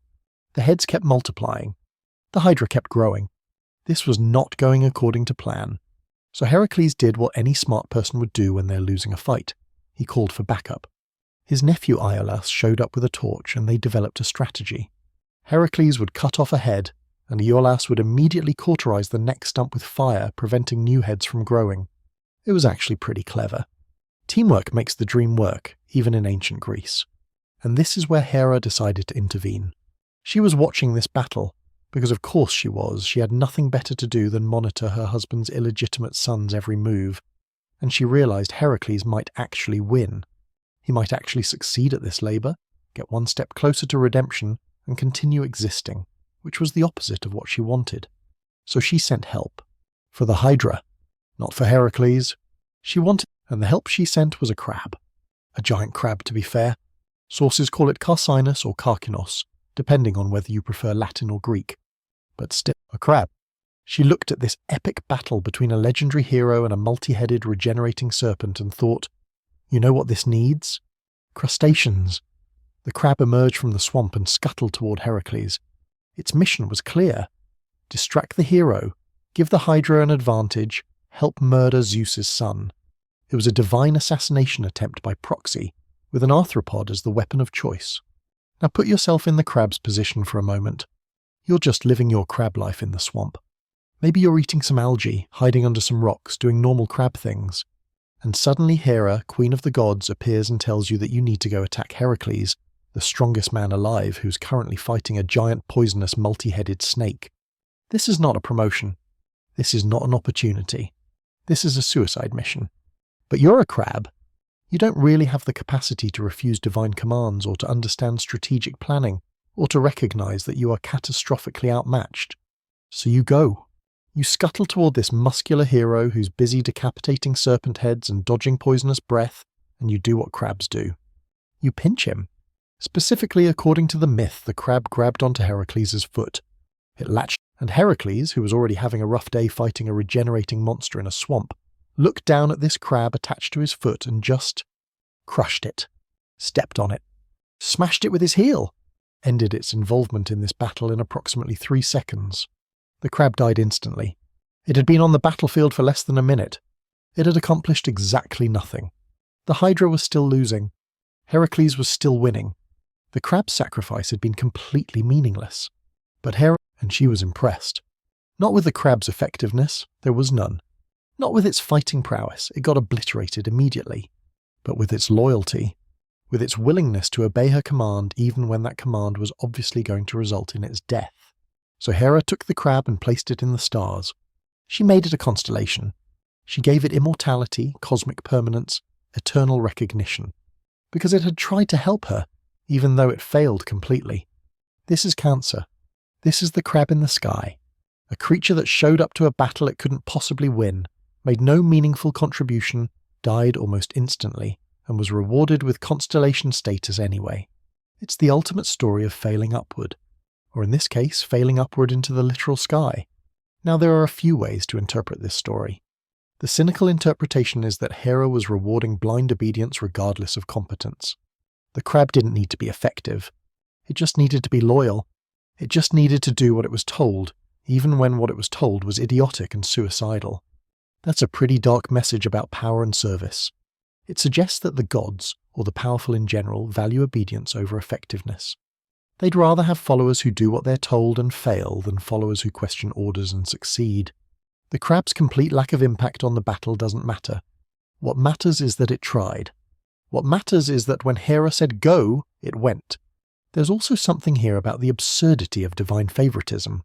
The heads kept multiplying. The Hydra kept growing. This was not going according to plan. So Heracles did what any smart person would do when they're losing a fight. He called for backup. His nephew Iolaus showed up with a torch and they developed a strategy. Heracles would cut off a head, and Iolaus would immediately cauterize the neck stump with fire, preventing new heads from growing. It was actually pretty clever. Teamwork makes the dream work, even in ancient Greece. And this is where Hera decided to intervene. She was watching this battle, because of course she was. She had nothing better to do than monitor her husband's illegitimate son's every move. And she realized Heracles might actually win. He might actually succeed at this labour, get one step closer to redemption, and continue existing, which was the opposite of what she wanted. So she sent help. For the Hydra, not for Heracles. She wanted, and the help she sent was a crab. A giant crab, to be fair. Sources call it Carcinus or Carcinos, depending on whether you prefer Latin or Greek. But still, a crab. She looked at this epic battle between a legendary hero and a multi-headed regenerating serpent and thought, you know what this needs? Crustaceans. The crab emerged from the swamp and scuttled toward Heracles. Its mission was clear. Distract the hero, give the Hydra an advantage, help murder Zeus's son. It was a divine assassination attempt by proxy, with an arthropod as the weapon of choice. Now put yourself in the crab's position for a moment. You're just living your crab life in the swamp. Maybe you're eating some algae, hiding under some rocks, doing normal crab things. And suddenly Hera, queen of the gods, appears and tells you that you need to go attack Heracles, the strongest man alive who's currently fighting a giant poisonous multi-headed snake. This is not a promotion. This is not an opportunity. This is a suicide mission. But you're a crab. You don't really have the capacity to refuse divine commands or to understand strategic planning or to recognize that you are catastrophically outmatched. So you go. You scuttle toward this muscular hero who's busy decapitating serpent heads and dodging poisonous breath, and you do what crabs do. You pinch him. Specifically, according to the myth, the crab grabbed onto Heracles' foot. It latched, and Heracles, who was already having a rough day fighting a regenerating monster in a swamp, looked down at this crab attached to his foot and just crushed it, stepped on it, smashed it with his heel, ended its involvement in this battle in approximately 3 seconds. The crab died instantly. It had been on the battlefield for less than a minute. It had accomplished exactly nothing. The Hydra was still losing. Heracles was still winning. The crab's sacrifice had been completely meaningless. But Hera, and she was impressed. Not with the crab's effectiveness, there was none. Not with its fighting prowess, it got obliterated immediately. But with its loyalty, with its willingness to obey her command even when that command was obviously going to result in its death. So Hera took the crab and placed it in the stars. She made it a constellation. She gave it immortality, cosmic permanence, eternal recognition. Because it had tried to help her, even though it failed completely. This is Cancer. This is the crab in the sky. A creature that showed up to a battle it couldn't possibly win, made no meaningful contribution, died almost instantly, and was rewarded with constellation status anyway. It's the ultimate story of failing upward, or in this case, failing upward into the literal sky. Now there are a few ways to interpret this story. The cynical interpretation is that Hera was rewarding blind obedience regardless of competence. The crab didn't need to be effective. It just needed to be loyal. It just needed to do what it was told, even when what it was told was idiotic and suicidal. That's a pretty dark message about power and service. It suggests that the gods, or the powerful in general, value obedience over effectiveness. They'd rather have followers who do what they're told and fail than followers who question orders and succeed. The crab's complete lack of impact on the battle doesn't matter. What matters is that it tried. What matters is that when Hera said go, it went. There's also something here about the absurdity of divine favoritism.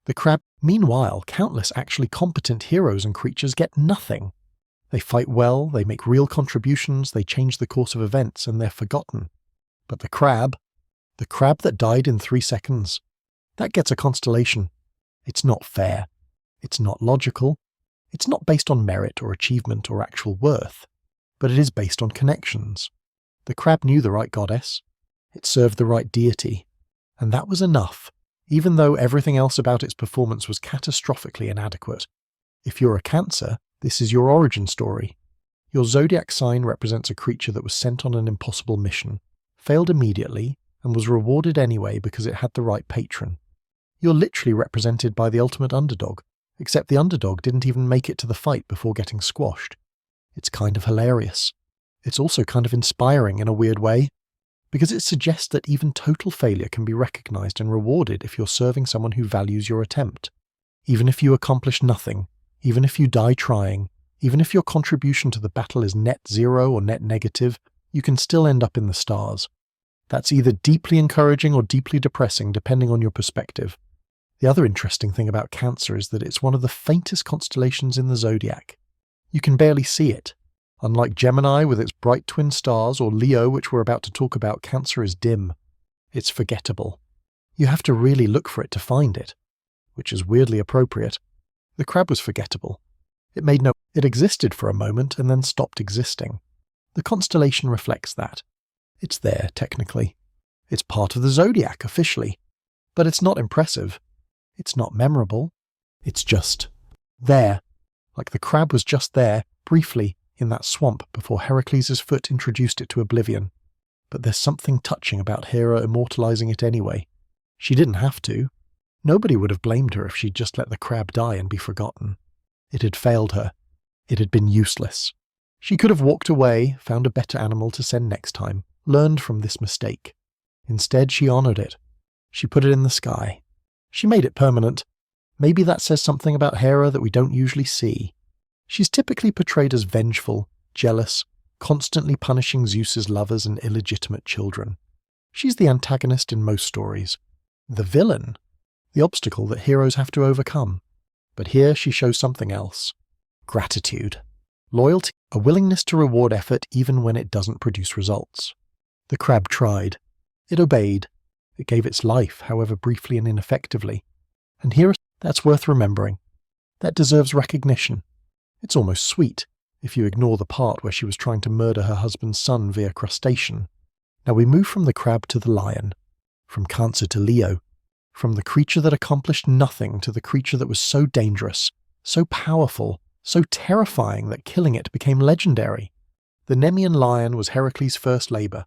The crab, meanwhile, countless actually competent heroes and creatures get nothing. They fight well, they make real contributions, they change the course of events, and they're forgotten. But the crab that died in 3 seconds, that gets a constellation. It's not fair. It's not logical. It's not based on merit or achievement or actual worth. But it is based on connections. The crab knew the right goddess. It served the right deity. And that was enough, even though everything else about its performance was catastrophically inadequate. If you're a Cancer, this is your origin story. Your zodiac sign represents a creature that was sent on an impossible mission, failed immediately, and was rewarded anyway because it had the right patron. You're literally represented by the ultimate underdog, except the underdog didn't even make it to the fight before getting squashed. It's kind of hilarious. It's also kind of inspiring in a weird way, because it suggests that even total failure can be recognized and rewarded if you're serving someone who values your attempt. Even if you accomplish nothing, even if you die trying, even if your contribution to the battle is net zero or net negative, you can still end up in the stars. That's either deeply encouraging or deeply depressing depending on your perspective. The other interesting thing about Cancer is that it's one of the faintest constellations in the zodiac. You can barely see it. Unlike Gemini with its bright twin stars or Leo, which we're about to talk about, Cancer is dim. It's forgettable. You have to really look for it to find it, which is weirdly appropriate. The crab was forgettable. It existed for a moment and then stopped existing. The constellation reflects that. It's there, technically. It's part of the zodiac, officially. But it's not impressive. It's not memorable. It's just there. Like the crab was just there, briefly, in that swamp before Heracles' foot introduced it to oblivion. But there's something touching about Hera immortalizing it anyway. She didn't have to. Nobody would have blamed her if she'd just let the crab die and be forgotten. It had failed her. It had been useless. She could have walked away, found a better animal to send next time, learned from this mistake. Instead, she honored it. She put it in the sky. She made it permanent. Maybe that says something about Hera that we don't usually see. She's typically portrayed as vengeful, jealous, constantly punishing Zeus's lovers and illegitimate children. She's the antagonist in most stories. The villain, the obstacle that heroes have to overcome. But here she shows something else. Gratitude. Loyalty, a willingness to reward effort even when it doesn't produce results. The crab tried. It obeyed. It gave its life, however briefly and ineffectively. And here, that's worth remembering. That deserves recognition. It's almost sweet, if you ignore the part where she was trying to murder her husband's son via crustacean. Now we move from the crab to the lion, from Cancer to Leo, from the creature that accomplished nothing to the creature that was so dangerous, so powerful, so terrifying that killing it became legendary. The Nemean lion was Heracles' first labor.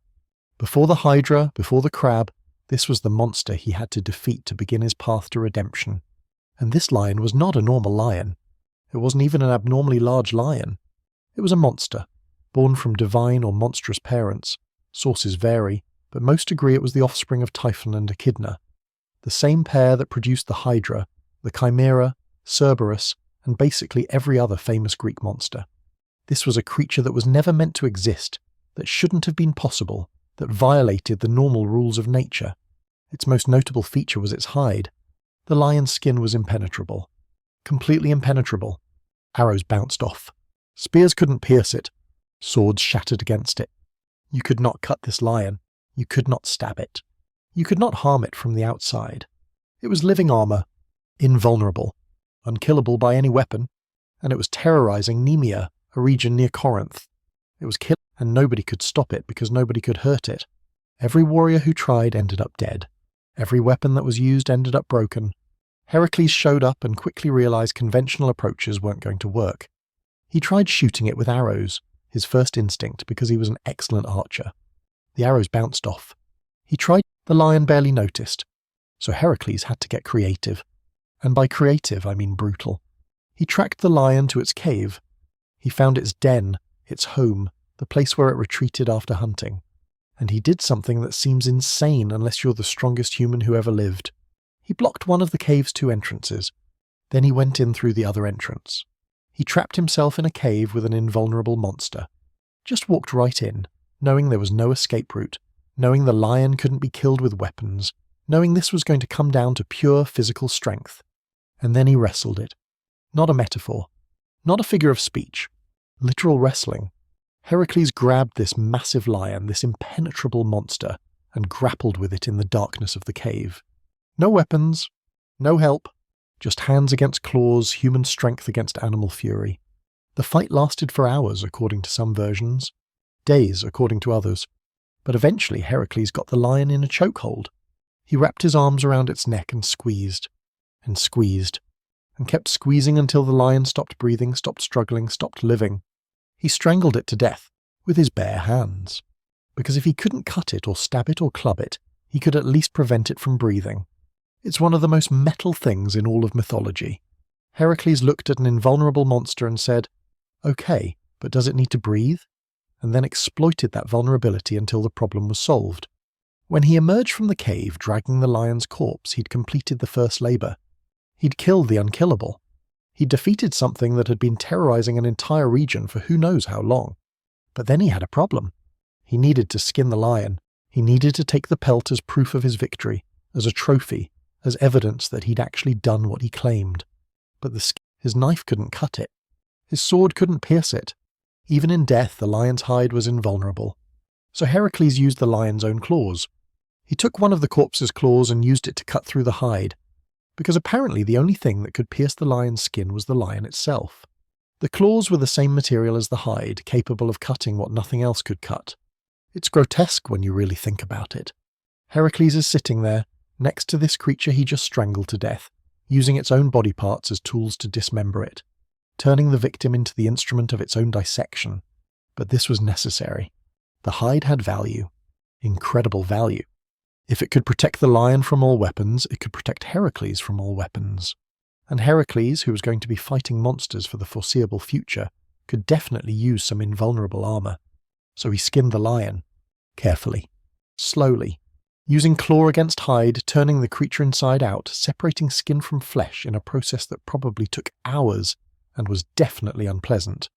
Before the Hydra, before the crab, this was the monster he had to defeat to begin his path to redemption. And this lion was not a normal lion. It wasn't even an abnormally large lion. It was a monster, born from divine or monstrous parents. Sources vary, but most agree it was the offspring of Typhon and Echidna, the same pair that produced the Hydra, the Chimera, Cerberus, and basically every other famous Greek monster. This was a creature that was never meant to exist, that shouldn't have been possible, that violated the normal rules of nature. Its most notable feature was its hide. The lion's skin was impenetrable. Completely impenetrable. Arrows bounced off. Spears couldn't pierce it. Swords shattered against it. You could not cut this lion. You could not stab it. You could not harm it from the outside. It was living armor, invulnerable, unkillable by any weapon, and it was terrorizing Nemea, a region near Corinth. It was killing, and nobody could stop it because nobody could hurt it. Every warrior who tried ended up dead. Every weapon that was used ended up broken. Heracles showed up and quickly realized conventional approaches weren't going to work. He tried shooting it with arrows, his first instinct because he was an excellent archer. The arrows bounced off. He tried, the lion barely noticed. So Heracles had to get creative. And by creative, I mean brutal. He tracked the lion to its cave. He found its den, its home, the place where it retreated after hunting. And he did something that seems insane unless you're the strongest human who ever lived. He blocked one of the cave's 2 entrances. Then he went in through the other entrance. He trapped himself in a cave with an invulnerable monster. Just walked right in, knowing there was no escape route, knowing the lion couldn't be killed with weapons, knowing this was going to come down to pure physical strength. And then he wrestled it. Not a metaphor. Not a figure of speech. Literal wrestling. Heracles grabbed this massive lion, this impenetrable monster, and grappled with it in the darkness of the cave. No weapons, no help, just hands against claws, human strength against animal fury. The fight lasted for hours, according to some versions, days, according to others, but eventually Heracles got the lion in a chokehold. He wrapped his arms around its neck and squeezed, and kept squeezing until the lion stopped breathing, stopped struggling, stopped living. He strangled it to death with his bare hands, because if he couldn't cut it or stab it or club it, he could at least prevent it from breathing. It's one of the most metal things in all of mythology. Heracles looked at an invulnerable monster and said, "Okay, but does it need to breathe?" and then exploited that vulnerability until the problem was solved. When he emerged from the cave dragging the lion's corpse, he'd completed the first labor. He'd killed the unkillable. He'd defeated something that had been terrorizing an entire region for who knows how long. But then he had a problem. He needed to skin the lion. He needed to take the pelt as proof of his victory, as a trophy, as evidence that he'd actually done what he claimed. But his knife couldn't cut it. His sword couldn't pierce it. Even in death, the lion's hide was invulnerable. So Heracles used the lion's own claws. He took one of the corpse's claws and used it to cut through the hide, because apparently the only thing that could pierce the lion's skin was the lion itself. The claws were the same material as the hide, capable of cutting what nothing else could cut. It's grotesque when you really think about it. Heracles is sitting there, next to this creature he just strangled to death, using its own body parts as tools to dismember it, turning the victim into the instrument of its own dissection. But this was necessary. The hide had value. Incredible value. If it could protect the lion from all weapons, it could protect Heracles from all weapons. And Heracles, who was going to be fighting monsters for the foreseeable future, could definitely use some invulnerable armor. So he skinned the lion. Carefully. Slowly. Using claw against hide, turning the creature inside out, separating skin from flesh in a process that probably took hours and was definitely unpleasant.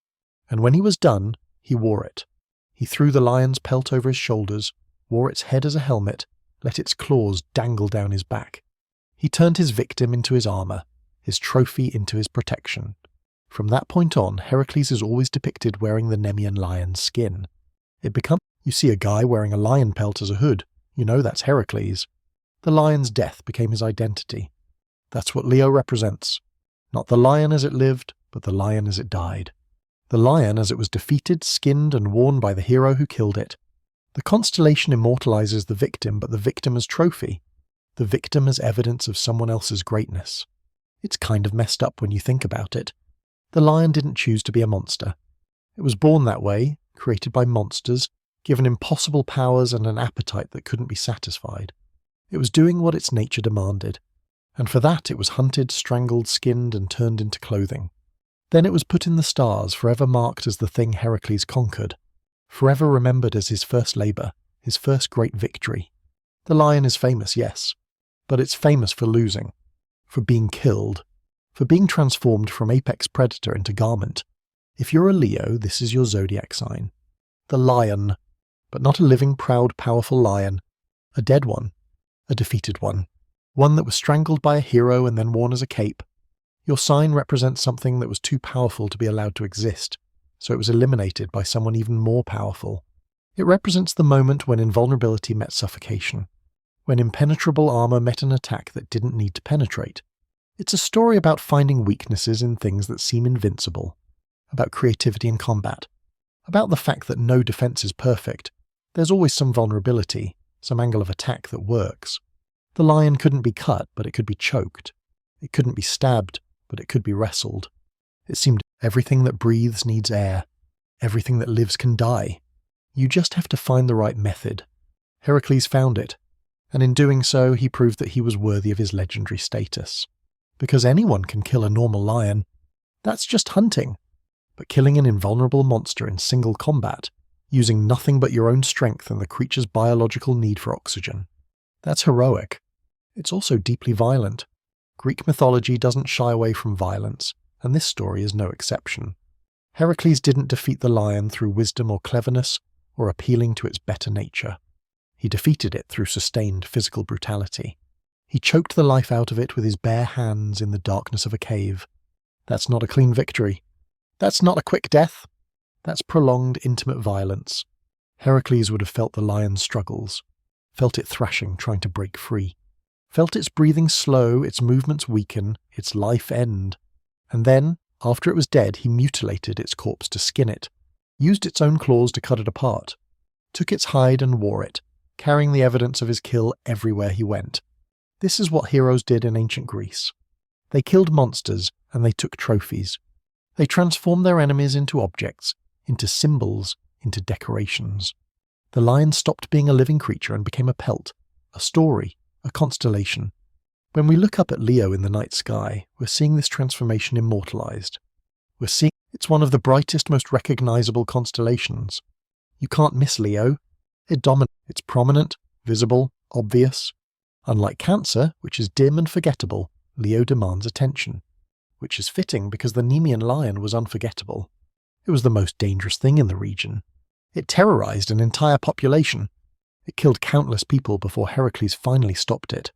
And when he was done, he wore it. He threw the lion's pelt over his shoulders, wore its head as a helmet, let its claws dangle down his back. He turned his victim into his armor, his trophy into his protection. From that point on, Heracles is always depicted wearing the Nemean lion's skin. You see a guy wearing a lion pelt as a hood, you know that's Heracles. The lion's death became his identity. That's what Leo represents. Not the lion as it lived, but the lion as it died. The lion as it was defeated, skinned, and worn by the hero who killed it. The constellation immortalizes the victim, but the victim as trophy. The victim as evidence of someone else's greatness. It's kind of messed up when you think about it. The lion didn't choose to be a monster. It was born that way, created by monsters, given impossible powers and an appetite that couldn't be satisfied. It was doing what its nature demanded. And for that it was hunted, strangled, skinned, and turned into clothing. Then it was put in the stars, forever marked as the thing Heracles conquered. Forever remembered as his first labor, his first great victory. The lion is famous, yes, but it's famous for losing, for being killed, for being transformed from apex predator into garment. If you're a Leo, this is your zodiac sign. The lion, but not a living, proud, powerful lion. A dead one, a defeated one that was strangled by a hero and then worn as a cape. Your sign represents something that was too powerful to be allowed to exist, so it was eliminated by someone even more powerful. It represents the moment when invulnerability met suffocation, when impenetrable armor met an attack that didn't need to penetrate. It's a story about finding weaknesses in things that seem invincible, about creativity in combat, about the fact that no defense is perfect. There's always some vulnerability, some angle of attack that works. The lion couldn't be cut, but it could be choked. It couldn't be stabbed, but it could be wrestled. It seemed everything that breathes needs air. Everything that lives can die. You just have to find the right method. Heracles found it, and in doing so he proved that he was worthy of his legendary status. Because anyone can kill a normal lion. That's just hunting. But killing an invulnerable monster in single combat, using nothing but your own strength and the creature's biological need for oxygen, that's heroic. It's also deeply violent. Greek mythology doesn't shy away from violence, and this story is no exception. Heracles didn't defeat the lion through wisdom or cleverness, or appealing to its better nature. He defeated it through sustained physical brutality. He choked the life out of it with his bare hands in the darkness of a cave. That's not a clean victory. That's not a quick death. That's prolonged, intimate violence. Heracles would have felt the lion's struggles, felt it thrashing, trying to break free, felt its breathing slow, its movements weaken, its life end. And then, after it was dead, he mutilated its corpse to skin it, used its own claws to cut it apart, took its hide and wore it, carrying the evidence of his kill everywhere he went. This is what heroes did in ancient Greece. They killed monsters and they took trophies. They transformed their enemies into objects, into symbols, into decorations. The lion stopped being a living creature and became a pelt, a story, a constellation. When we look up at Leo in the night sky, we're seeing this transformation immortalized. We're seeing it's one of the brightest, most recognizable constellations. You can't miss Leo. It's prominent, visible, obvious. Unlike Cancer, which is dim and forgettable, Leo demands attention. Which is fitting because the Nemean lion was unforgettable. It was the most dangerous thing in the region. It terrorized an entire population. It killed countless people before Heracles finally stopped it.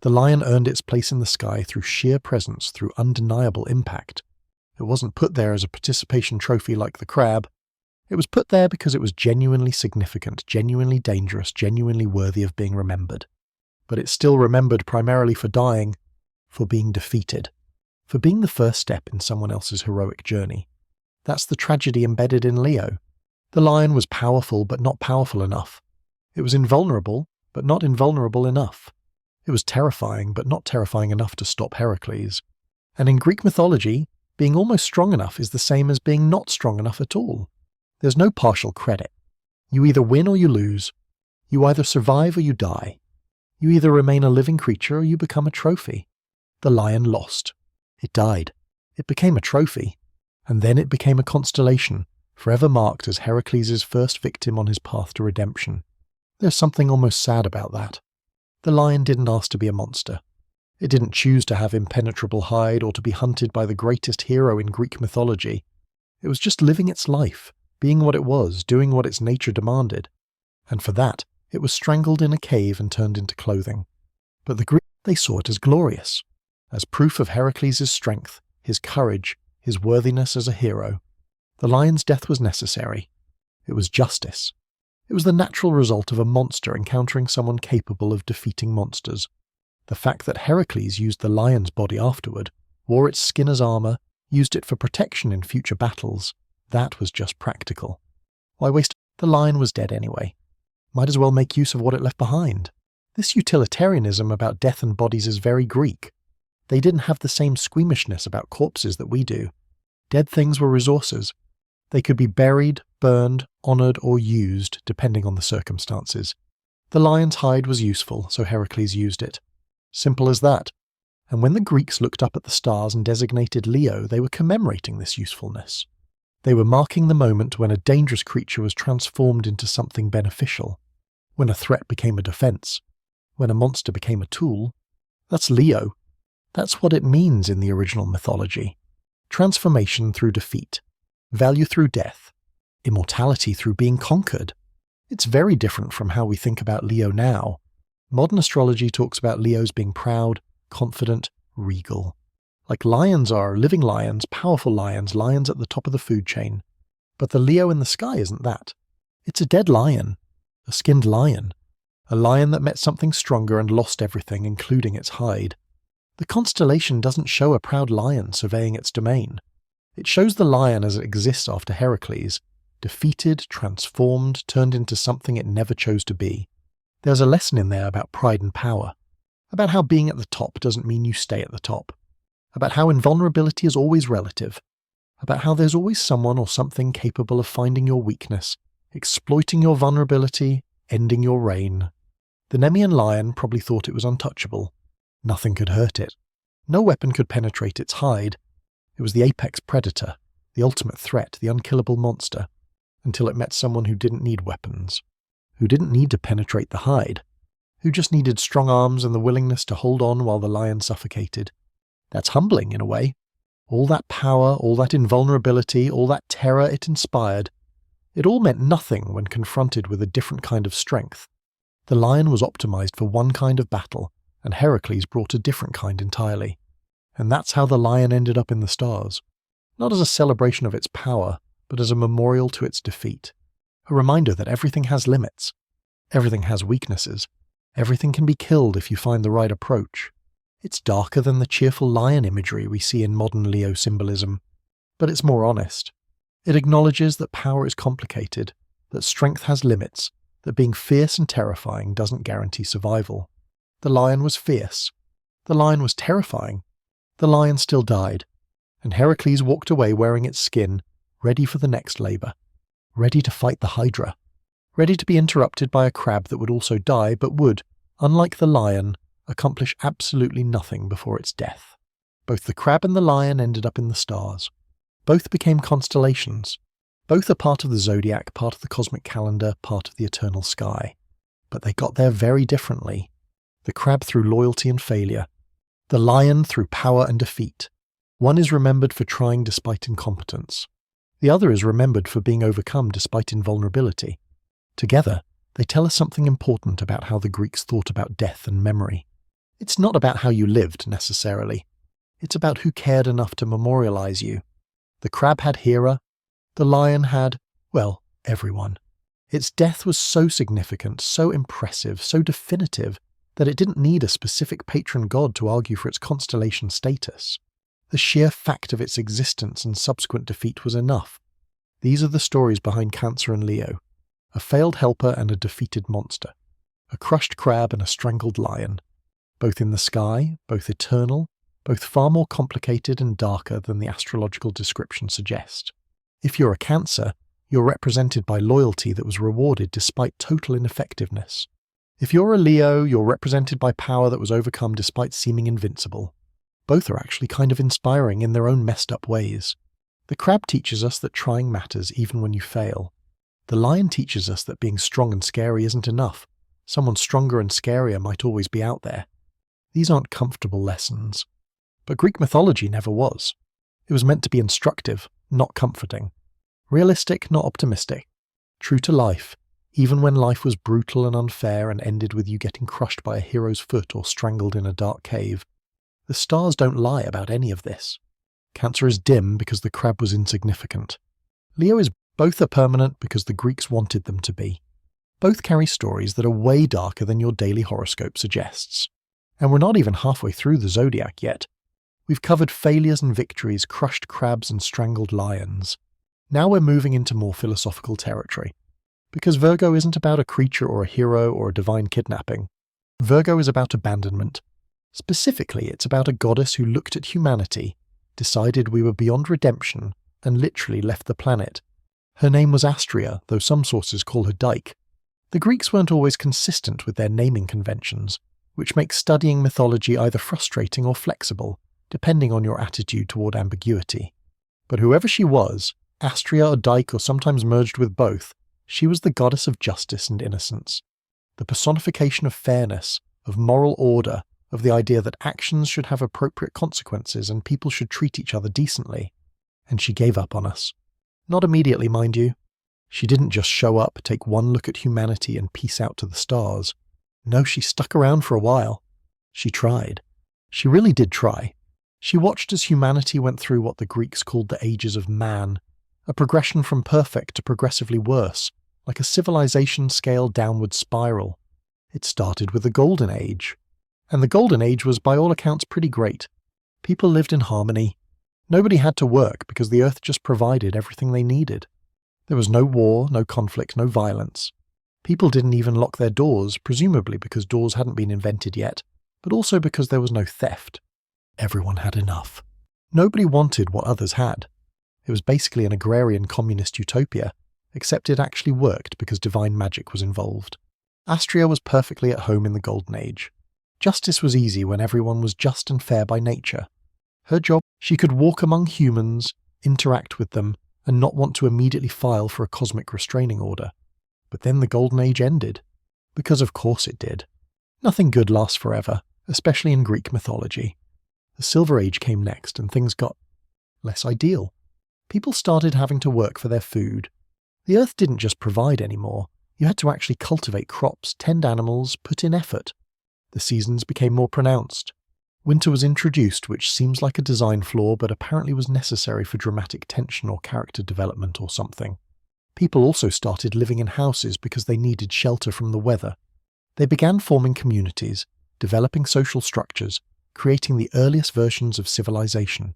The lion earned its place in the sky through sheer presence, through undeniable impact. It wasn't put there as a participation trophy like the crab. It was put there because it was genuinely significant, genuinely dangerous, genuinely worthy of being remembered. But it's still remembered primarily for dying, for being defeated, for being the first step in someone else's heroic journey. That's the tragedy embedded in Leo. The lion was powerful but not powerful enough. It was invulnerable but not invulnerable enough. It was terrifying but not terrifying enough to stop Heracles. And in Greek mythology, being almost strong enough is the same as being not strong enough at all. There's no partial credit. You either win or you lose. You either survive or you die. You either remain a living creature or you become a trophy. The lion lost. It died. It became a trophy. And then it became a constellation, forever marked as Heracles' first victim on his path to redemption. There's something almost sad about that. The lion didn't ask to be a monster. It didn't choose to have impenetrable hide or to be hunted by the greatest hero in Greek mythology. It was just living its life, being what it was, doing what its nature demanded. And for that, it was strangled in a cave and turned into clothing. But the Greeks, they saw it as glorious, as proof of Heracles' strength, his courage, his worthiness as a hero. The lion's death was necessary. It was justice. It was the natural result of a monster encountering someone capable of defeating monsters. The fact that Heracles used the lion's body afterward, wore its skin as armor, used it for protection in future battles, that was just practical. Why waste? The lion was dead anyway. Might as well make use of what it left behind. This utilitarianism about death and bodies is very Greek. They didn't have the same squeamishness about corpses that we do. Dead things were resources. They could be buried, burned, honored, or used, depending on the circumstances. The lion's hide was useful, so Heracles used it. Simple as that. And when the Greeks looked up at the stars and designated Leo, they were commemorating this usefulness. They were marking the moment when a dangerous creature was transformed into something beneficial, when a threat became a defense, when a monster became a tool. That's Leo. That's what it means in the original mythology. Transformation through defeat, value through death, immortality through being conquered. It's very different from how we think about Leo now. Modern astrology talks about Leos being proud, confident, regal. Like lions are, living lions, powerful lions, lions at the top of the food chain. But the Leo in the sky isn't that. It's a dead lion. A skinned lion. A lion that met something stronger and lost everything, including its hide. The constellation doesn't show a proud lion surveying its domain. It shows the lion as it exists after Heracles, defeated, transformed, turned into something it never chose to be. There's a lesson in there about pride and power, about how being at the top doesn't mean you stay at the top, about how invulnerability is always relative, about how there's always someone or something capable of finding your weakness, exploiting your vulnerability, ending your reign. The Nemean lion probably thought it was untouchable. Nothing could hurt it. No weapon could penetrate its hide. It was the apex predator, the ultimate threat, the unkillable monster, until it met someone who didn't need weapons, who didn't need to penetrate the hide, who just needed strong arms and the willingness to hold on while the lion suffocated. That's humbling in a way. All that power, all that invulnerability, all that terror it inspired, it all meant nothing when confronted with a different kind of strength. The lion was optimized for one kind of battle, and Heracles brought a different kind entirely. And that's how the lion ended up in the stars. Not as a celebration of its power, but as a memorial to its defeat. A reminder that everything has limits. Everything has weaknesses. Everything can be killed if you find the right approach. It's darker than the cheerful lion imagery we see in modern Leo symbolism, but it's more honest. It acknowledges that power is complicated, that strength has limits, that being fierce and terrifying doesn't guarantee survival. The lion was fierce. The lion was terrifying. The lion still died, and Heracles walked away wearing its skin, ready for the next labour, ready to fight the Hydra, ready to be interrupted by a crab that would also die but would, unlike the lion, accomplish absolutely nothing before its death. Both the crab and the lion ended up in the stars. Both became constellations. Both are part of the Zodiac, part of the cosmic calendar, part of the eternal sky. But they got there very differently. The crab through loyalty and failure. The lion through power and defeat. One is remembered for trying despite incompetence. The other is remembered for being overcome despite invulnerability. Together, they tell us something important about how the Greeks thought about death and memory. It's not about how you lived, necessarily. It's about who cared enough to memorialize you. The crab had Hera. The lion had, well, everyone. Its death was so significant, so impressive, so definitive, that it didn't need a specific patron god to argue for its constellation status. The sheer fact of its existence and subsequent defeat was enough. These are the stories behind Cancer and Leo. A failed helper and a defeated monster. A crushed crab and a strangled lion. Both in the sky, both eternal, both far more complicated and darker than the astrological description suggests. If you're a Cancer, you're represented by loyalty that was rewarded despite total ineffectiveness. If you're a Leo, you're represented by power that was overcome despite seeming invincible. Both are actually kind of inspiring in their own messed up ways. The crab teaches us that trying matters even when you fail. The lion teaches us that being strong and scary isn't enough. Someone stronger and scarier might always be out there. These aren't comfortable lessons. But Greek mythology never was. It was meant to be instructive, not comforting. Realistic, not optimistic. True to life, even when life was brutal and unfair and ended with you getting crushed by a hero's foot or strangled in a dark cave. The stars don't lie about any of this. Cancer is dim because the crab was insignificant. Leo is both are permanent because the Greeks wanted them to be. Both carry stories that are way darker than your daily horoscope suggests. And we're not even halfway through the Zodiac yet. We've covered failures and victories, crushed crabs and strangled lions. Now we're moving into more philosophical territory. Because Virgo isn't about a creature or a hero or a divine kidnapping. Virgo is about abandonment. Specifically, it's about a goddess who looked at humanity, decided we were beyond redemption, and literally left the planet. Her name was Astrea, though some sources call her Dike. The Greeks weren't always consistent with their naming conventions, which makes studying mythology either frustrating or flexible, depending on your attitude toward ambiguity. But whoever she was, Astrea or Dike or sometimes merged with both, she was the goddess of justice and innocence. The personification of fairness, of moral order, of the idea that actions should have appropriate consequences and people should treat each other decently. And she gave up on us. Not immediately, mind you. She didn't just show up, take one look at humanity and peace out to the stars. No, she stuck around for a while. She tried. She really did try. She watched as humanity went through what the Greeks called the ages of man, a progression from perfect to progressively worse, like a civilization-scale downward spiral. It started with the Golden Age. And the Golden Age was, by all accounts, pretty great. People lived in harmony. Nobody had to work because the Earth just provided everything they needed. There was no war, no conflict, no violence. People didn't even lock their doors, presumably because doors hadn't been invented yet, but also because there was no theft. Everyone had enough. Nobody wanted what others had. It was basically an agrarian communist utopia, except it actually worked because divine magic was involved. Astria was perfectly at home in the Golden Age. Justice was easy when everyone was just and fair by nature. Her job, she could walk among humans, interact with them, and not want to immediately file for a cosmic restraining order. But then the Golden Age ended. Because of course it did. Nothing good lasts forever, especially in Greek mythology. The Silver Age came next, and things got less ideal. People started having to work for their food. The Earth didn't just provide anymore. You had to actually cultivate crops, tend animals, put in effort. The seasons became more pronounced. Winter was introduced, which seems like a design flaw, but apparently was necessary for dramatic tension or character development or something. People also started living in houses because they needed shelter from the weather. They began forming communities, developing social structures, creating the earliest versions of civilization.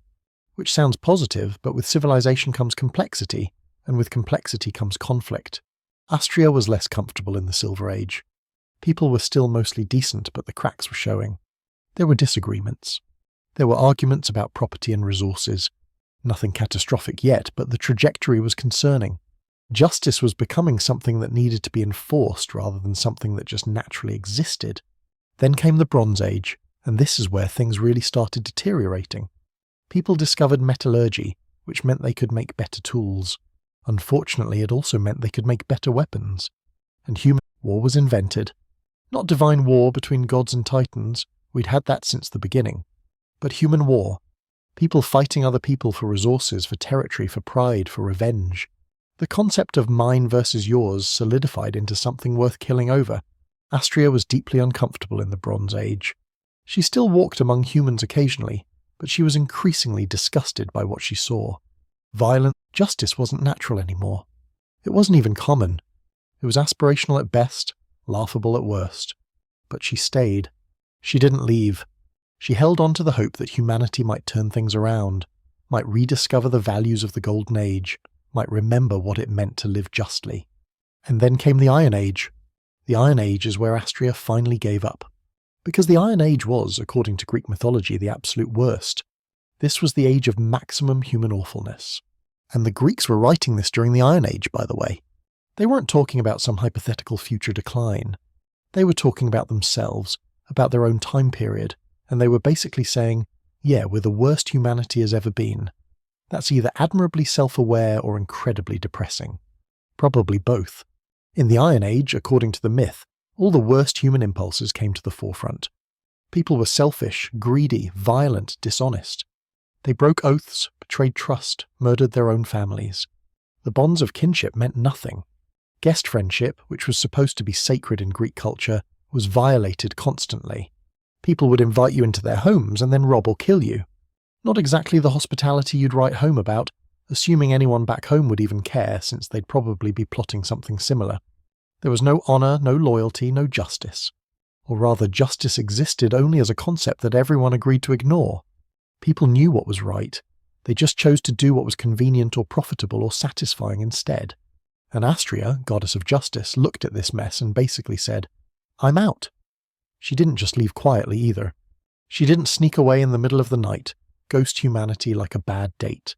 Which sounds positive, but with civilization comes complexity, and with complexity comes conflict. Astria was less comfortable in the Silver Age. People were still mostly decent, but the cracks were showing. There were disagreements. There were arguments about property and resources. Nothing catastrophic yet, but the trajectory was concerning. Justice was becoming something that needed to be enforced rather than something that just naturally existed. Then came the Bronze Age, and this is where things really started deteriorating. People discovered metallurgy, which meant they could make better tools. Unfortunately, it also meant they could make better weapons. And human war was invented. Not divine war between gods and titans, we'd had that since the beginning. But human war. People fighting other people for resources, for territory, for pride, for revenge. The concept of mine versus yours solidified into something worth killing over. Astria was deeply uncomfortable in the Bronze Age. She still walked among humans occasionally, but she was increasingly disgusted by what she saw. Violent justice wasn't natural anymore. It wasn't even common. It was aspirational at best, laughable at worst. But she stayed. She didn't leave. She held on to the hope that humanity might turn things around, might rediscover the values of the Golden Age, might remember what it meant to live justly. And then came the Iron Age. The Iron Age is where Astria finally gave up. Because the Iron Age was, according to Greek mythology, the absolute worst. This was the age of maximum human awfulness. And the Greeks were writing this during the Iron Age, by the way. They weren't talking about some hypothetical future decline. They were talking about themselves, about their own time period, and they were basically saying, yeah, we're the worst humanity has ever been. That's either admirably self-aware or incredibly depressing. Probably both. In the Iron Age, according to the myth, all the worst human impulses came to the forefront. People were selfish, greedy, violent, dishonest. They broke oaths, betrayed trust, murdered their own families. The bonds of kinship meant nothing. Guest friendship, which was supposed to be sacred in Greek culture, was violated constantly. People would invite you into their homes and then rob or kill you. Not exactly the hospitality you'd write home about, assuming anyone back home would even care, since they'd probably be plotting something similar. There was no honour, no loyalty, no justice. Or rather, justice existed only as a concept that everyone agreed to ignore. People knew what was right. They just chose to do what was convenient or profitable or satisfying instead. And Astria, goddess of justice, looked at this mess and basically said, "I'm out." She didn't just leave quietly either. She didn't sneak away in the middle of the night, ghost humanity like a bad date.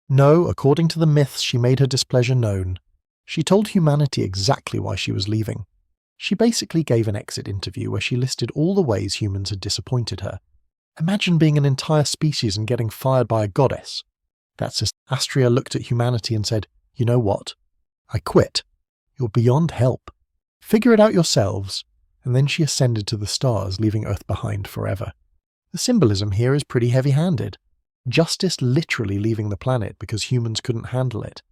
No, according to the myths, she made her displeasure known. She told humanity exactly why she was leaving. She basically gave an exit interview where she listed all the ways humans had disappointed her. Imagine being an entire species and getting fired by a goddess. That's as Astria looked at humanity and said, "You know what? I quit. You're beyond help. Figure it out yourselves." And then she ascended to the stars, leaving Earth behind forever. The symbolism here is pretty heavy-handed. Justice literally leaving the planet because humans couldn't handle it.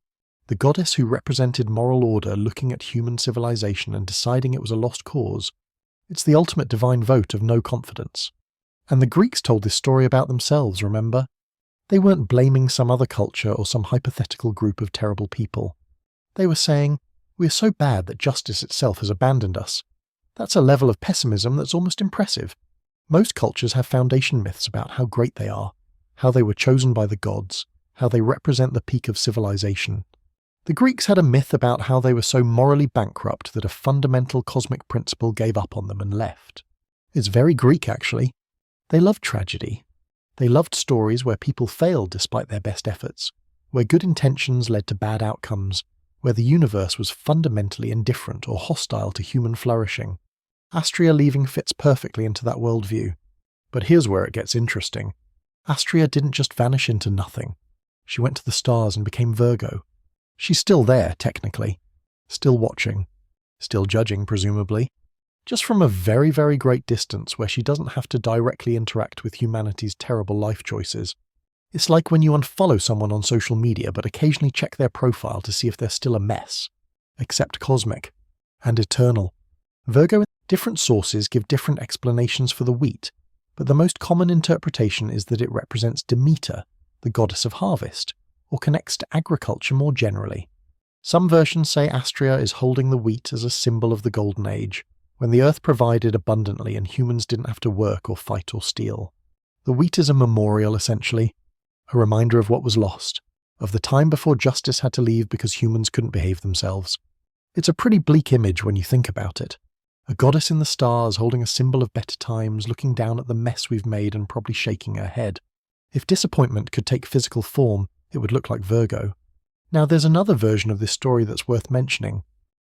The goddess who represented moral order looking at human civilization and deciding it was a lost cause. It's the ultimate divine vote of no confidence. And the Greeks told this story about themselves, remember? They weren't blaming some other culture or some hypothetical group of terrible people. They were saying, We're so bad that justice itself has abandoned us. That's a level of pessimism that's almost impressive. Most cultures have foundation myths about how great they are, how they were chosen by the gods, how they represent the peak of civilization. The Greeks had a myth about how they were so morally bankrupt that a fundamental cosmic principle gave up on them and left. It's very Greek, actually. They loved tragedy. They loved stories where people failed despite their best efforts, where good intentions led to bad outcomes, where the universe was fundamentally indifferent or hostile to human flourishing. Astrea leaving fits perfectly into that worldview. But here's where it gets interesting. Astrea didn't just vanish into nothing. She went to the stars and became Virgo. She's still there, technically. Still watching. Still judging, presumably. Just from a very, very great distance where she doesn't have to directly interact with humanity's terrible life choices. It's like when you unfollow someone on social media but occasionally check their profile to see if they're still a mess. Except cosmic. And eternal. Virgo, different sources give different explanations for the wheat, but the most common interpretation is that it represents Demeter, the goddess of harvest, or connects to agriculture more generally. Some versions say Astrea is holding the wheat as a symbol of the Golden Age, when the earth provided abundantly and humans didn't have to work or fight or steal. The wheat is a memorial, essentially, a reminder of what was lost, of the time before justice had to leave because humans couldn't behave themselves. It's a pretty bleak image when you think about it. A goddess in the stars holding a symbol of better times, looking down at the mess we've made and probably shaking her head. If disappointment could take physical form, it would look like Virgo. Now there's another version of this story that's worth mentioning.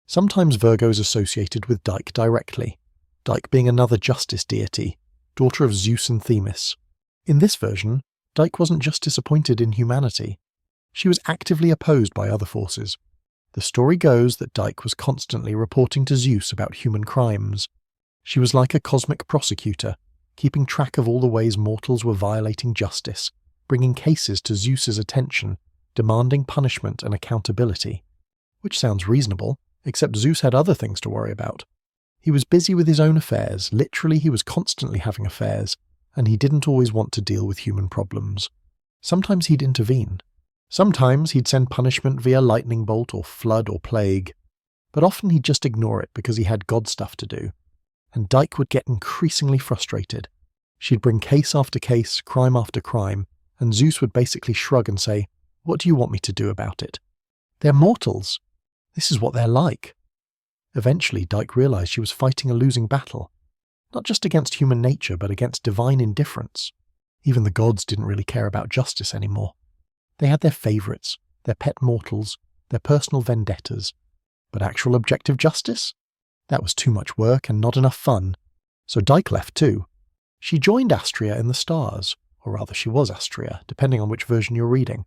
Sometimes Virgo is associated with Dike directly, Dike being another justice deity, daughter of Zeus and Themis. In this version, Dike wasn't just disappointed in humanity. She was actively opposed by other forces. The story goes that Dike was constantly reporting to Zeus about human crimes. She was like a cosmic prosecutor, keeping track of all the ways mortals were violating justice, bringing cases to Zeus's attention, demanding punishment and accountability. Which sounds reasonable, except Zeus had other things to worry about. He was busy with his own affairs, literally he was constantly having affairs, and he didn't always want to deal with human problems. Sometimes he'd intervene. Sometimes he'd send punishment via lightning bolt or flood or plague, but often he'd just ignore it because he had God stuff to do. And Dike would get increasingly frustrated. She'd bring case after case, crime after crime, and Zeus would basically shrug and say, "What do you want me to do about it? They're mortals. This is what they're like." Eventually, Dike realized she was fighting a losing battle, not just against human nature, but against divine indifference. Even the gods didn't really care about justice anymore. They had their favorites, their pet mortals, their personal vendettas. But actual objective justice? That was too much work and not enough fun. So Dike left too. She joined Astrea in the stars, or rather she was Astrea, depending on which version you're reading.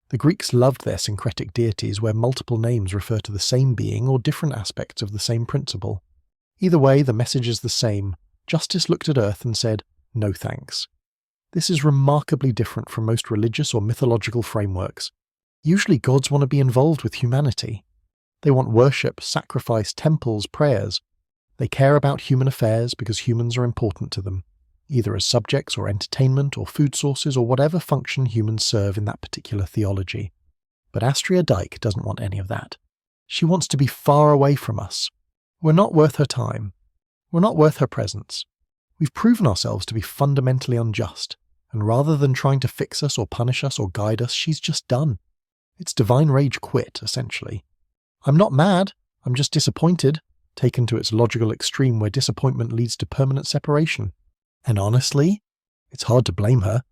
The Greeks loved their syncretic deities where multiple names refer to the same being or different aspects of the same principle. Either way, the message is the same. Justice looked at Earth and said, "No thanks." This is remarkably different from most religious or mythological frameworks. Usually gods want to be involved with humanity. They want worship, sacrifice, temples, prayers. They care about human affairs because humans are important to them, either as subjects or entertainment or food sources or whatever function humans serve in that particular theology. But Astrea Dike doesn't want any of that. She wants to be far away from us. We're not worth her time. We're not worth her presence. We've proven ourselves to be fundamentally unjust, and rather than trying to fix us or punish us or guide us, she's just done. It's divine rage quit, essentially. I'm not mad, I'm just disappointed, taken to its logical extreme where disappointment leads to permanent separation. And honestly, it's hard to blame her.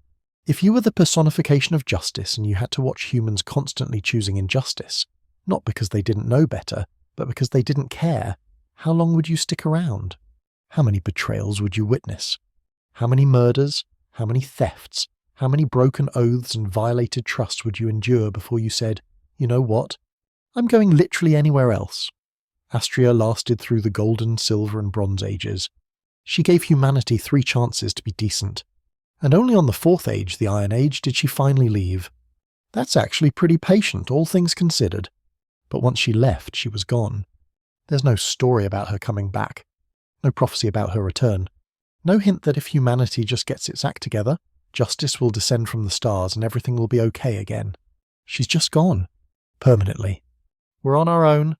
If you were the personification of justice and you had to watch humans constantly choosing injustice, not because they didn't know better, but because they didn't care, how long would you stick around? How many betrayals would you witness? How many murders? How many thefts? How many broken oaths and violated trusts would you endure before you said, "You know what? I'm going literally anywhere else"? Astrea lasted through the Golden, Silver and Bronze Ages. She gave humanity 3 chances to be decent. And only on the 4th age, the Iron Age, did she finally leave. That's actually pretty patient, all things considered. But once she left, she was gone. There's no story about her coming back. No prophecy about her return. No hint that if humanity just gets its act together, justice will descend from the stars and everything will be okay again. She's just gone. Permanently. We're on our own.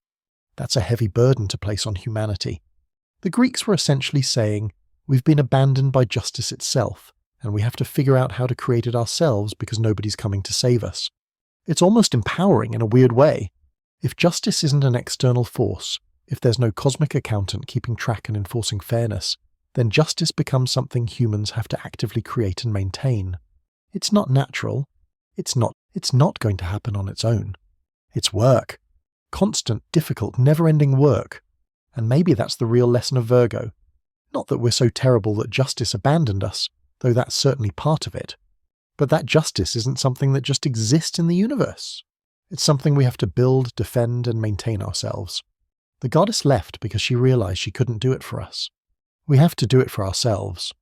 That's a heavy burden to place on humanity. The Greeks were essentially saying, we've been abandoned by justice itself, and we have to figure out how to create it ourselves because nobody's coming to save us. It's almost empowering in a weird way. If justice isn't an external force, if there's no cosmic accountant keeping track and enforcing fairness, then justice becomes something humans have to actively create and maintain. It's not natural. It's not going to happen on its own. It's work. Constant, difficult, never-ending work. And maybe that's the real lesson of Virgo. Not that we're so terrible that justice abandoned us, though that's certainly part of it. But that justice isn't something that just exists in the universe. It's something we have to build, defend, and maintain ourselves. The goddess left because she realized she couldn't do it for us. We have to do it for ourselves.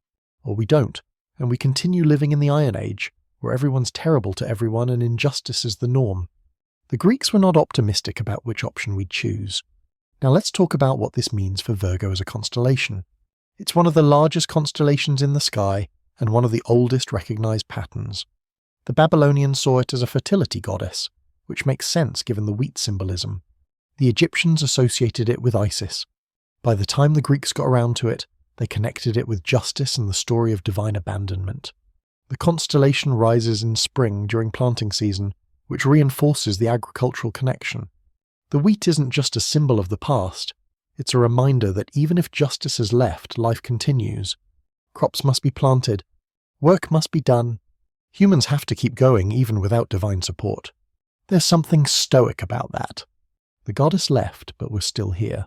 Or we don't, and we continue living in the Iron Age, where everyone's terrible to everyone and injustice is the norm. The Greeks were not optimistic about which option we'd choose. Now let's talk about what this means for Virgo as a constellation. It's one of the largest constellations in the sky and one of the oldest recognized patterns. The Babylonians saw it as a fertility goddess, which makes sense given the wheat symbolism. The Egyptians associated it with Isis. By the time the Greeks got around to it, they connected it with justice and the story of divine abandonment. The constellation rises in spring during planting season, which reinforces the agricultural connection. The wheat isn't just a symbol of the past, it's a reminder that even if justice has left, life continues. Crops must be planted, work must be done. Humans have to keep going even without divine support. There's something stoic about that. The goddess left, but we're still here.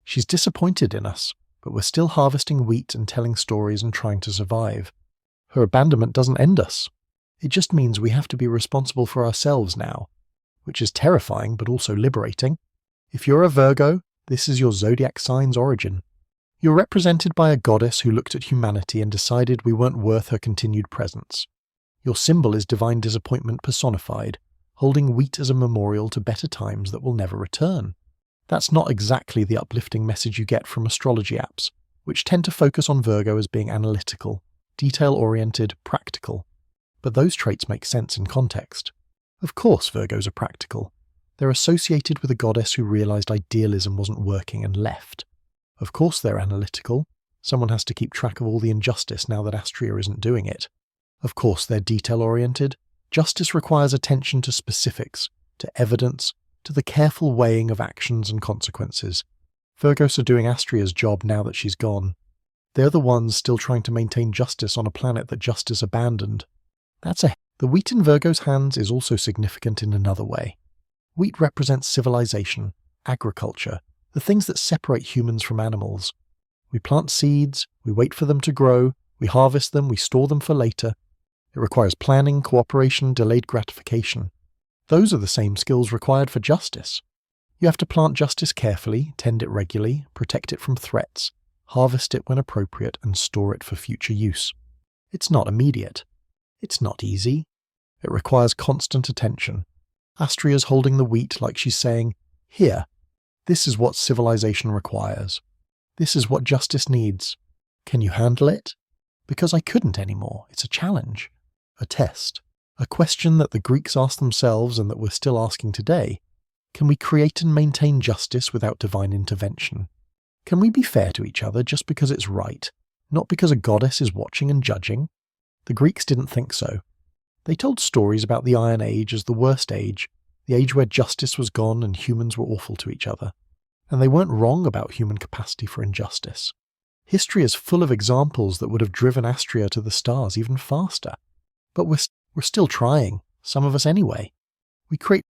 She's disappointed in us, but we're still harvesting wheat and telling stories and trying to survive. Her abandonment doesn't end us. It just means we have to be responsible for ourselves now, which is terrifying but also liberating. If you're a Virgo, this is your zodiac sign's origin. You're represented by a goddess who looked at humanity and decided we weren't worth her continued presence. Your symbol is divine disappointment personified, holding wheat as a memorial to better times that will never return. That's not exactly the uplifting message you get from astrology apps, which tend to focus on Virgo as being analytical, detail-oriented, practical. But those traits make sense in context. Of course Virgos are practical. They're associated with a goddess who realized idealism wasn't working and left. Of course they're analytical. Someone has to keep track of all the injustice now that Astrea isn't doing it. Of course they're detail-oriented. Justice requires attention to specifics, to evidence, to the careful weighing of actions and consequences. Virgos are doing Astrea's job now that she's gone. They're the ones still trying to maintain justice on a planet that justice abandoned. The wheat in Virgo's hands is also significant in another way. Wheat represents civilization, agriculture, the things that separate humans from animals. We plant seeds, we wait for them to grow, we harvest them, we store them for later. It requires planning, cooperation, delayed gratification. Those are the same skills required for justice. You have to plant justice carefully, tend it regularly, protect it from threats, harvest it when appropriate, and store it for future use. It's not immediate. It's not easy. It requires constant attention. Astrea's holding the wheat like she's saying, "Here, this is what civilization requires. This is what justice needs. Can you handle it? Because I couldn't anymore. It's a challenge, a test, a question that the Greeks asked themselves and that we're still asking today. Can we create and maintain justice without divine intervention? Can we be fair to each other just because it's right, not because a goddess is watching and judging?" The Greeks didn't think so. They told stories about the Iron Age as the worst age, the age where justice was gone and humans were awful to each other. And they weren't wrong about human capacity for injustice. History is full of examples that would have driven Astrea to the stars even faster. But we're still trying, some of us anyway.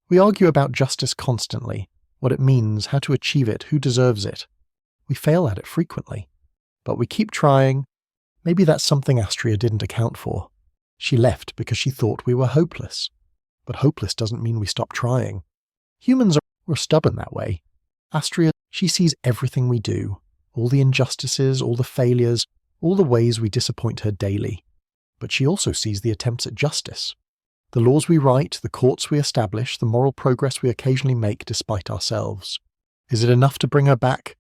We argue about justice constantly, what it means, how to achieve it, who deserves it. We fail at it frequently. But we keep trying. Maybe that's something Astrea didn't account for. She left because she thought we were hopeless. But hopeless doesn't mean we stop trying. We're stubborn that way. Astrea, she sees everything we do, all the injustices, all the failures, all the ways we disappoint her daily. But she also sees the attempts at justice. The laws we write, the courts we establish, the moral progress we occasionally make despite ourselves. Is it enough to bring her back?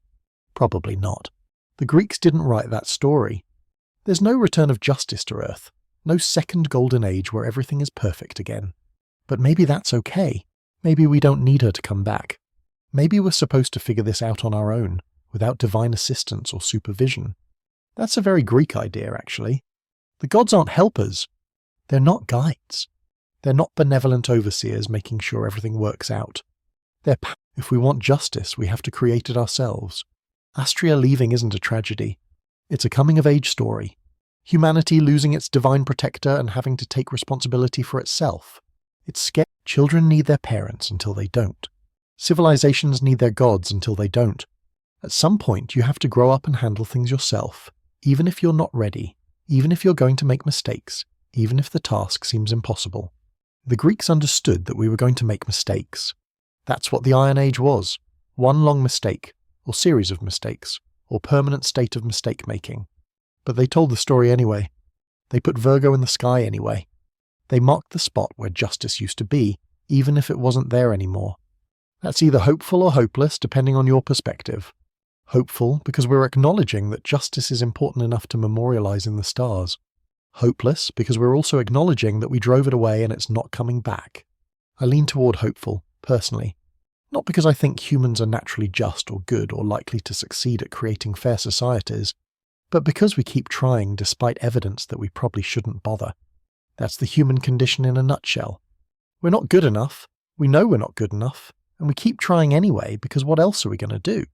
Probably not. The Greeks didn't write that story. There's no return of justice to Earth, no second golden age where everything is perfect again. But maybe that's okay. Maybe we don't need her to come back. Maybe we're supposed to figure this out on our own, without divine assistance or supervision. That's a very Greek idea, actually. The gods aren't helpers. They're not guides. They're not benevolent overseers making sure everything works out. If we want justice, we have to create it ourselves. Astria leaving isn't a tragedy. It's a coming-of-age story. Humanity losing its divine protector and having to take responsibility for itself. It's scary. Children need their parents until they don't. Civilizations need their gods until they don't. At some point, you have to grow up and handle things yourself, even if you're not ready, even if you're going to make mistakes, even if the task seems impossible. The Greeks understood that we were going to make mistakes. That's what the Iron Age was. One long mistake, or series of mistakes, or permanent state of mistake-making. But they told the story anyway. They put Virgo in the sky anyway. They marked the spot where justice used to be, even if it wasn't there anymore. That's either hopeful or hopeless, depending on your perspective. Hopeful because we're acknowledging that justice is important enough to memorialize in the stars. Hopeless because we're also acknowledging that we drove it away and it's not coming back. I lean toward hopeful, personally. Not because I think humans are naturally just or good or likely to succeed at creating fair societies, but because we keep trying despite evidence that we probably shouldn't bother. That's the human condition in a nutshell. We're not good enough, we know we're not good enough, and we keep trying anyway because what else are we going to do?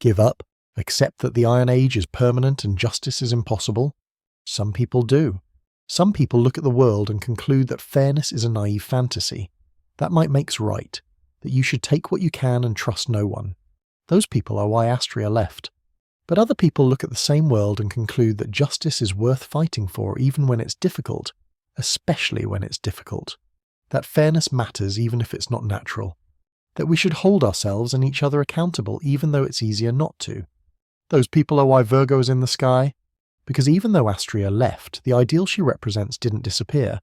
Give up? Accept that the Iron Age is permanent and justice is impossible? Some people do. Some people look at the world and conclude that fairness is a naive fantasy, that might makes right, that you should take what you can and trust no one. Those people are why Astria left. But other people look at the same world and conclude that justice is worth fighting for even when it's difficult, especially when it's difficult. That fairness matters even if it's not natural. That we should hold ourselves and each other accountable even though it's easier not to. Those people are why Virgo is in the sky. Because even though Astria left, the ideal she represents didn't disappear.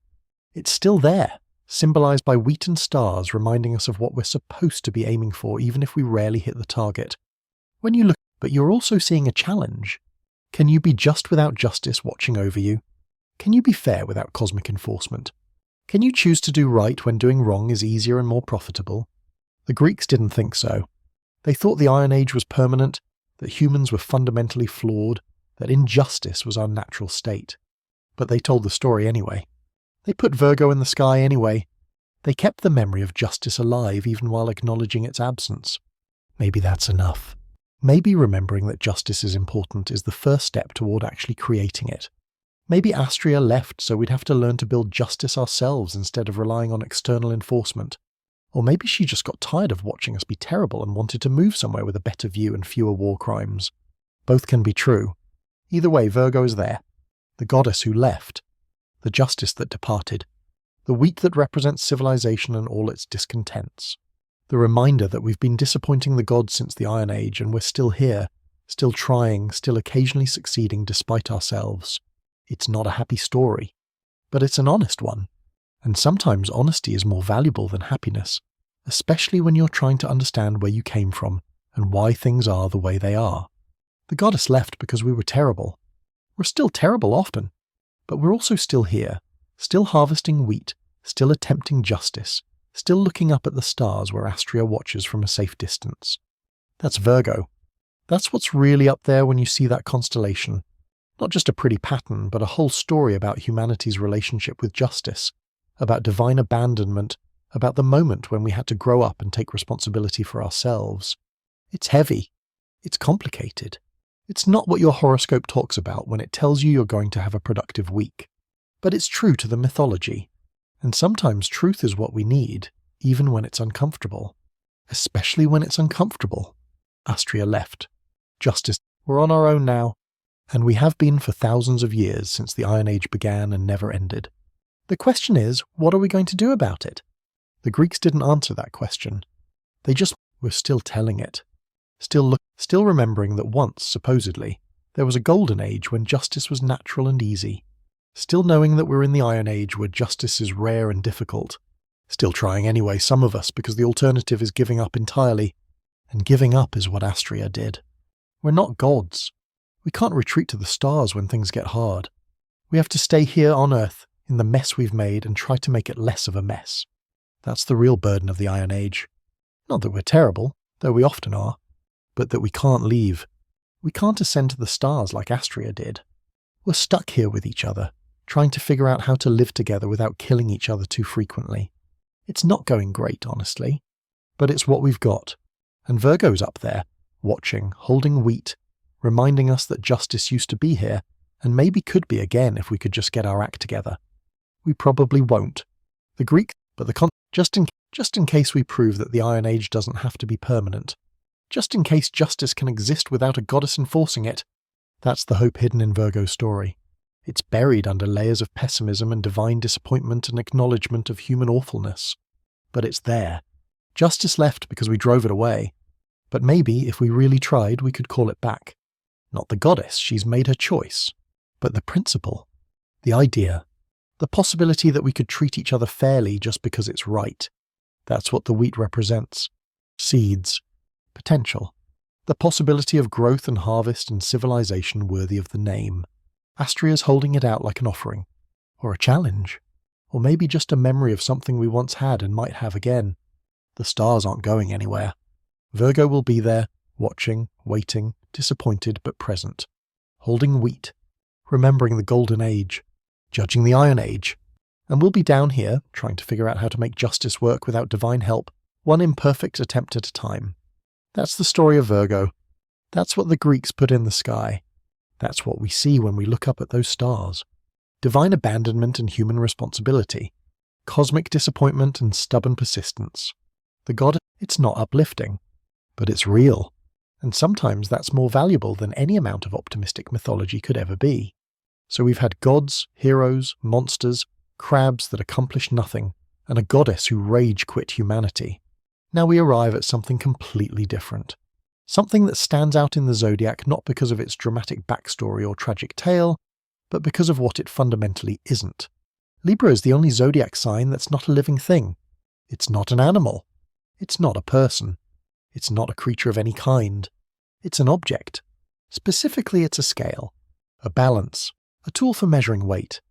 It's still there, symbolized by wheat and stars reminding us of what we're supposed to be aiming for even if we rarely hit the target. When you look, but you're also seeing a challenge. Can you be just without justice watching over you? Can you be fair without cosmic enforcement? Can you choose to do right when doing wrong is easier and more profitable? The Greeks didn't think so. They thought the Iron Age was permanent, that humans were fundamentally flawed, that injustice was our natural state. But they told the story anyway. They put Virgo in the sky anyway. They kept the memory of justice alive even while acknowledging its absence. Maybe that's enough. Maybe remembering that justice is important is the first step toward actually creating it. Maybe Astria left so we'd have to learn to build justice ourselves instead of relying on external enforcement. Or maybe she just got tired of watching us be terrible and wanted to move somewhere with a better view and fewer war crimes. Both can be true. Either way, Virgo is there. The goddess who left. The justice that departed. The wheat that represents civilization and all its discontents. The reminder that we've been disappointing the gods since the Iron Age and we're still here, still trying, still occasionally succeeding despite ourselves. It's not a happy story, but it's an honest one. And sometimes honesty is more valuable than happiness, especially when you're trying to understand where you came from and why things are the way they are. The goddess left because we were terrible. We're still terrible often, but we're also still here, still harvesting wheat, still attempting justice, still looking up at the stars where Astria watches from a safe distance. That's Virgo. That's what's really up there when you see that constellation. Not just a pretty pattern, but a whole story about humanity's relationship with justice, about divine abandonment, about the moment when we had to grow up and take responsibility for ourselves. It's heavy. It's complicated. It's not what your horoscope talks about when it tells you you're going to have a productive week. But it's true to the mythology. And sometimes truth is what we need, even when it's uncomfortable. Especially when it's uncomfortable. Astria left. Justice. We're on our own now. And we have been for thousands of years since the Iron Age began and never ended. The question is, what are we going to do about it? The Greeks didn't answer that question. They just were still telling it. Still remembering that once, supposedly, there was a golden age when justice was natural and easy. Still knowing that we're in the Iron Age where justice is rare and difficult. Still trying anyway, some of us, because the alternative is giving up entirely. And giving up is what Astria did. We're not gods. We can't retreat to the stars when things get hard. We have to stay here on Earth, in the mess we've made, and try to make it less of a mess. That's the real burden of the Iron Age. Not that we're terrible, though we often are, but that we can't leave. We can't ascend to the stars like Astria did. We're stuck here with each other, trying to figure out how to live together without killing each other too frequently. It's not going great, honestly, but it's what we've got. And Virgo's up there, watching, holding wheat, reminding us that justice used to be here, and maybe could be again if we could just get our act together. We probably won't. The Greek, but just in case we prove that the Iron Age doesn't have to be permanent. Just in case justice can exist without a goddess enforcing it. That's the hope hidden in Virgo's story. It's buried under layers of pessimism and divine disappointment and acknowledgement of human awfulness. But it's there. Justice left because we drove it away. But maybe, if we really tried, we could call it back. Not the goddess, she's made her choice. But the principle. The idea. The possibility that we could treat each other fairly just because it's right. That's what the wheat represents. Seeds. Potential. The possibility of growth and harvest and civilization worthy of the name. Astria's holding it out like an offering. Or a challenge. Or maybe just a memory of something we once had and might have again. The stars aren't going anywhere. Virgo will be there, watching, waiting, disappointed but present. Holding wheat. Remembering the Golden Age. Judging the Iron Age. And we'll be down here, trying to figure out how to make justice work without divine help, one imperfect attempt at a time. That's the story of Virgo. That's what the Greeks put in the sky. That's what we see when we look up at those stars. Divine abandonment and human responsibility. Cosmic disappointment and stubborn persistence. The god, it's not uplifting, but it's real. And sometimes that's more valuable than any amount of optimistic mythology could ever be. So we've had gods, heroes, monsters, crabs that accomplish nothing, and a goddess who rage quit humanity. Now we arrive at something completely different. Something that stands out in the Zodiac not because of its dramatic backstory or tragic tale, but because of what it fundamentally isn't. Libra is the only Zodiac sign that's not a living thing. It's not an animal. It's not a person. It's not a creature of any kind. It's an object. Specifically, it's a scale, a balance, a tool for measuring weight.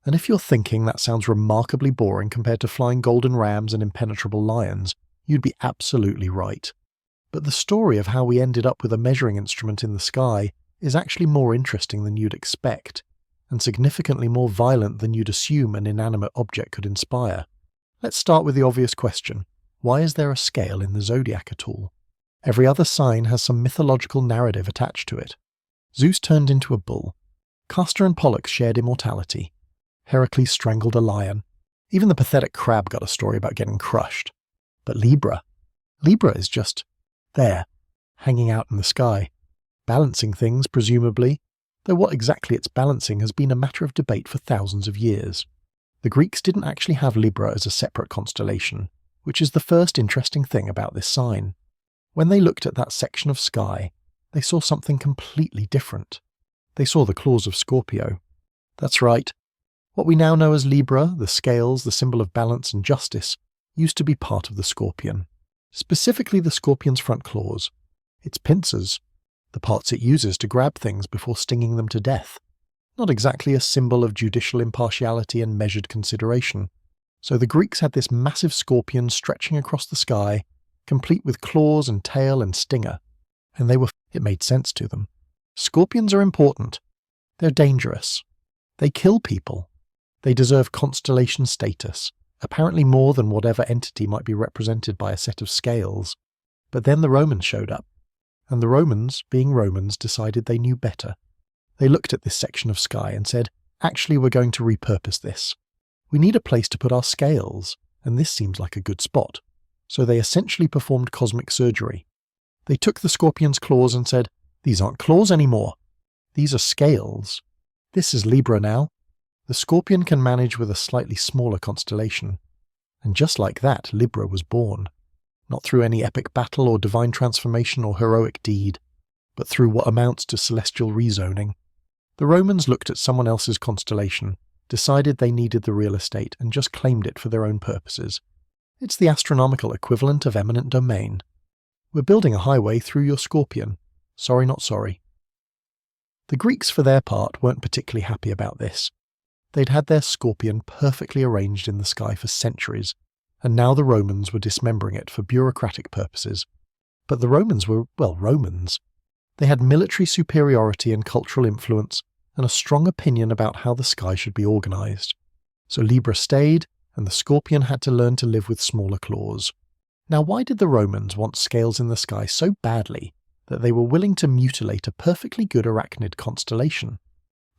And if you're thinking that sounds remarkably boring compared to flying golden rams and impenetrable lions, you'd be absolutely right. But the story of how we ended up with a measuring instrument in the sky is actually more interesting than you'd expect, and significantly more violent than you'd assume an inanimate object could inspire. Let's start with the obvious question. Why is there a scale in the Zodiac at all? Every other sign has some mythological narrative attached to it. Zeus turned into a bull. Castor and Pollux shared immortality. Heracles strangled a lion. Even the pathetic crab got a story about getting crushed. But Libra is just there, hanging out in the sky, balancing things, presumably, though what exactly it's balancing has been a matter of debate for thousands of years. The Greeks didn't actually have Libra as a separate constellation, which is the first interesting thing about this sign. When they looked at that section of sky, they saw something completely different. They saw the claws of Scorpio. That's right. What we now know as Libra, the scales, the symbol of balance and justice, used to be part of the scorpion. Specifically the scorpion's front claws. Its pincers, the parts it uses to grab things before stinging them to death. Not exactly a symbol of judicial impartiality and measured consideration. So the Greeks had this massive scorpion stretching across the sky, complete with claws and tail and stinger. And it made sense to them. Scorpions are important. They're dangerous. They kill people. They deserve constellation status, apparently more than whatever entity might be represented by a set of scales. But then the Romans showed up. And the Romans, being Romans, decided they knew better. They looked at this section of sky and said, actually, we're going to repurpose this. We need a place to put our scales, and this seems like a good spot. So they essentially performed cosmic surgery. They took the scorpion's claws and said, these aren't claws anymore. These are scales. This is Libra now. The scorpion can manage with a slightly smaller constellation. And just like that, Libra was born. Not through any epic battle or divine transformation or heroic deed, but through what amounts to celestial rezoning. The Romans looked at someone else's constellation, decided they needed the real estate, and just claimed it for their own purposes. It's the astronomical equivalent of eminent domain. We're building a highway through your scorpion. Sorry, not sorry. The Greeks, for their part, weren't particularly happy about this. They'd had their scorpion perfectly arranged in the sky for centuries, and now the Romans were dismembering it for bureaucratic purposes. But the Romans were, well, Romans. They had military superiority and cultural influence, and a strong opinion about how the sky should be organized. So Libra stayed, and the Scorpion had to learn to live with smaller claws. Now, why did the Romans want scales in the sky so badly that they were willing to mutilate a perfectly good arachnid constellation?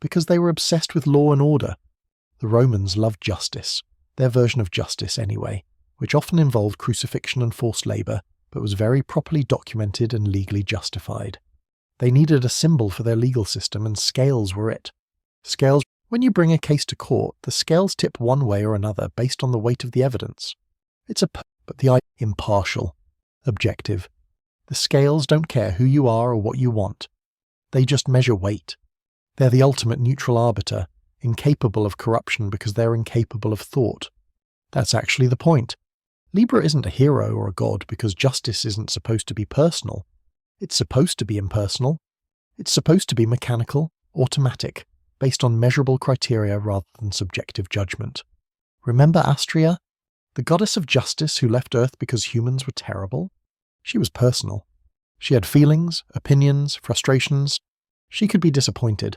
Because they were obsessed with law and order. The Romans loved justice, their version of justice anyway, which often involved crucifixion and forced labor, but was very properly documented and legally justified. They needed a symbol for their legal system, and scales were it. Scales, when you bring a case to court, the scales tip one way or another based on the weight of the evidence. But the impartial, objective. The scales don't care who you are or what you want. They just measure weight. They're the ultimate neutral arbiter, incapable of corruption because they're incapable of thought. That's actually the point. Libra isn't a hero or a god because justice isn't supposed to be personal. It's supposed to be impersonal. It's supposed to be mechanical, automatic, based on measurable criteria rather than subjective judgment. Remember Astrea, the goddess of justice who left Earth because humans were terrible? She was personal. She had feelings, opinions, frustrations. She could be disappointed.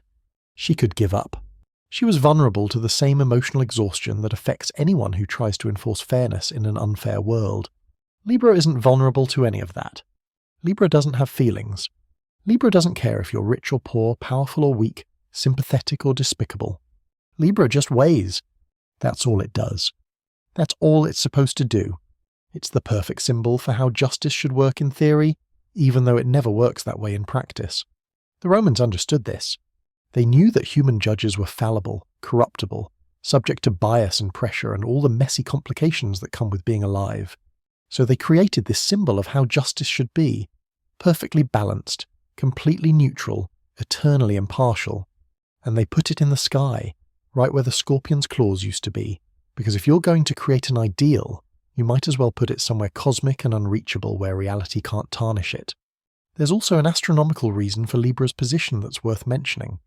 She could give up. She was vulnerable to the same emotional exhaustion that affects anyone who tries to enforce fairness in an unfair world. Libra isn't vulnerable to any of that. Libra doesn't have feelings. Libra doesn't care if you're rich or poor, powerful or weak, sympathetic or despicable. Libra just weighs. That's all it does. That's all it's supposed to do. It's the perfect symbol for how justice should work in theory, even though it never works that way in practice. The Romans understood this. They knew that human judges were fallible, corruptible, subject to bias and pressure and all the messy complications that come with being alive. So they created this symbol of how justice should be, perfectly balanced, completely neutral, eternally impartial. And they put it in the sky, right where the Scorpion's claws used to be, because if you're going to create an ideal, you might as well put it somewhere cosmic and unreachable where reality can't tarnish it. There's also an astronomical reason for Libra's position that's worth mentioning.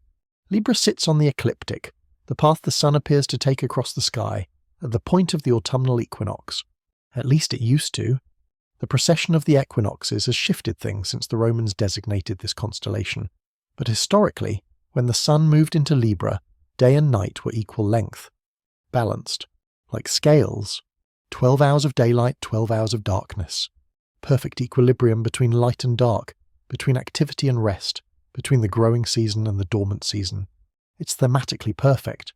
Libra sits on the ecliptic, the path the sun appears to take across the sky, at the point of the autumnal equinox. At least it used to. The precession of the equinoxes has shifted things since the Romans designated this constellation. But historically, when the sun moved into Libra, day and night were equal length. Balanced. Like scales. 12 hours of daylight, 12 hours of darkness. Perfect equilibrium between light and dark, between activity and rest, between the growing season and the dormant season. It's thematically perfect.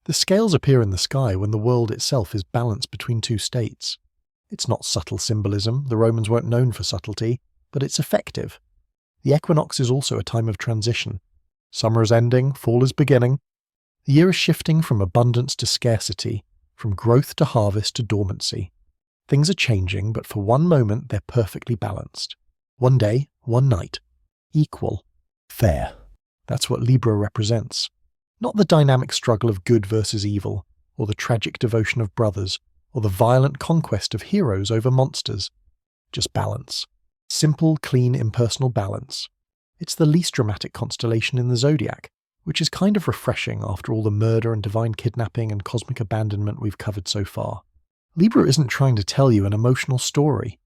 The scales appear in the sky when the world itself is balanced between two states. It's not subtle symbolism, the Romans weren't known for subtlety, but it's effective. The equinox is also a time of transition. Summer is ending, fall is beginning. The year is shifting from abundance to scarcity, from growth to harvest to dormancy. Things are changing, but for one moment they're perfectly balanced. One day, one night. Equal. Fair. That's what Libra represents. Not the dynamic struggle of good versus evil, or the tragic devotion of brothers, or the violent conquest of heroes over monsters. Just balance. Simple, clean, impersonal balance. It's the least dramatic constellation in the Zodiac, which is kind of refreshing after all the murder and divine kidnapping and cosmic abandonment we've covered so far. Libra isn't trying to tell you an emotional story.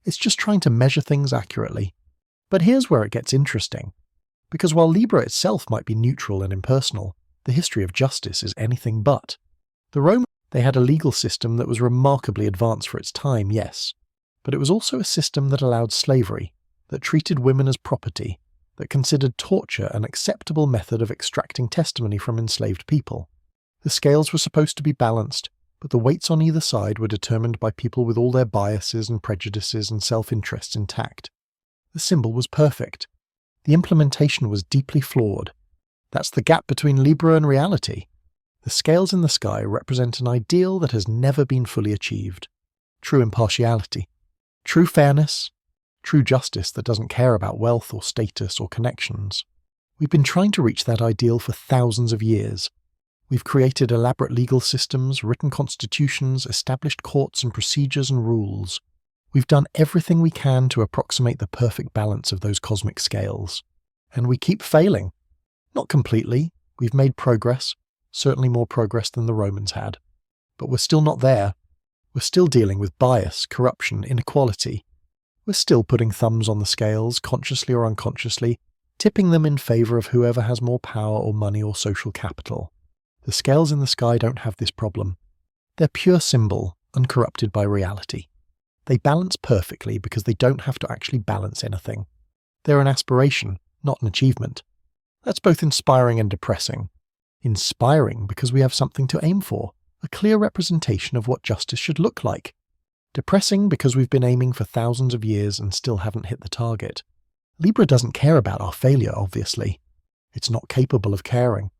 It's just trying to measure things accurately. But here's where it gets interesting. Because while Libra itself might be neutral and impersonal, the history of justice is anything but. The Romans, they had a legal system that was remarkably advanced for its time, yes, but it was also a system that allowed slavery, that treated women as property, that considered torture an acceptable method of extracting testimony from enslaved people. The scales were supposed to be balanced, but the weights on either side were determined by people with all their biases and prejudices and self-interests intact. The symbol was perfect. The implementation was deeply flawed. That's the gap between Libra and reality. The scales in the sky represent an ideal that has never been fully achieved. True impartiality. True fairness. True justice that doesn't care about wealth or status or connections. We've been trying to reach that ideal for thousands of years. We've created elaborate legal systems, written constitutions, established courts and procedures and rules. We've done everything we can to approximate the perfect balance of those cosmic scales. And we keep failing. Not completely. We've made progress, certainly more progress than the Romans had. But we're still not there. We're still dealing with bias, corruption, inequality. We're still putting thumbs on the scales, consciously or unconsciously, tipping them in favor of whoever has more power or money or social capital. The scales in the sky don't have this problem. They're pure symbol, uncorrupted by reality. They balance perfectly because they don't have to actually balance anything. They're an aspiration, not an achievement. That's both inspiring and depressing. Inspiring because we have something to aim for, a clear representation of what justice should look like. Depressing because we've been aiming for thousands of years and still haven't hit the target. Libra doesn't care about our failure, obviously. It's not capable of caring.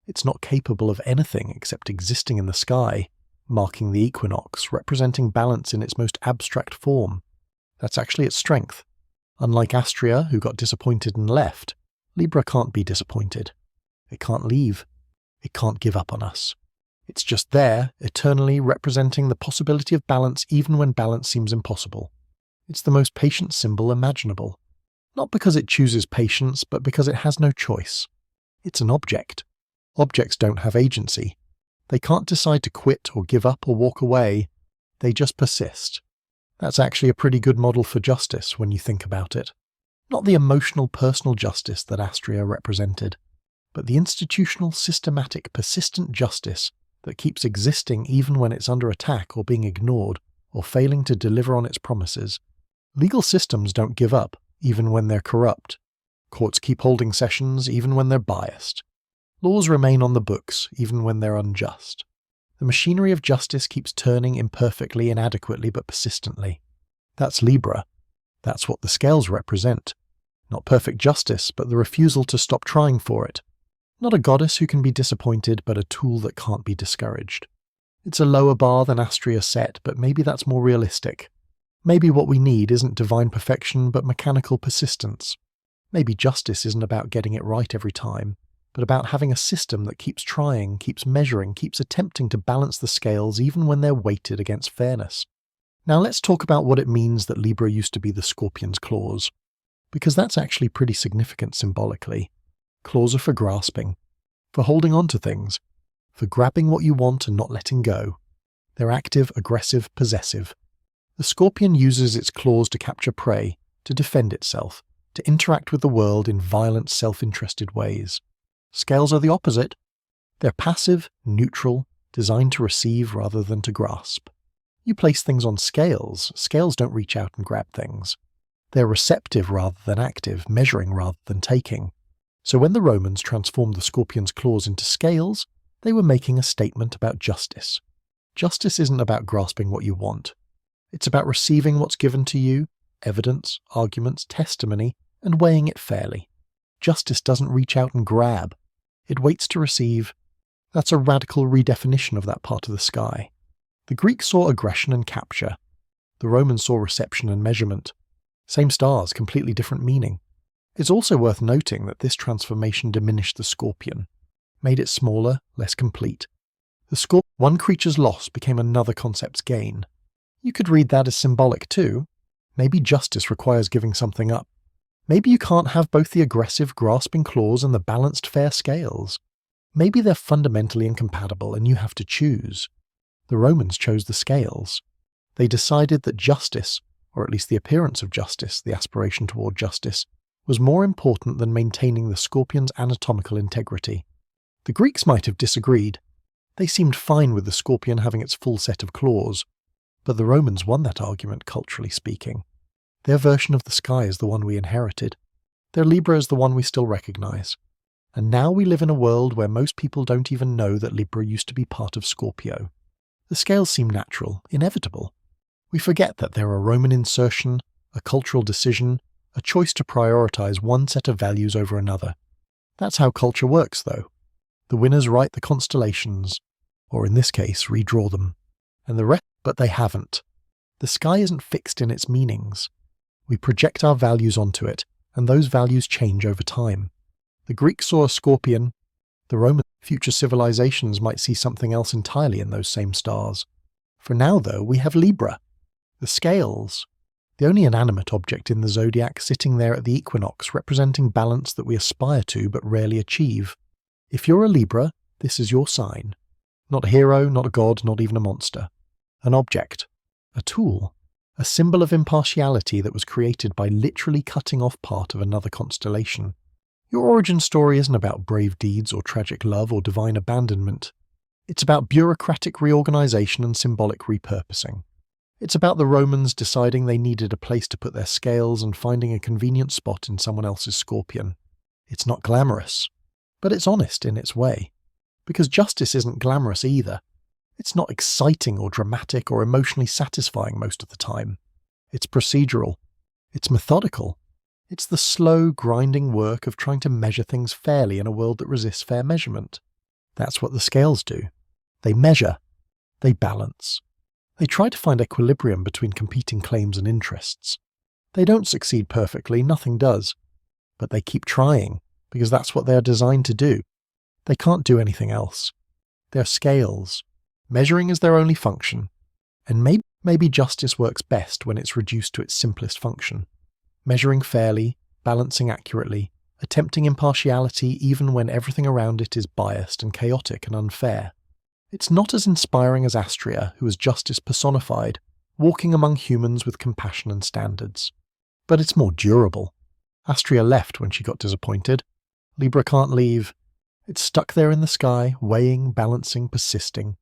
It's not capable of anything except existing in the sky, marking the equinox, representing balance in its most abstract form. That's actually its strength. Unlike Astrea, who got disappointed and left, Libra can't be disappointed. It can't leave. It can't give up on us. It's just there, eternally representing the possibility of balance even when balance seems impossible. It's the most patient symbol imaginable. Not because it chooses patience, but because it has no choice. It's an object. Objects don't have agency. They can't decide to quit or give up or walk away. They just persist. That's actually a pretty good model for justice when you think about it. Not the emotional, personal justice that Astrea represented, but the institutional, systematic, persistent justice that keeps existing even when it's under attack or being ignored or failing to deliver on its promises. Legal systems don't give up, even when they're corrupt. Courts keep holding sessions even when they're biased. Laws remain on the books even when they're unjust. The machinery of justice keeps turning imperfectly, inadequately, but persistently. That's Libra. That's what the scales represent. Not perfect justice, but the refusal to stop trying for it. Not a goddess who can be disappointed, but a tool that can't be discouraged. It's a lower bar than Astrea set, but maybe that's more realistic. Maybe what we need isn't divine perfection, but mechanical persistence. Maybe justice isn't about getting it right every time, but about having a system that keeps trying, keeps measuring, keeps attempting to balance the scales even when they're weighted against fairness. Now let's talk about what it means that Libra used to be the Scorpion's claws, because that's actually pretty significant symbolically. Claws are for grasping, for holding on to things, for grabbing what you want and not letting go. They're active, aggressive, possessive. The Scorpion uses its claws to capture prey, to defend itself, to interact with the world in violent, self-interested ways. Scales are the opposite. They're passive, neutral, designed to receive rather than to grasp. You place things on scales. Scales don't reach out and grab things. They're receptive rather than active, measuring rather than taking. So when the Romans transformed the Scorpion's claws into scales, they were making a statement about justice. Justice isn't about grasping what you want. It's about receiving what's given to you, evidence, arguments, testimony, and weighing it fairly. Justice doesn't reach out and grab. It waits to receive. That's a radical redefinition of that part of the sky. The Greeks saw aggression and capture. The Romans saw reception and measurement. Same stars, completely different meaning. It's also worth noting that this transformation diminished the Scorpion, made it smaller, less complete. One creature's loss became another concept's gain. You could read that as symbolic too. Maybe justice requires giving something up. Maybe you can't have both the aggressive, grasping claws and the balanced, fair scales. Maybe they're fundamentally incompatible and you have to choose. The Romans chose the scales. They decided that justice, or at least the appearance of justice, the aspiration toward justice, was more important than maintaining the Scorpion's anatomical integrity. The Greeks might have disagreed. They seemed fine with the Scorpion having its full set of claws, but the Romans won that argument, culturally speaking. Their version of the sky is the one we inherited. Their Libra is the one we still recognize. And now we live in a world where most people don't even know that Libra used to be part of Scorpio. The scales seem natural, inevitable. We forget that they're a Roman insertion, a cultural decision, a choice to prioritize one set of values over another. That's how culture works, though. The winners write the constellations, or in this case, redraw them. And the rest, but they haven't. The sky isn't fixed in its meanings. We project our values onto it, and those values change over time. The Greeks saw a Scorpion. The Roman future civilizations might see something else entirely in those same stars. For now, though, we have Libra. The scales. The only inanimate object in the zodiac sitting there at the equinox, representing balance that we aspire to but rarely achieve. If you're a Libra, this is your sign. Not a hero, not a god, not even a monster. An object. A tool. a symbol of impartiality that was created by literally cutting off part of another constellation. Your origin story isn't about brave deeds or tragic love or divine abandonment. It's about bureaucratic reorganization and symbolic repurposing. It's about the Romans deciding they needed a place to put their scales and finding a convenient spot in someone else's scorpion. It's not glamorous, but it's honest in its way. Because justice isn't glamorous either. It's not exciting or dramatic or emotionally satisfying most of the time. It's procedural. It's methodical. It's the slow, grinding work of trying to measure things fairly in a world that resists fair measurement. That's what the scales do. They measure. They balance. They try to find equilibrium between competing claims and interests. They don't succeed perfectly, nothing does. But they keep trying, because that's what they are designed to do. They can't do anything else. They're scales. Measuring is their only function. And maybe justice works best when it's reduced to its simplest function. Measuring fairly, balancing accurately, attempting impartiality even when everything around it is biased and chaotic and unfair. It's not as inspiring as Astrea, who was justice personified, walking among humans with compassion and standards. But it's more durable. Astrea left when she got disappointed. Libra can't leave. It's stuck there in the sky, weighing, balancing, persisting.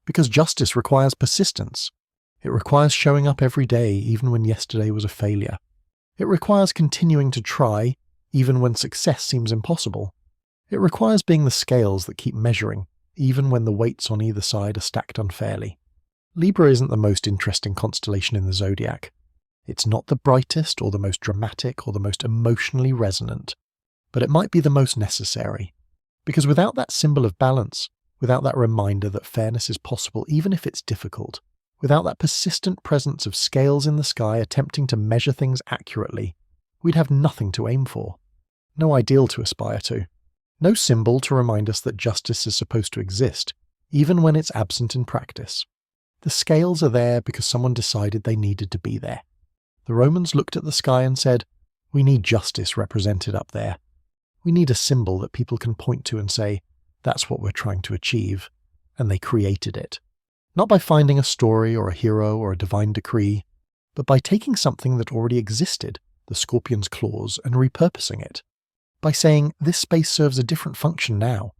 Because justice requires persistence. It requires showing up every day, even when yesterday was a failure. It requires continuing to try, even when success seems impossible. It requires being the scales that keep measuring, even when the weights on either side are stacked unfairly. Libra isn't the most interesting constellation in the zodiac. It's not the brightest or the most dramatic or the most emotionally resonant, but it might be the most necessary. Because without that symbol of balance, without that reminder that fairness is possible even if it's difficult, without that persistent presence of scales in the sky attempting to measure things accurately, we'd have nothing to aim for. No ideal to aspire to. No symbol to remind us that justice is supposed to exist, even when it's absent in practice. The scales are there because someone decided they needed to be there. The Romans looked at the sky and said, "We need justice represented up there. We need a symbol that people can point to and say, that's what we're trying to achieve." And they created it. Not by finding a story or a hero or a divine decree, but by taking something that already existed, the scorpion's claws, and repurposing it. By saying, this space serves a different function now.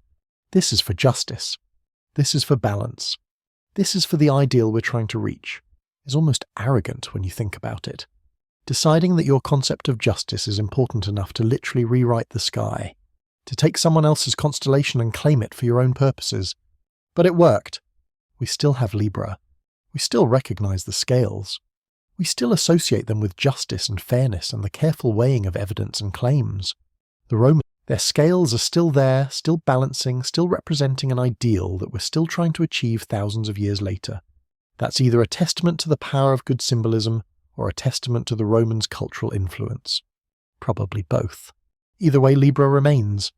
This is for justice. This is for balance. This is for the ideal we're trying to reach. Is almost arrogant when you think about it. Deciding that your concept of justice is important enough to literally rewrite the sky, to take someone else's constellation and claim it for your own purposes. But it worked. We still have Libra. We still recognize the scales. We still associate them with justice and fairness and the careful weighing of evidence and claims. The Romans, their scales are still there, still balancing, still representing an ideal that we're still trying to achieve thousands of years later. That's either a testament to the power of good symbolism or a testament to the Romans' cultural influence. Probably both. Either way, Libra remains.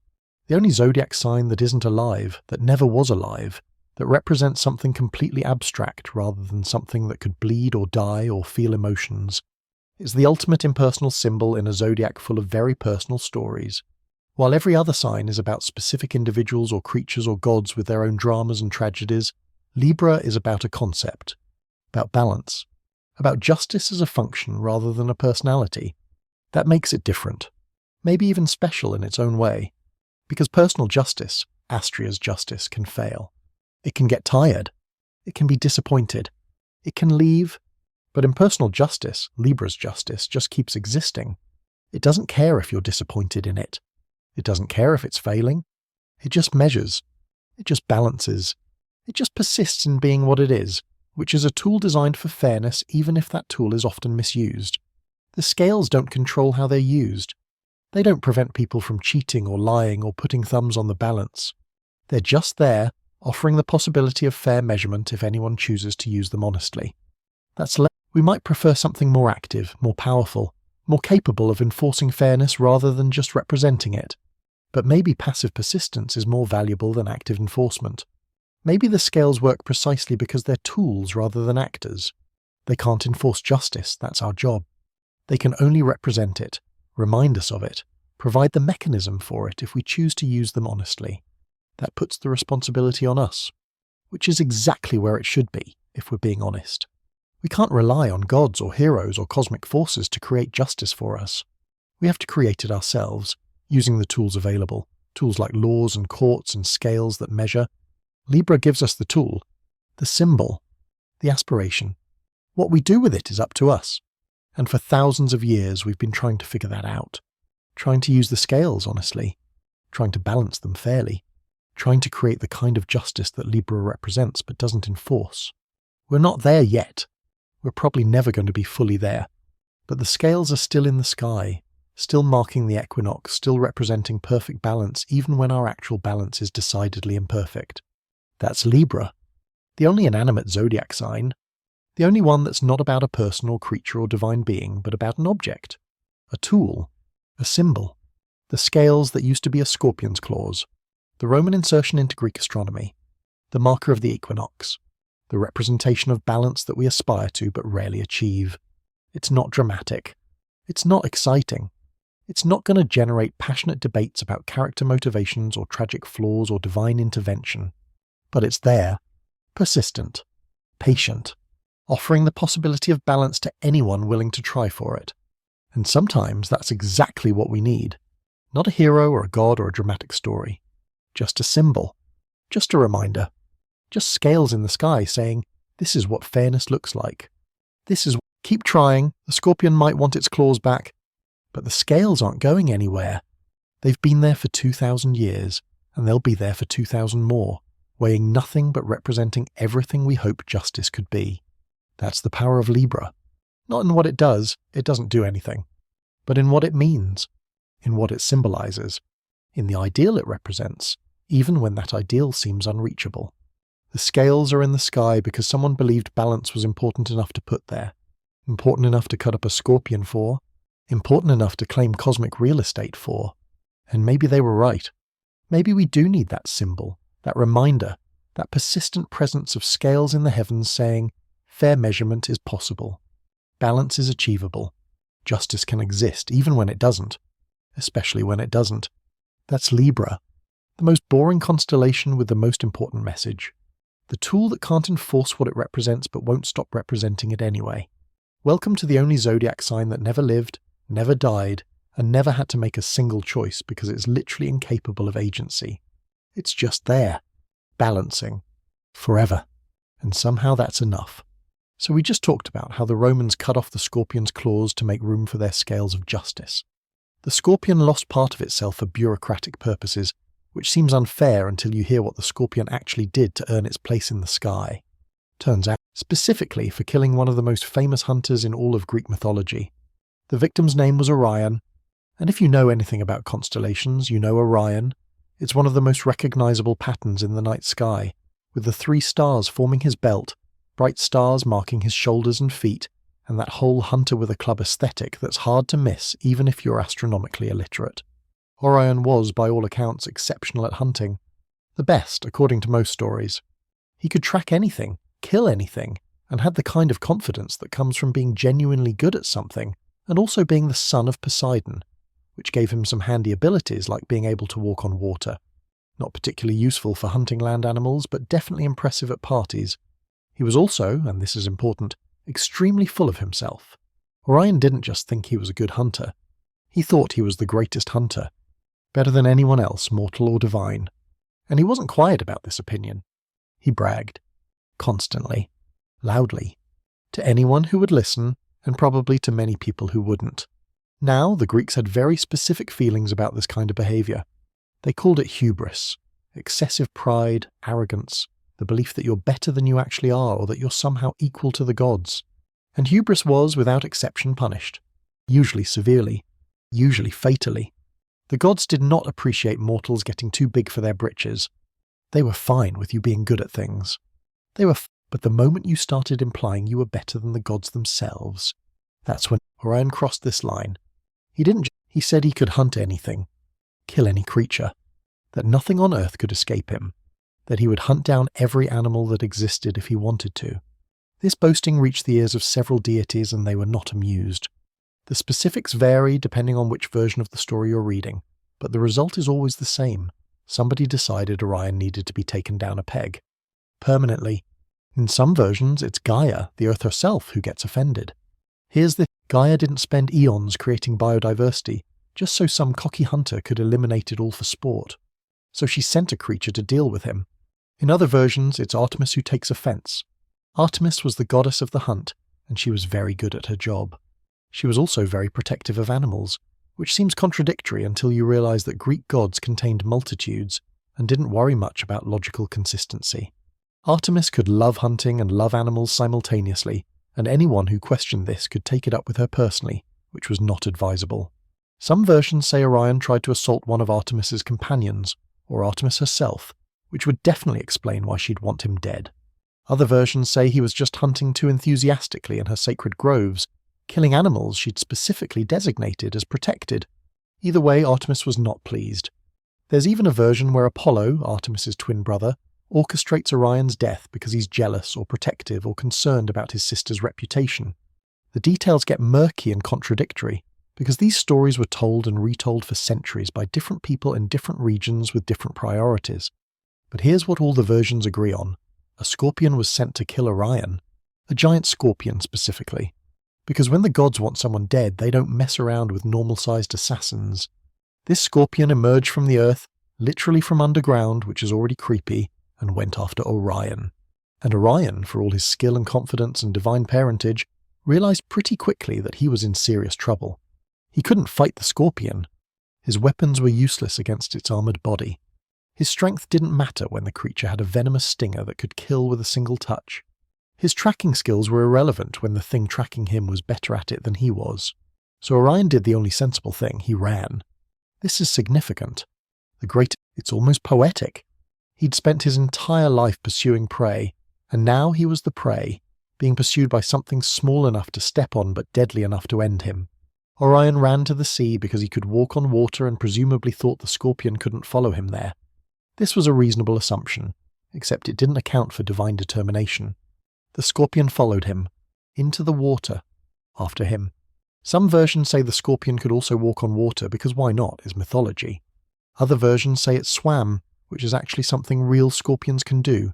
The only zodiac sign that isn't alive, that never was alive, that represents something completely abstract rather than something that could bleed or die or feel emotions. It's the ultimate impersonal symbol in a zodiac full of very personal stories. While every other sign is about specific individuals or creatures or gods with their own dramas and tragedies, Libra is about a concept, about balance, about justice as a function rather than a personality. That makes it different, maybe even special in its own way, because personal justice, Astrea's justice, can fail. It can get tired. It can be disappointed. It can leave. But impersonal justice, Libra's justice, just keeps existing. It doesn't care if you're disappointed in it. It doesn't care if it's failing. It just measures. It just balances. It just persists in being what it is, which is a tool designed for fairness even if that tool is often misused. The scales don't control how they're used. They don't prevent people from cheating or lying or putting thumbs on the balance. They're just there, offering the possibility of fair measurement if anyone chooses to use them honestly. We might prefer something more active, more powerful, more capable of enforcing fairness rather than just representing it. But maybe passive persistence is more valuable than active enforcement. Maybe the scales work precisely because they're tools rather than actors. They can't enforce justice, that's our job. They can only represent it, remind us of it, provide the mechanism for it if we choose to use them honestly. That puts the responsibility on us, which is exactly where it should be, if we're being honest. We can't rely on gods or heroes or cosmic forces to create justice for us. We have to create it ourselves, using the tools available, tools like laws and courts and scales that measure. Libra gives us the tool, the symbol, the aspiration. What we do with it is up to us. And for thousands of years we've been trying to figure that out. Trying to use the scales honestly. Trying to balance them fairly. Trying to create the kind of justice that Libra represents but doesn't enforce. We're not there yet. We're probably never going to be fully there. But the scales are still in the sky, still marking the equinox, still representing perfect balance even when our actual balance is decidedly imperfect. That's Libra. The only inanimate zodiac sign. The only one that's not about a person or creature or divine being, but about an object. A tool. A symbol. The scales that used to be a scorpion's claws. The Roman insertion into Greek astronomy. The marker of the equinox. The representation of balance that we aspire to but rarely achieve. It's not dramatic. It's not exciting. It's not going to generate passionate debates about character motivations or tragic flaws or divine intervention. But it's there. Persistent. Patient. Offering the possibility of balance to anyone willing to try for it. And sometimes that's exactly what we need. Not a hero or a god or a dramatic story. Just a symbol. Just a reminder. Just scales in the sky saying, this is what fairness looks like. Keep trying, the scorpion might want its claws back. But the scales aren't going anywhere. They've been there for 2,000 years, and they'll be there for 2,000 more, weighing nothing but representing everything we hope justice could be. That's the power of Libra. Not in what it doesn't do anything, but in what it means, in what it symbolizes, in the ideal it represents, even when that ideal seems unreachable. The scales are in the sky because someone believed balance was important enough to put there, important enough to cut up a scorpion for, important enough to claim cosmic real estate for. And maybe they were right. Maybe we do need that symbol, that reminder, that persistent presence of scales in the heavens saying, fair measurement is possible. Balance is achievable. Justice can exist even when it doesn't, especially when it doesn't. That's Libra, the most boring constellation with the most important message. The tool that can't enforce what it represents but won't stop representing it anyway. Welcome to the only zodiac sign that never lived, never died, and never had to make a single choice because it's literally incapable of agency. It's just there, balancing, forever. And somehow that's enough. So we just talked about how the Romans cut off the scorpion's claws to make room for their scales of justice. The scorpion lost part of itself for bureaucratic purposes, which seems unfair until you hear what the scorpion actually did to earn its place in the sky. Turns out, specifically for killing one of the most famous hunters in all of Greek mythology. The victim's name was Orion, and if you know anything about constellations, you know Orion. It's one of the most recognizable patterns in the night sky, with the 3 stars forming his belt, bright stars marking his shoulders and feet, and that whole hunter with a club aesthetic that's hard to miss even if you're astronomically illiterate. Orion was, by all accounts, exceptional at hunting. The best, according to most stories. He could track anything, kill anything, and had the kind of confidence that comes from being genuinely good at something, and also being the son of Poseidon, which gave him some handy abilities like being able to walk on water. Not particularly useful for hunting land animals, but definitely impressive at parties. He was also, and this is important, extremely full of himself. Orion didn't just think he was a good hunter. He thought he was the greatest hunter, better than anyone else, mortal or divine. And he wasn't quiet about this opinion. He bragged. Constantly. Loudly. To anyone who would listen, and probably to many people who wouldn't. Now, the Greeks had very specific feelings about this kind of behavior. They called it hubris, excessive pride, arrogance, the belief that you're better than you actually are or that you're somehow equal to the gods. And hubris was, without exception, punished. Usually severely. Usually fatally. The gods did not appreciate mortals getting too big for their britches. They were fine with you being good at things. But the moment you started implying you were better than the gods themselves, that's when Orion crossed this line. He said he could hunt anything, kill any creature, that nothing on earth could escape him, that he would hunt down every animal that existed if he wanted to. This boasting reached the ears of several deities and they were not amused. The specifics vary depending on which version of the story you're reading, but the result is always the same. Somebody decided Orion needed to be taken down a peg. Permanently. In some versions, it's Gaia, the Earth herself, who gets offended. Here's the Gaia didn't spend eons creating biodiversity just so some cocky hunter could eliminate it all for sport. So she sent a creature to deal with him. In other versions, it's Artemis who takes offense. Artemis was the goddess of the hunt, and she was very good at her job. She was also very protective of animals, which seems contradictory until you realize that Greek gods contained multitudes and didn't worry much about logical consistency. Artemis could love hunting and love animals simultaneously, and anyone who questioned this could take it up with her personally, which was not advisable. Some versions say Orion tried to assault one of Artemis's companions, or Artemis herself, which would definitely explain why she'd want him dead. Other versions say he was just hunting too enthusiastically in her sacred groves, killing animals she'd specifically designated as protected. Either way, Artemis was not pleased. There's even a version where Apollo, Artemis's twin brother, orchestrates Orion's death because he's jealous or protective or concerned about his sister's reputation. The details get murky and contradictory, because these stories were told and retold for centuries by different people in different regions with different priorities. But here's what all the versions agree on. A scorpion was sent to kill Orion. A giant scorpion, specifically. Because when the gods want someone dead, they don't mess around with normal-sized assassins. This scorpion emerged from the earth, literally from underground, which is already creepy, and went after Orion. And Orion, for all his skill and confidence and divine parentage, realized pretty quickly that he was in serious trouble. He couldn't fight the scorpion. His weapons were useless against its armored body. His strength didn't matter when the creature had a venomous stinger that could kill with a single touch. His tracking skills were irrelevant when the thing tracking him was better at it than he was. So Orion did the only sensible thing, he ran. This is significant. It's almost poetic. He'd spent his entire life pursuing prey, and now he was the prey, being pursued by something small enough to step on but deadly enough to end him. Orion ran to the sea because he could walk on water and presumably thought the scorpion couldn't follow him there. This was a reasonable assumption, except it didn't account for divine determination. The scorpion followed him, into the water, after him. Some versions say the scorpion could also walk on water because why not, is mythology. Other versions say it swam, which is actually something real scorpions can do.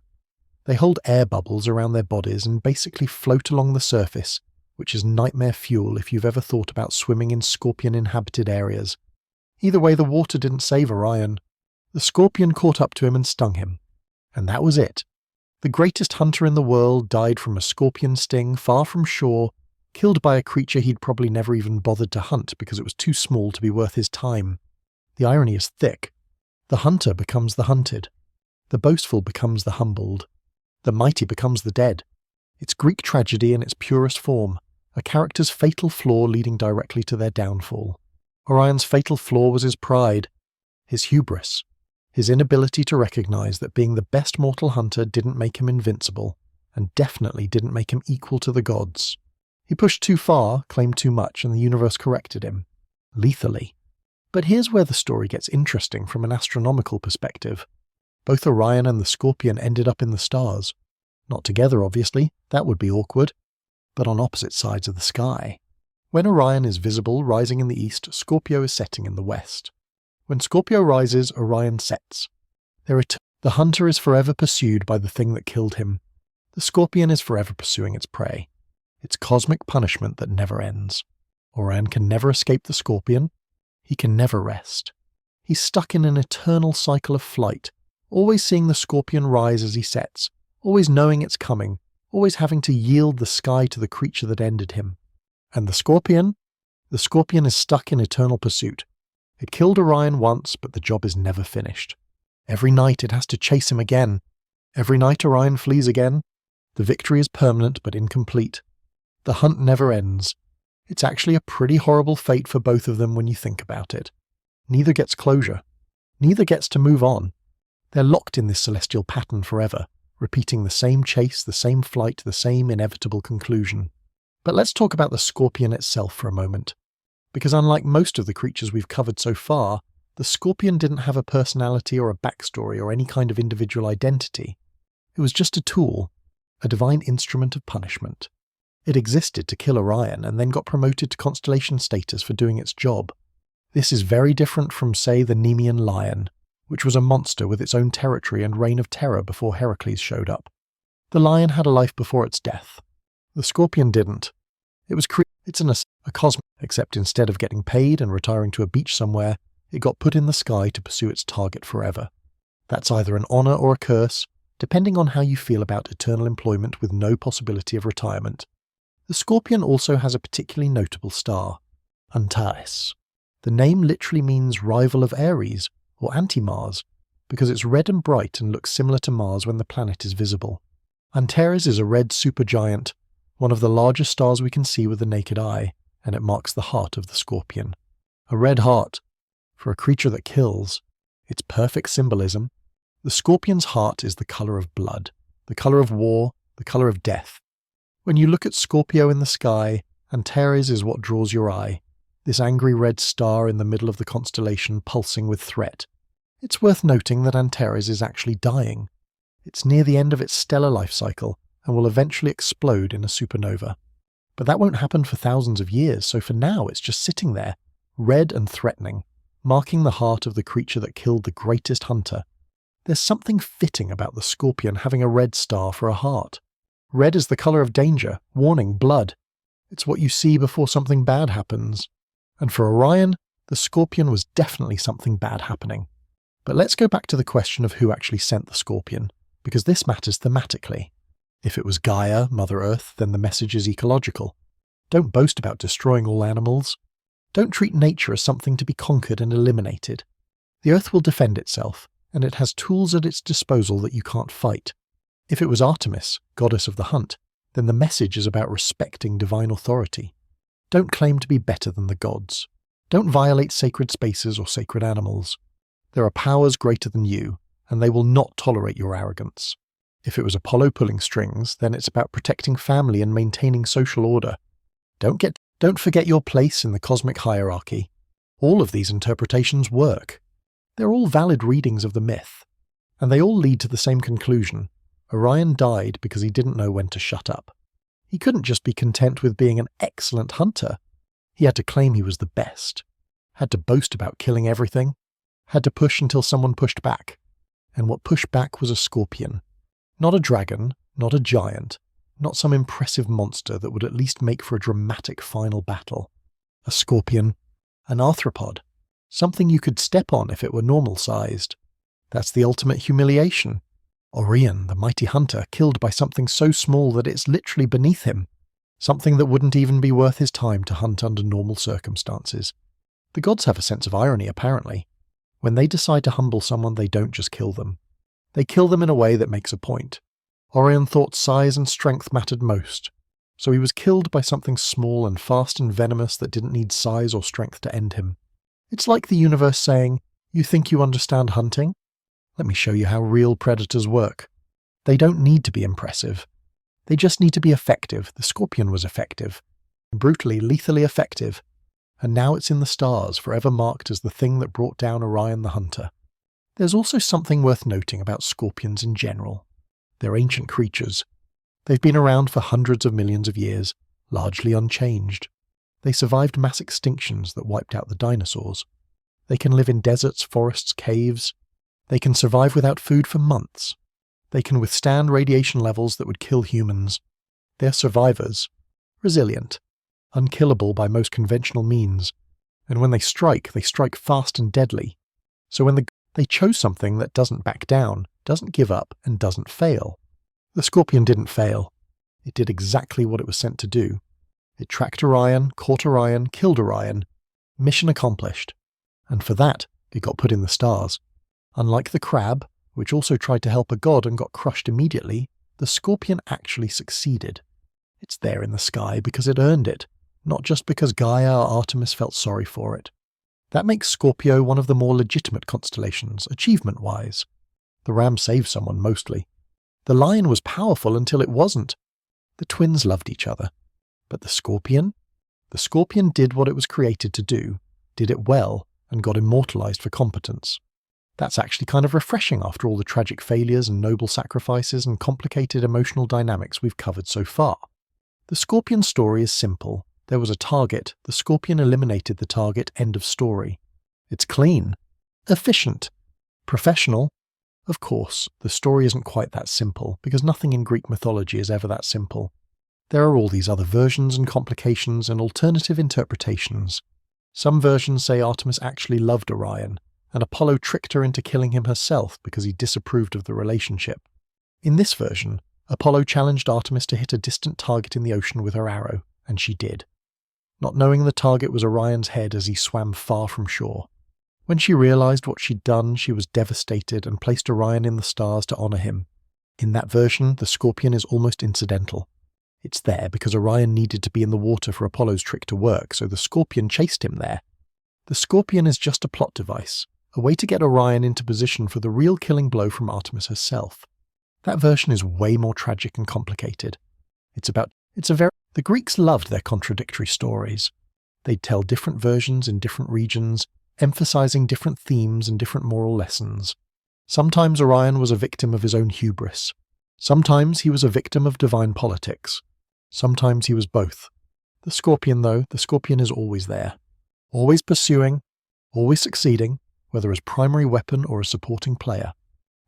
They hold air bubbles around their bodies and basically float along the surface, which is nightmare fuel if you've ever thought about swimming in scorpion-inhabited areas. Either way, the water didn't save Orion. The scorpion caught up to him and stung him. And that was it. The greatest hunter in the world died from a scorpion sting far from shore, killed by a creature he'd probably never even bothered to hunt because it was too small to be worth his time. The irony is thick. The hunter becomes the hunted. The boastful becomes the humbled. The mighty becomes the dead. It's Greek tragedy in its purest form, a character's fatal flaw leading directly to their downfall. Orion's fatal flaw was his pride, his hubris, his inability to recognize that being the best mortal hunter didn't make him invincible, and definitely didn't make him equal to the gods. He pushed too far, claimed too much, and the universe corrected him. Lethally. But here's where the story gets interesting from an astronomical perspective. Both Orion and the scorpion ended up in the stars. Not together, obviously, that would be awkward, but on opposite sides of the sky. When Orion is visible rising in the east, Scorpio is setting in the west. When Scorpio rises, Orion sets. The hunter is forever pursued by the thing that killed him. The scorpion is forever pursuing its prey. It's cosmic punishment that never ends. Orion can never escape the scorpion. He can never rest. He's stuck in an eternal cycle of flight, always seeing the scorpion rise as he sets, always knowing it's coming, always having to yield the sky to the creature that ended him. And the scorpion? The scorpion is stuck in eternal pursuit. It killed Orion once, but the job is never finished. Every night it has to chase him again. Every night Orion flees again. The victory is permanent but incomplete. The hunt never ends. It's actually a pretty horrible fate for both of them when you think about it. Neither gets closure. Neither gets to move on. They're locked in this celestial pattern forever, repeating the same chase, the same flight, the same inevitable conclusion. But let's talk about the scorpion itself for a moment. Because unlike most of the creatures we've covered so far, the scorpion didn't have a personality or a backstory or any kind of individual identity. It was just a tool, a divine instrument of punishment. It existed to kill Orion and then got promoted to constellation status for doing its job. This is very different from, say, the Nemean lion, which was a monster with its own territory and reign of terror before Heracles showed up. The lion had a life before its death. The scorpion didn't. It's a cosmic, except instead of getting paid and retiring to a beach somewhere, it got put in the sky to pursue its target forever. That's either an honor or a curse, depending on how you feel about eternal employment with no possibility of retirement. The scorpion also has a particularly notable star, Antares. The name literally means rival of Ares, or anti-Mars, because it's red and bright and looks similar to Mars when the planet is visible. Antares is a red supergiant, one of the largest stars we can see with the naked eye, and it marks the heart of the scorpion. A red heart. For a creature that kills, it's perfect symbolism. The scorpion's heart is the colour of blood, the colour of war, the colour of death. When you look at Scorpio in the sky, Antares is what draws your eye, this angry red star in the middle of the constellation pulsing with threat. It's worth noting that Antares is actually dying. It's near the end of its stellar life cycle and will eventually explode in a supernova. But that won't happen for thousands of years, so for now it's just sitting there, red and threatening, marking the heart of the creature that killed the greatest hunter. There's something fitting about the scorpion having a red star for a heart. Red is the colour of danger, warning, blood. It's what you see before something bad happens. And for Orion, the scorpion was definitely something bad happening. But let's go back to the question of who actually sent the scorpion, because this matters thematically. If it was Gaia, Mother Earth, then the message is ecological. Don't boast about destroying all animals. Don't treat nature as something to be conquered and eliminated. The Earth will defend itself, and it has tools at its disposal that you can't fight. If it was Artemis, goddess of the hunt, then the message is about respecting divine authority. Don't claim to be better than the gods. Don't violate sacred spaces or sacred animals. There are powers greater than you, and they will not tolerate your arrogance. If it was Apollo pulling strings, then it's about protecting family and maintaining social order. Don't forget your place in the cosmic hierarchy. All of these interpretations work. They're all valid readings of the myth, and they all lead to the same conclusion. Orion died because he didn't know when to shut up. He couldn't just be content with being an excellent hunter. He had to claim he was the best. Had to boast about killing everything. Had to push until someone pushed back. And what pushed back was a scorpion. Not a dragon, not a giant, not some impressive monster that would at least make for a dramatic final battle. A scorpion, an arthropod, something you could step on if it were normal-sized. That's the ultimate humiliation. Orion, the mighty hunter, killed by something so small that it's literally beneath him, something that wouldn't even be worth his time to hunt under normal circumstances. The gods have a sense of irony, apparently. When they decide to humble someone, they don't just kill them. They kill them in a way that makes a point. Orion thought size and strength mattered most, so he was killed by something small and fast and venomous that didn't need size or strength to end him. It's like the universe saying, "You think you understand hunting? Let me show you how real predators work." They don't need to be impressive. They just need to be effective. The scorpion was effective. Brutally, lethally effective. And now it's in the stars, forever marked as the thing that brought down Orion the hunter. There's also something worth noting about scorpions in general. They're ancient creatures. They've been around for hundreds of millions of years, largely unchanged. They survived mass extinctions that wiped out the dinosaurs. They can live in deserts, forests, caves. They can survive without food for months. They can withstand radiation levels that would kill humans. They're survivors, resilient, unkillable by most conventional means. And when they strike fast and deadly. So when they chose something that doesn't back down, doesn't give up, and doesn't fail. The scorpion didn't fail. It did exactly what it was sent to do. It tracked Orion, caught Orion, killed Orion. Mission accomplished. And for that, it got put in the stars. Unlike the crab, which also tried to help a god and got crushed immediately, the scorpion actually succeeded. It's there in the sky because it earned it, not just because Gaia or Artemis felt sorry for it. That makes Scorpio one of the more legitimate constellations, achievement-wise. The ram saved someone, mostly. The lion was powerful until it wasn't. The twins loved each other. But the scorpion? The scorpion did what it was created to do, did it well, and got immortalized for competence. That's actually kind of refreshing after all the tragic failures and noble sacrifices and complicated emotional dynamics we've covered so far. The scorpion story is simple. There was a target, the scorpion eliminated the target, end of story. It's clean, efficient, professional, Of course, the story isn't quite that simple, because nothing in Greek mythology is ever that simple. There are all these other versions and complications and alternative interpretations. Some versions say Artemis actually loved Orion, and Apollo tricked her into killing him herself because he disapproved of the relationship. In this version, Apollo challenged Artemis to hit a distant target in the ocean with her arrow, and she did, not knowing the target was Orion's head as he swam far from shore. When she realized what she'd done, she was devastated and placed Orion in the stars to honor him. In that version, the scorpion is almost incidental. It's there because Orion needed to be in the water for Apollo's trick to work, so the scorpion chased him there. The scorpion is just a plot device, a way to get Orion into position for the real killing blow from Artemis herself. That version is way more tragic and complicated. The Greeks loved their contradictory stories. They'd tell different versions in different regions, emphasizing different themes and different moral lessons. Sometimes Orion was a victim of his own hubris. Sometimes he was a victim of divine politics. Sometimes he was both. The scorpion, though, the scorpion is always there. Always pursuing, always succeeding, whether as primary weapon or a supporting player.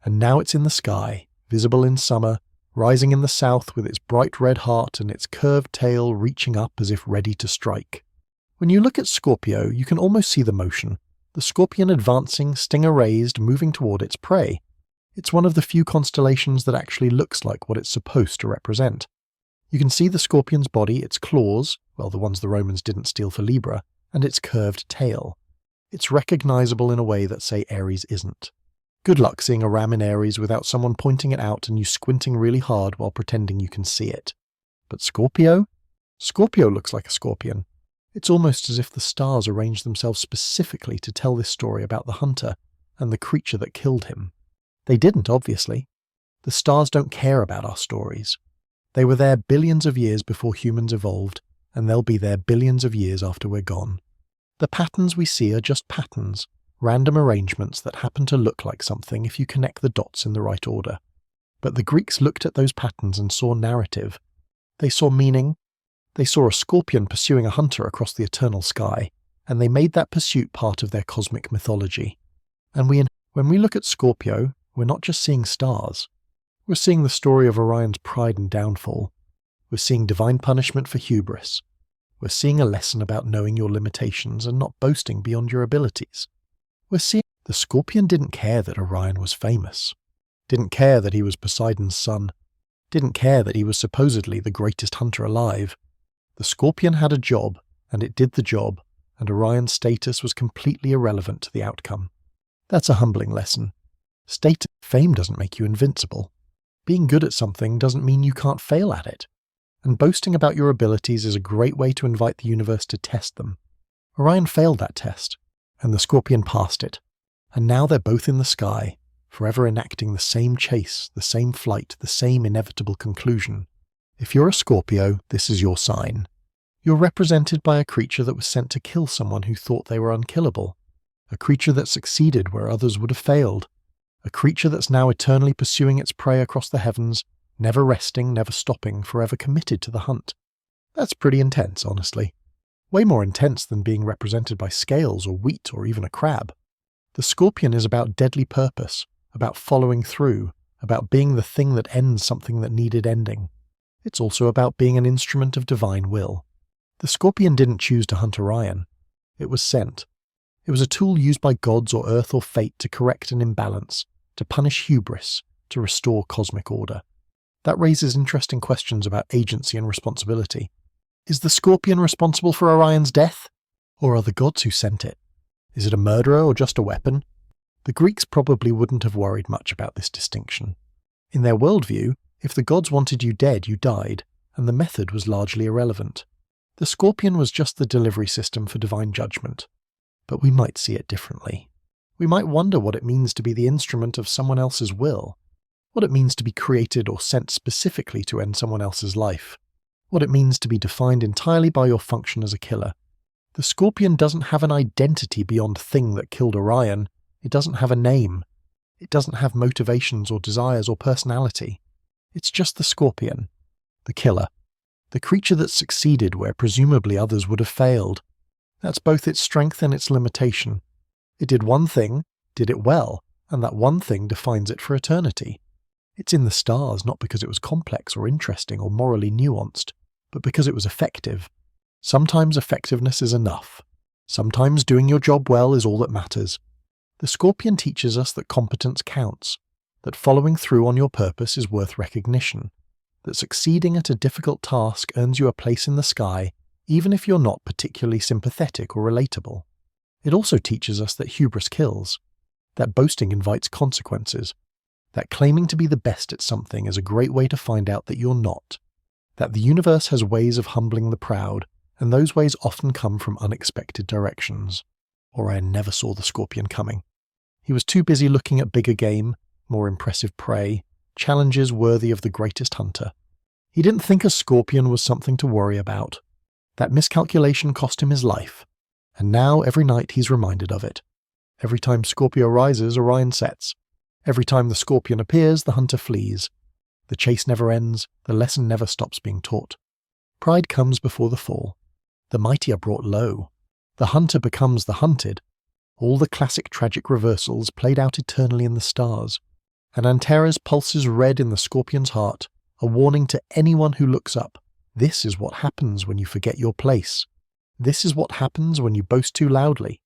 And now it's in the sky, visible in summer, rising in the south with its bright red heart and its curved tail reaching up as if ready to strike. When you look at Scorpio, you can almost see the motion. The scorpion advancing, stinger raised, moving toward its prey. It's one of the few constellations that actually looks like what it's supposed to represent. You can see the scorpion's body, its claws, well, the ones the Romans didn't steal for Libra, and its curved tail. It's recognizable in a way that, say, Aries isn't. Good luck seeing a ram in Aries without someone pointing it out and you squinting really hard while pretending you can see it. But Scorpio? Scorpio looks like a scorpion. It's almost as if the stars arranged themselves specifically to tell this story about the hunter and the creature that killed him. They didn't, obviously. The stars don't care about our stories. They were there billions of years before humans evolved, and they'll be there billions of years after we're gone. The patterns we see are just patterns, random arrangements that happen to look like something if you connect the dots in the right order. But the Greeks looked at those patterns and saw narrative. They saw meaning. They saw a scorpion pursuing a hunter across the eternal sky, and they made that pursuit part of their cosmic mythology. And when we look at Scorpio, we're not just seeing stars. We're seeing the story of Orion's pride and downfall. We're seeing divine punishment for hubris. We're seeing a lesson about knowing your limitations and not boasting beyond your abilities. We're seeing the scorpion didn't care that Orion was famous. Didn't care that he was Poseidon's son. Didn't care that he was supposedly the greatest hunter alive. The scorpion had a job, and it did the job, and Orion's status was completely irrelevant to the outcome. That's a humbling lesson. Fame doesn't make you invincible. Being good at something doesn't mean you can't fail at it. And boasting about your abilities is a great way to invite the universe to test them. Orion failed that test, and the scorpion passed it. And now they're both in the sky, forever enacting the same chase, the same flight, the same inevitable conclusion. If you're a Scorpio, this is your sign. You're represented by a creature that was sent to kill someone who thought they were unkillable. A creature that succeeded where others would have failed. A creature that's now eternally pursuing its prey across the heavens, never resting, never stopping, forever committed to the hunt. That's pretty intense, honestly. Way more intense than being represented by scales or wheat or even a crab. The scorpion is about deadly purpose, about following through, about being the thing that ends something that needed ending. It's also about being an instrument of divine will. The scorpion didn't choose to hunt Orion. It was sent. It was a tool used by gods or earth or fate to correct an imbalance, to punish hubris, to restore cosmic order. That raises interesting questions about agency and responsibility. Is the scorpion responsible for Orion's death? Or are the gods who sent it? Is it a murderer or just a weapon? The Greeks probably wouldn't have worried much about this distinction. In their worldview, if the gods wanted you dead, you died, and the method was largely irrelevant. The scorpion was just the delivery system for divine judgment. But we might see it differently. We might wonder what it means to be the instrument of someone else's will, what it means to be created or sent specifically to end someone else's life, what it means to be defined entirely by your function as a killer. The scorpion doesn't have an identity beyond thing that killed Orion. It doesn't have a name. It doesn't have motivations or desires or personality. It's just the scorpion, the killer, the creature that succeeded where presumably others would have failed. That's both its strength and its limitation. It did one thing, did it well, and that one thing defines it for eternity. It's in the stars not because it was complex or interesting or morally nuanced, but because it was effective. Sometimes effectiveness is enough. Sometimes doing your job well is all that matters. The Scorpion teaches us that competence counts, that following through on your purpose is worth recognition, that succeeding at a difficult task earns you a place in the sky, even if you're not particularly sympathetic or relatable. It also teaches us that hubris kills, that boasting invites consequences, that claiming to be the best at something is a great way to find out that you're not, that the universe has ways of humbling the proud, and those ways often come from unexpected directions. Orion never saw the Scorpion coming. He was too busy looking at bigger game, more impressive prey, challenges worthy of the greatest hunter. He didn't think a scorpion was something to worry about. That miscalculation cost him his life, and now every night he's reminded of it. Every time Scorpio rises, Orion sets. Every time the Scorpion appears, the hunter flees. The chase never ends, the lesson never stops being taught. Pride comes before the fall. The mighty are brought low. The hunter becomes the hunted. All the classic tragic reversals played out eternally in the stars. And Antares pulses red in the Scorpion's heart, a warning to anyone who looks up. This is what happens when you forget your place. This is what happens when you boast too loudly.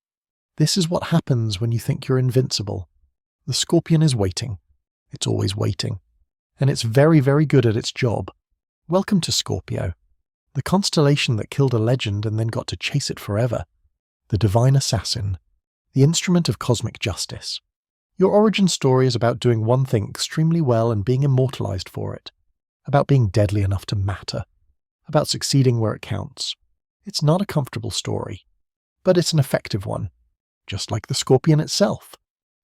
This is what happens when you think you're invincible. The Scorpion is waiting. It's always waiting. And it's very, very good at its job. Welcome to Scorpio, the constellation that killed a legend and then got to chase it forever. The divine assassin, the instrument of cosmic justice. Your origin story is about doing one thing extremely well and being immortalized for it. About being deadly enough to matter. About succeeding where it counts. It's not a comfortable story, but it's an effective one, just like the Scorpion itself.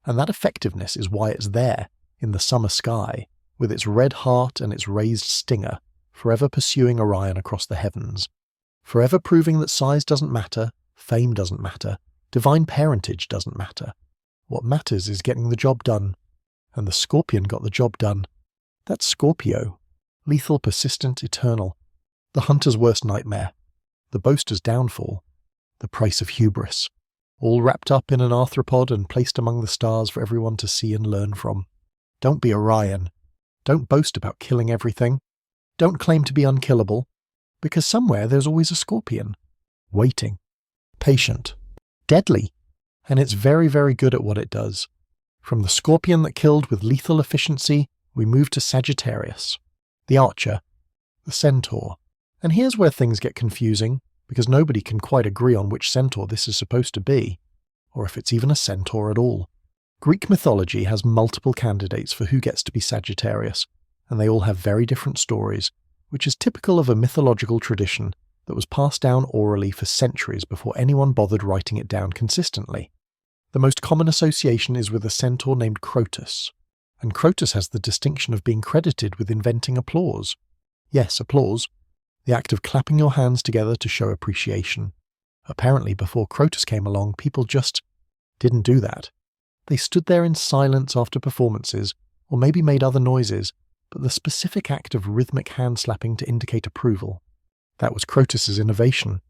And that effectiveness is why it's there, in the summer sky, with its red heart and its raised stinger, forever pursuing Orion across the heavens. Forever proving that size doesn't matter, fame doesn't matter, divine parentage doesn't matter. What matters is getting the job done. And the Scorpion got the job done. That's Scorpio. Lethal, persistent, eternal. The hunter's worst nightmare. The boaster's downfall. The price of hubris. All wrapped up in an arthropod and placed among the stars for everyone to see and learn from. Don't be Orion. Don't boast about killing everything. Don't claim to be unkillable. Because somewhere there's always a Scorpion. Waiting. Patient. Deadly. And it's very, very good at what it does. From the Scorpion that killed with lethal efficiency, we move to Sagittarius, the Archer, the Centaur. And here's where things get confusing, because nobody can quite agree on which centaur this is supposed to be, or if it's even a centaur at all. Greek mythology has multiple candidates for who gets to be Sagittarius, and they all have very different stories, which is typical of a mythological tradition that was passed down orally for centuries before anyone bothered writing it down consistently. The most common association is with a centaur named Crotus, and Crotus has the distinction of being credited with inventing applause. Yes, applause. The act of clapping your hands together to show appreciation. Apparently, before Crotus came along, people just didn't do that. They stood there in silence after performances, or maybe made other noises, but the specific act of rhythmic hand-slapping to indicate approval. That was Crotus's innovation.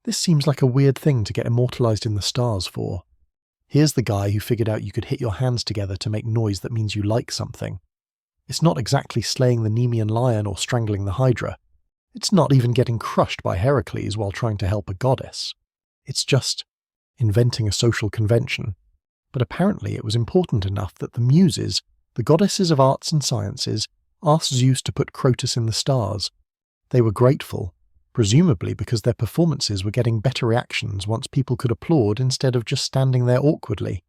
This seems like a weird thing to get immortalized in the stars for. Here's the guy who figured out you could hit your hands together to make noise that means you like something. It's not exactly slaying the Nemean lion or strangling the Hydra. It's not even getting crushed by Heracles while trying to help a goddess. It's just inventing a social convention. But apparently it was important enough that the Muses, the goddesses of arts and sciences, asked Zeus to put Crotus in the stars. They were grateful, presumably because their performances were getting better reactions once people could applaud instead of just standing there awkwardly.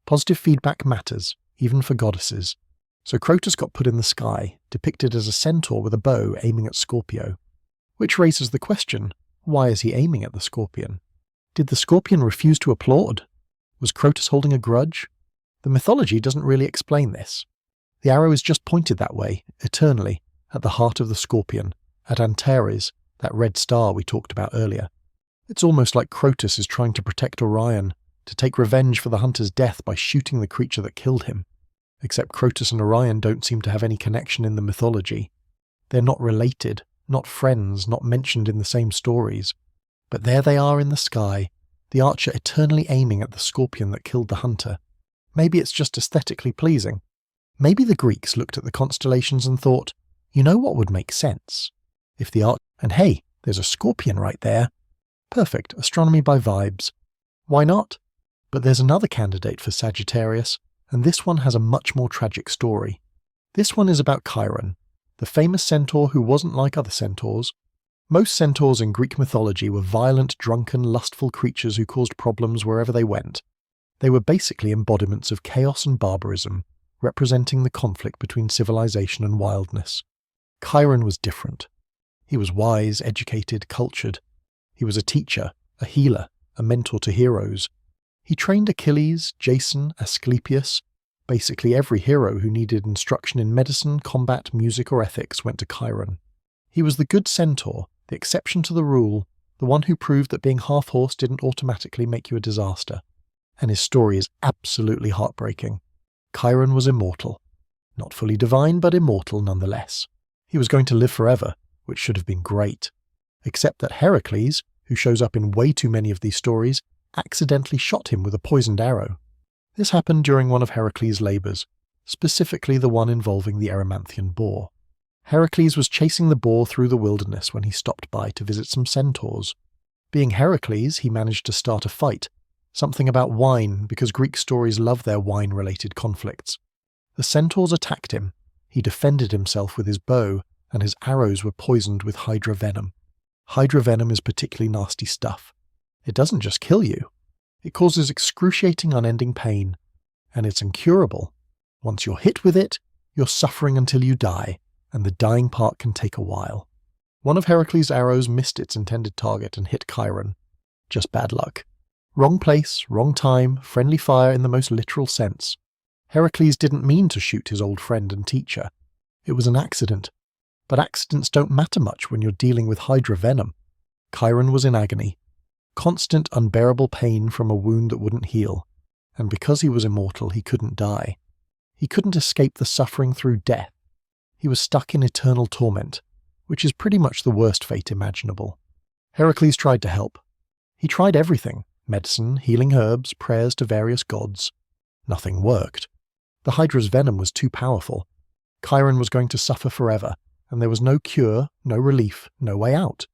Positive feedback matters, even for goddesses. So Crotus got put in the sky, depicted as a centaur with a bow aiming at Scorpio. Which raises the question, why is he aiming at the Scorpion? Did the Scorpion refuse to applaud? Was Crotus holding a grudge? The mythology doesn't really explain this. The arrow is just pointed that way, eternally, at the heart of the Scorpion, at Antares, that red star we talked about earlier. It's almost like Crotus is trying to protect Orion, to take revenge for the hunter's death by shooting the creature that killed him. Except Crotus and Orion don't seem to have any connection in the mythology. They're not related, not friends, not mentioned in the same stories. But there they are in the sky, the archer eternally aiming at the Scorpion that killed the hunter. Maybe it's just aesthetically pleasing. Maybe the Greeks looked at the constellations and thought, you know what would make sense? If the art, and hey, there's a scorpion right there. Perfect, astronomy by vibes. Why not? But there's another candidate for Sagittarius, and this one has a much more tragic story. This one is about Chiron, the famous centaur who wasn't like other centaurs. Most centaurs in Greek mythology were violent, drunken, lustful creatures who caused problems wherever they went. They were basically embodiments of chaos and barbarism, representing the conflict between civilization and wildness. Chiron was different. He was wise, educated, cultured. He was a teacher, a healer, a mentor to heroes. He trained Achilles, Jason, Asclepius. Basically every hero who needed instruction in medicine, combat, music, or ethics went to Chiron. He was the good centaur, the exception to the rule, the one who proved that being half-horse didn't automatically make you a disaster. And his story is absolutely heartbreaking. Chiron was immortal. Not fully divine, but immortal nonetheless. He was going to live forever, which should have been great. Except that Heracles, who shows up in way too many of these stories, accidentally shot him with a poisoned arrow. This happened during one of Heracles' labours, specifically the one involving the Erymanthian boar. Heracles was chasing the boar through the wilderness when he stopped by to visit some centaurs. Being Heracles, he managed to start a fight, something about wine because Greek stories love their wine-related conflicts. The centaurs attacked him. He defended himself with his bow, and his arrows were poisoned with hydra venom. Hydra venom is particularly nasty stuff. It doesn't just kill you. It causes excruciating unending pain, and it's incurable. Once you're hit with it, you're suffering until you die, and the dying part can take a while. One of Heracles' arrows missed its intended target and hit Chiron. Just bad luck. Wrong place, wrong time, friendly fire in the most literal sense. Heracles didn't mean to shoot his old friend and teacher. It was an accident. But accidents don't matter much when you're dealing with hydra venom. Chiron was in agony. Constant, unbearable pain from a wound that wouldn't heal. And because he was immortal, he couldn't die. He couldn't escape the suffering through death. He was stuck in eternal torment, which is pretty much the worst fate imaginable. Heracles tried to help. He tried everything. Medicine, healing herbs, prayers to various gods. Nothing worked. The hydra's venom was too powerful. Chiron was going to suffer forever, and there was no cure, no relief, no way out.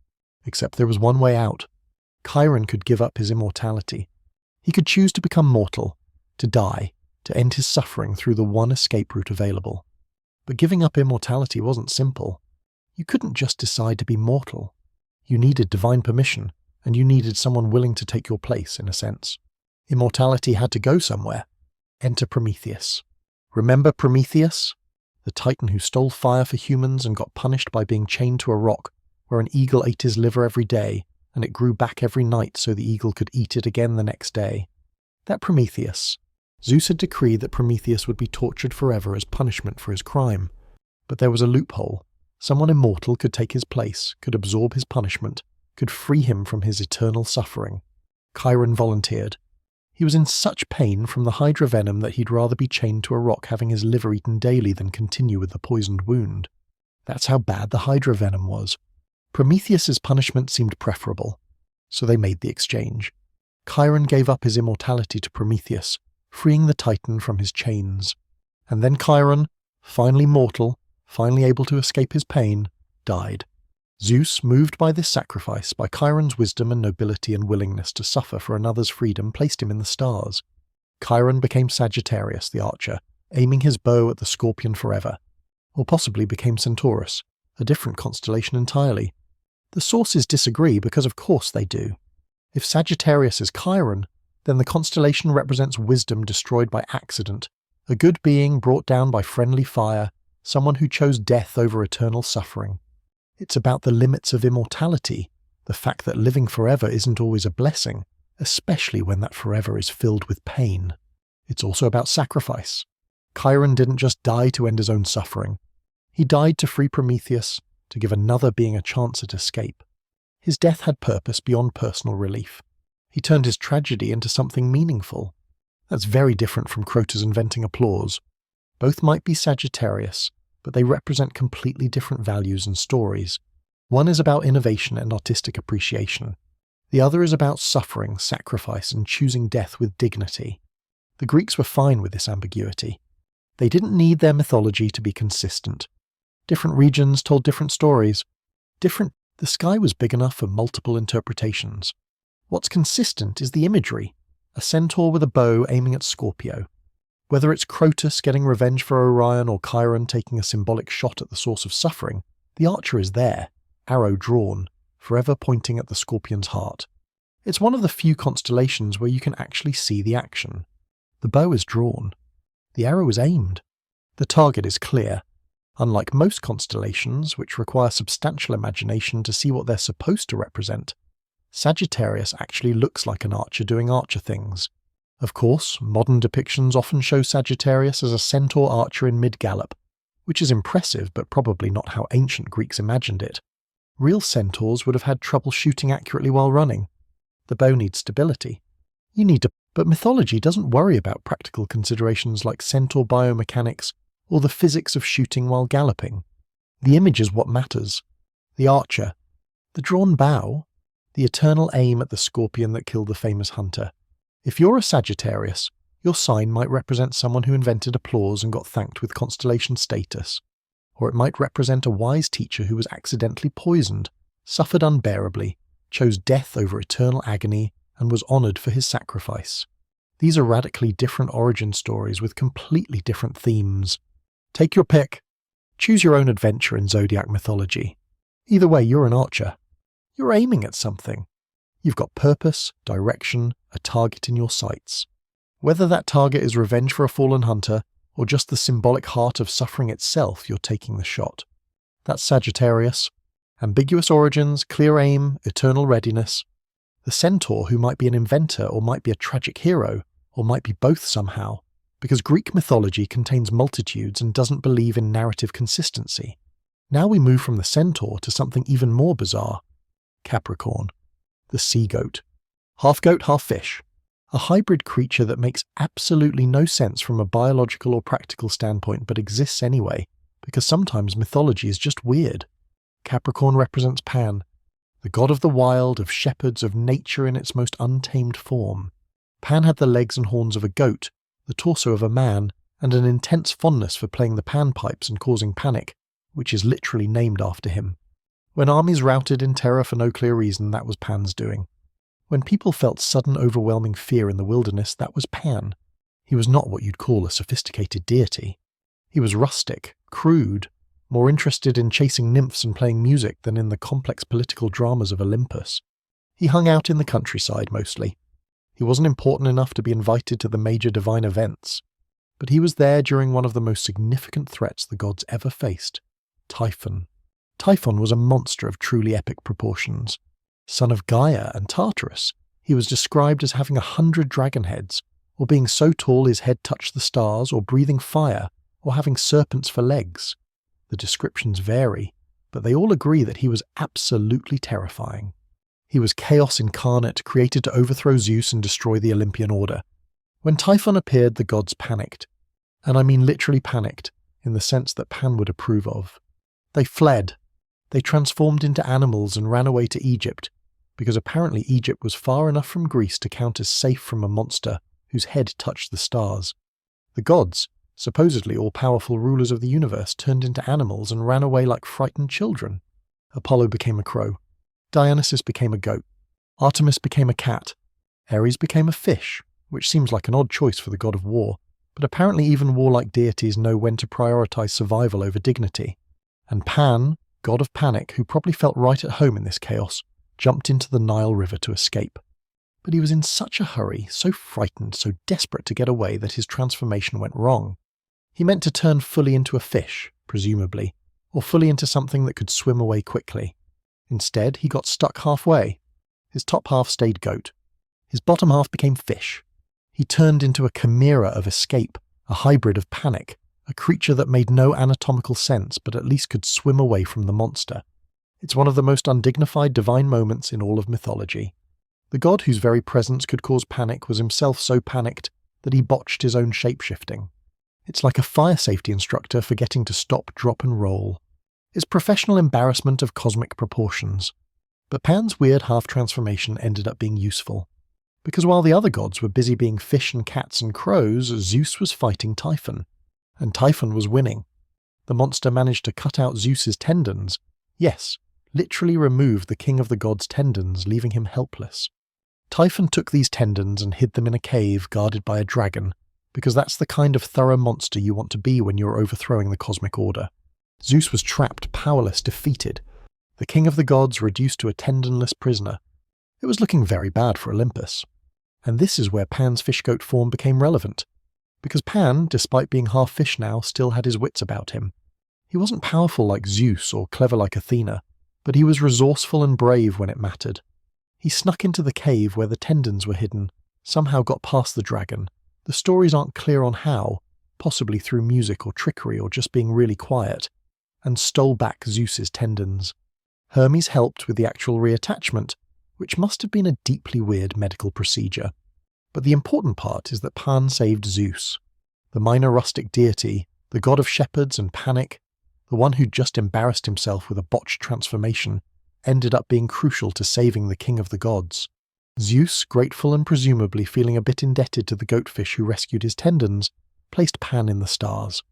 Except there was one way out. Chiron could give up his immortality. He could choose to become mortal, to die, to end his suffering through the one escape route available. But giving up immortality wasn't simple. You couldn't just decide to be mortal. You needed divine permission, and you needed someone willing to take your place, in a sense. Immortality had to go somewhere. Enter Prometheus. Remember Prometheus? The titan who stole fire for humans and got punished by being chained to a rock where an eagle ate his liver every day, and it grew back every night so the eagle could eat it again the next day. That Prometheus. Zeus had decreed that Prometheus would be tortured forever as punishment for his crime. But there was a loophole. Someone immortal could take his place, could absorb his punishment, could free him from his eternal suffering. Chiron volunteered. He was in such pain from the hydra venom that he'd rather be chained to a rock having his liver eaten daily than continue with the poisoned wound. That's how bad the hydra venom was. Prometheus's punishment seemed preferable, so they made the exchange. Chiron gave up his immortality to Prometheus, freeing the Titan from his chains. And then Chiron, finally mortal, finally able to escape his pain, died. Zeus, moved by this sacrifice, by Chiron's wisdom and nobility and willingness to suffer for another's freedom, placed him in the stars. Chiron became Sagittarius, the archer, aiming his bow at the scorpion forever. Or possibly became Centaurus, a different constellation entirely. The sources disagree because of course they do. If Sagittarius is Chiron, then the constellation represents wisdom destroyed by accident, a good being brought down by friendly fire, someone who chose death over eternal suffering. It's about the limits of immortality, the fact that living forever isn't always a blessing, especially when that forever is filled with pain. It's also about sacrifice. Chiron didn't just die to end his own suffering. He died to free Prometheus, to give another being a chance at escape. His death had purpose beyond personal relief. He turned his tragedy into something meaningful. That's very different from Crota's inventing applause. Both might be Sagittarius, but they represent completely different values and stories. One is about innovation and artistic appreciation. The other is about suffering, sacrifice, and choosing death with dignity. The Greeks were fine with this ambiguity. They didn't need their mythology to be consistent. Different regions told different stories. The sky was big enough for multiple interpretations. What's consistent is the imagery. A centaur with a bow aiming at Scorpio. Whether it's Crotus getting revenge for Orion or Chiron taking a symbolic shot at the source of suffering, the archer is there, arrow drawn, forever pointing at the scorpion's heart. It's one of the few constellations where you can actually see the action. The bow is drawn. The arrow is aimed. The target is clear. Unlike most constellations, which require substantial imagination to see what they're supposed to represent, Sagittarius actually looks like an archer doing archer things. Of course, modern depictions often show Sagittarius as a centaur archer in mid-gallop, which is impressive but probably not how ancient Greeks imagined it. Real centaurs would have had trouble shooting accurately while running. The bow needs stability. But mythology doesn't worry about practical considerations like centaur biomechanics or the physics of shooting while galloping. The image is what matters. The archer, the drawn bow, the eternal aim at the scorpion that killed the famous hunter. If you're a Sagittarius, your sign might represent someone who invented applause and got thanked with constellation status. Or it might represent a wise teacher who was accidentally poisoned, suffered unbearably, chose death over eternal agony, and was honoured for his sacrifice. These are radically different origin stories with completely different themes. Take your pick. Choose your own adventure in Zodiac mythology. Either way, you're an archer. You're aiming at something. You've got purpose, direction, a target in your sights. Whether that target is revenge for a fallen hunter, or just the symbolic heart of suffering itself, you're taking the shot. That's Sagittarius. Ambiguous origins, clear aim, eternal readiness. The centaur who might be an inventor or might be a tragic hero, or might be both somehow, because Greek mythology contains multitudes and doesn't believe in narrative consistency. Now we move from the centaur to something even more bizarre. Capricorn, the sea goat. Half goat, half fish. A hybrid creature that makes absolutely no sense from a biological or practical standpoint but exists anyway, because sometimes mythology is just weird. Capricorn represents Pan, the god of the wild, of shepherds, of nature in its most untamed form. Pan had the legs and horns of a goat, the torso of a man, and an intense fondness for playing the panpipes and causing panic, which is literally named after him. When armies routed in terror for no clear reason, that was Pan's doing. When people felt sudden overwhelming fear in the wilderness, that was Pan. He was not what you'd call a sophisticated deity. He was rustic, crude, more interested in chasing nymphs and playing music than in the complex political dramas of Olympus. He hung out in the countryside mostly. He wasn't important enough to be invited to the major divine events, but he was there during one of the most significant threats the gods ever faced, Typhon. Typhon was a monster of truly epic proportions. Son of Gaia and Tartarus, he was described as having 100 dragon heads, or being so tall his head touched the stars, or breathing fire, or having serpents for legs. The descriptions vary, but they all agree that he was absolutely terrifying. He was chaos incarnate, created to overthrow Zeus and destroy the Olympian order. When Typhon appeared, the gods panicked. And I mean literally panicked, in the sense that Pan would approve of. They fled. They transformed into animals and ran away to Egypt, because apparently Egypt was far enough from Greece to count as safe from a monster whose head touched the stars. The gods, supposedly all-powerful rulers of the universe, turned into animals and ran away like frightened children. Apollo became a crow. Dionysus became a goat. Artemis became a cat. Ares became a fish, which seems like an odd choice for the god of war, but apparently even warlike deities know when to prioritize survival over dignity. And Pan, god of panic, who probably felt right at home in this chaos, jumped into the Nile River to escape. But he was in such a hurry, so frightened, so desperate to get away that his transformation went wrong. He meant to turn fully into a fish, presumably, or fully into something that could swim away quickly. Instead, he got stuck halfway. His top half stayed goat. His bottom half became fish. He turned into a chimera of escape, a hybrid of panic, a creature that made no anatomical sense but at least could swim away from the monster. It's one of the most undignified divine moments in all of mythology. The god whose very presence could cause panic was himself so panicked that he botched his own shape-shifting. It's like a fire safety instructor forgetting to stop, drop and roll. It's professional embarrassment of cosmic proportions. But Pan's weird half-transformation ended up being useful. Because while the other gods were busy being fish and cats and crows, Zeus was fighting Typhon. And Typhon was winning. The monster managed to cut out Zeus's tendons. Yes, literally removed the king of the gods' tendons, leaving him helpless. Typhon took these tendons and hid them in a cave guarded by a dragon, because that's the kind of thorough monster you want to be when you're overthrowing the cosmic order. Zeus was trapped, powerless, defeated. The king of the gods reduced to a tendonless prisoner. It was looking very bad for Olympus. And this is where Pan's fish-goat form became relevant. Because Pan, despite being half fish now, still had his wits about him. He wasn't powerful like Zeus or clever like Athena, but he was resourceful and brave when it mattered. He snuck into the cave where the tendons were hidden, somehow got past the dragon. The stories aren't clear on how, possibly through music or trickery or just being really quiet, and stole back Zeus's tendons. Hermes helped with the actual reattachment, which must have been a deeply weird medical procedure. But the important part is that Pan saved Zeus, the minor rustic deity, the god of shepherds and panic, the one who'd just embarrassed himself with a botched transformation, ended up being crucial to saving the king of the gods. Zeus, grateful and presumably feeling a bit indebted to the goatfish who rescued his tendons, placed Pan in the stars.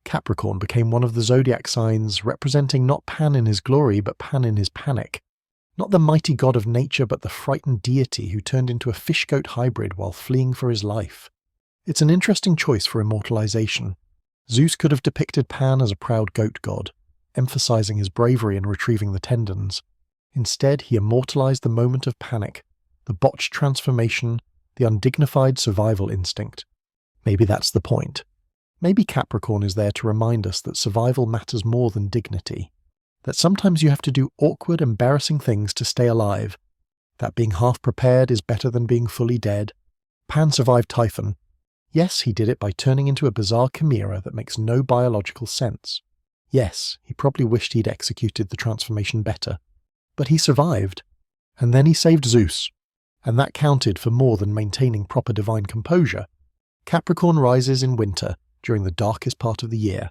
Capricorn became one of the zodiac signs, representing not Pan in his glory but Pan in his panic. Not the mighty god of nature but the frightened deity who turned into a fish-goat hybrid while fleeing for his life. It's an interesting choice for immortalization. Zeus could have depicted Pan as a proud goat god, emphasizing his bravery in retrieving the tendons. Instead, he immortalized the moment of panic, the botched transformation, the undignified survival instinct. Maybe that's the point. Maybe Capricorn is there to remind us that survival matters more than dignity. That sometimes you have to do awkward, embarrassing things to stay alive. That being half prepared is better than being fully dead. Pan survived Typhon. Yes, he did it by turning into a bizarre chimera that makes no biological sense. Yes, he probably wished he'd executed the transformation better. But he survived. And then he saved Zeus. And that counted for more than maintaining proper divine composure. Capricorn rises in winter, during the darkest part of the year.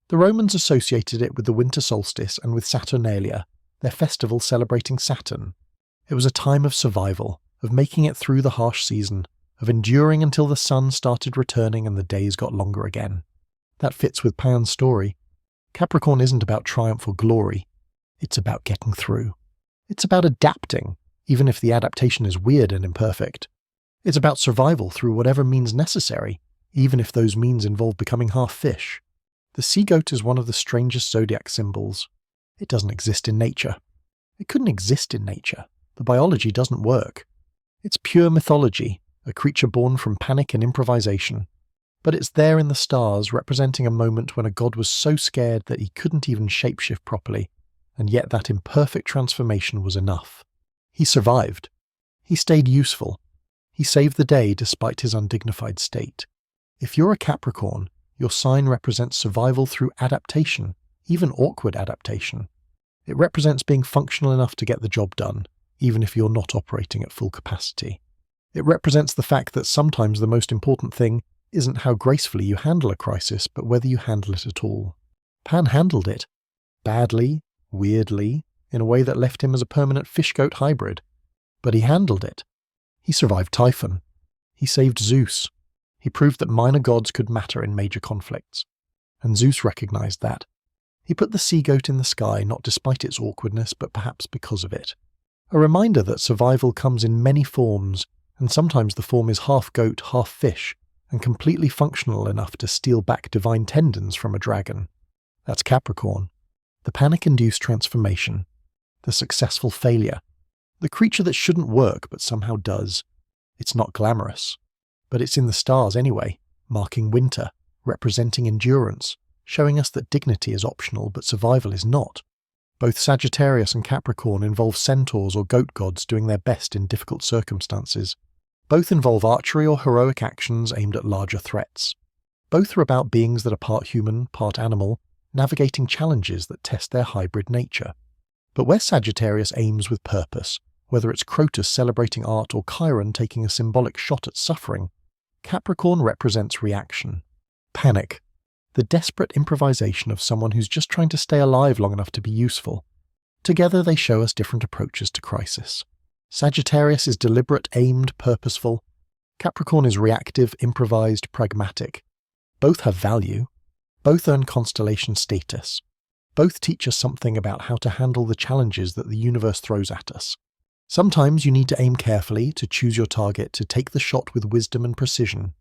The Romans associated it with the winter solstice and with Saturnalia, their festival celebrating Saturn. It was a time of survival, of making it through the harsh season, of enduring until the sun started returning and the days got longer again. That fits with Pan's story. Capricorn isn't about triumph or glory. It's about getting through. It's about adapting, even if the adaptation is weird and imperfect. It's about survival through whatever means necessary, even if those means involve becoming half fish. The sea goat is one of the strangest zodiac symbols. It doesn't exist in nature. It couldn't exist in nature. The biology doesn't work. It's pure mythology, a creature born from panic and improvisation. But it's there in the stars, representing a moment when a god was so scared that he couldn't even shapeshift properly, and yet that imperfect transformation was enough. He survived. He stayed useful. He saved the day despite his undignified state. If you're a Capricorn, your sign represents survival through adaptation, even awkward adaptation. It represents being functional enough to get the job done, even if you're not operating at full capacity. It represents the fact that sometimes the most important thing isn't how gracefully you handle a crisis, but whether you handle it at all. Pan handled it. Badly, weirdly, in a way that left him as a permanent fish-goat hybrid. But he handled it. He survived Typhon. He saved Zeus. He proved that minor gods could matter in major conflicts. And Zeus recognized that. He put the sea goat in the sky not despite its awkwardness, but perhaps because of it. A reminder that survival comes in many forms, and sometimes the form is half goat, half fish, and completely functional enough to steal back divine tendons from a dragon. That's Capricorn. The panic-induced transformation. The successful failure. The creature that shouldn't work but somehow does. It's not glamorous. But it's in the stars anyway, marking winter, representing endurance, showing us that dignity is optional but survival is not. Both Sagittarius and Capricorn involve centaurs or goat gods doing their best in difficult circumstances. Both involve archery or heroic actions aimed at larger threats. Both are about beings that are part human, part animal, navigating challenges that test their hybrid nature. But where Sagittarius aims with purpose, whether it's Crotus celebrating art or Chiron taking a symbolic shot at suffering, Capricorn represents reaction. Panic. The desperate improvisation of someone who's just trying to stay alive long enough to be useful. Together they show us different approaches to crisis. Sagittarius is deliberate, aimed, purposeful. Capricorn is reactive, improvised, pragmatic. Both have value. Both earn constellation status. Both teach us something about how to handle the challenges that the universe throws at us. Sometimes you need to aim carefully, to choose your target, to take the shot with wisdom and precision.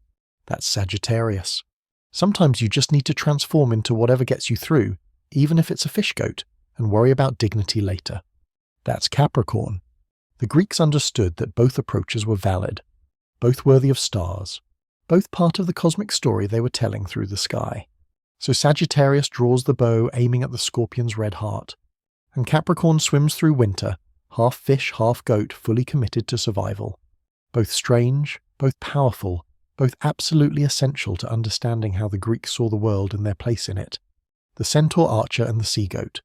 That's Sagittarius. Sometimes you just need to transform into whatever gets you through, even if it's a fish goat, and worry about dignity later. That's Capricorn. The Greeks understood that both approaches were valid, both worthy of stars, both part of the cosmic story they were telling through the sky. So Sagittarius draws the bow, aiming at the scorpion's red heart, and Capricorn swims through winter, half fish, half goat, fully committed to survival. Both strange, both powerful, both absolutely essential to understanding how the Greeks saw the world and their place in it. The centaur archer and the sea goat.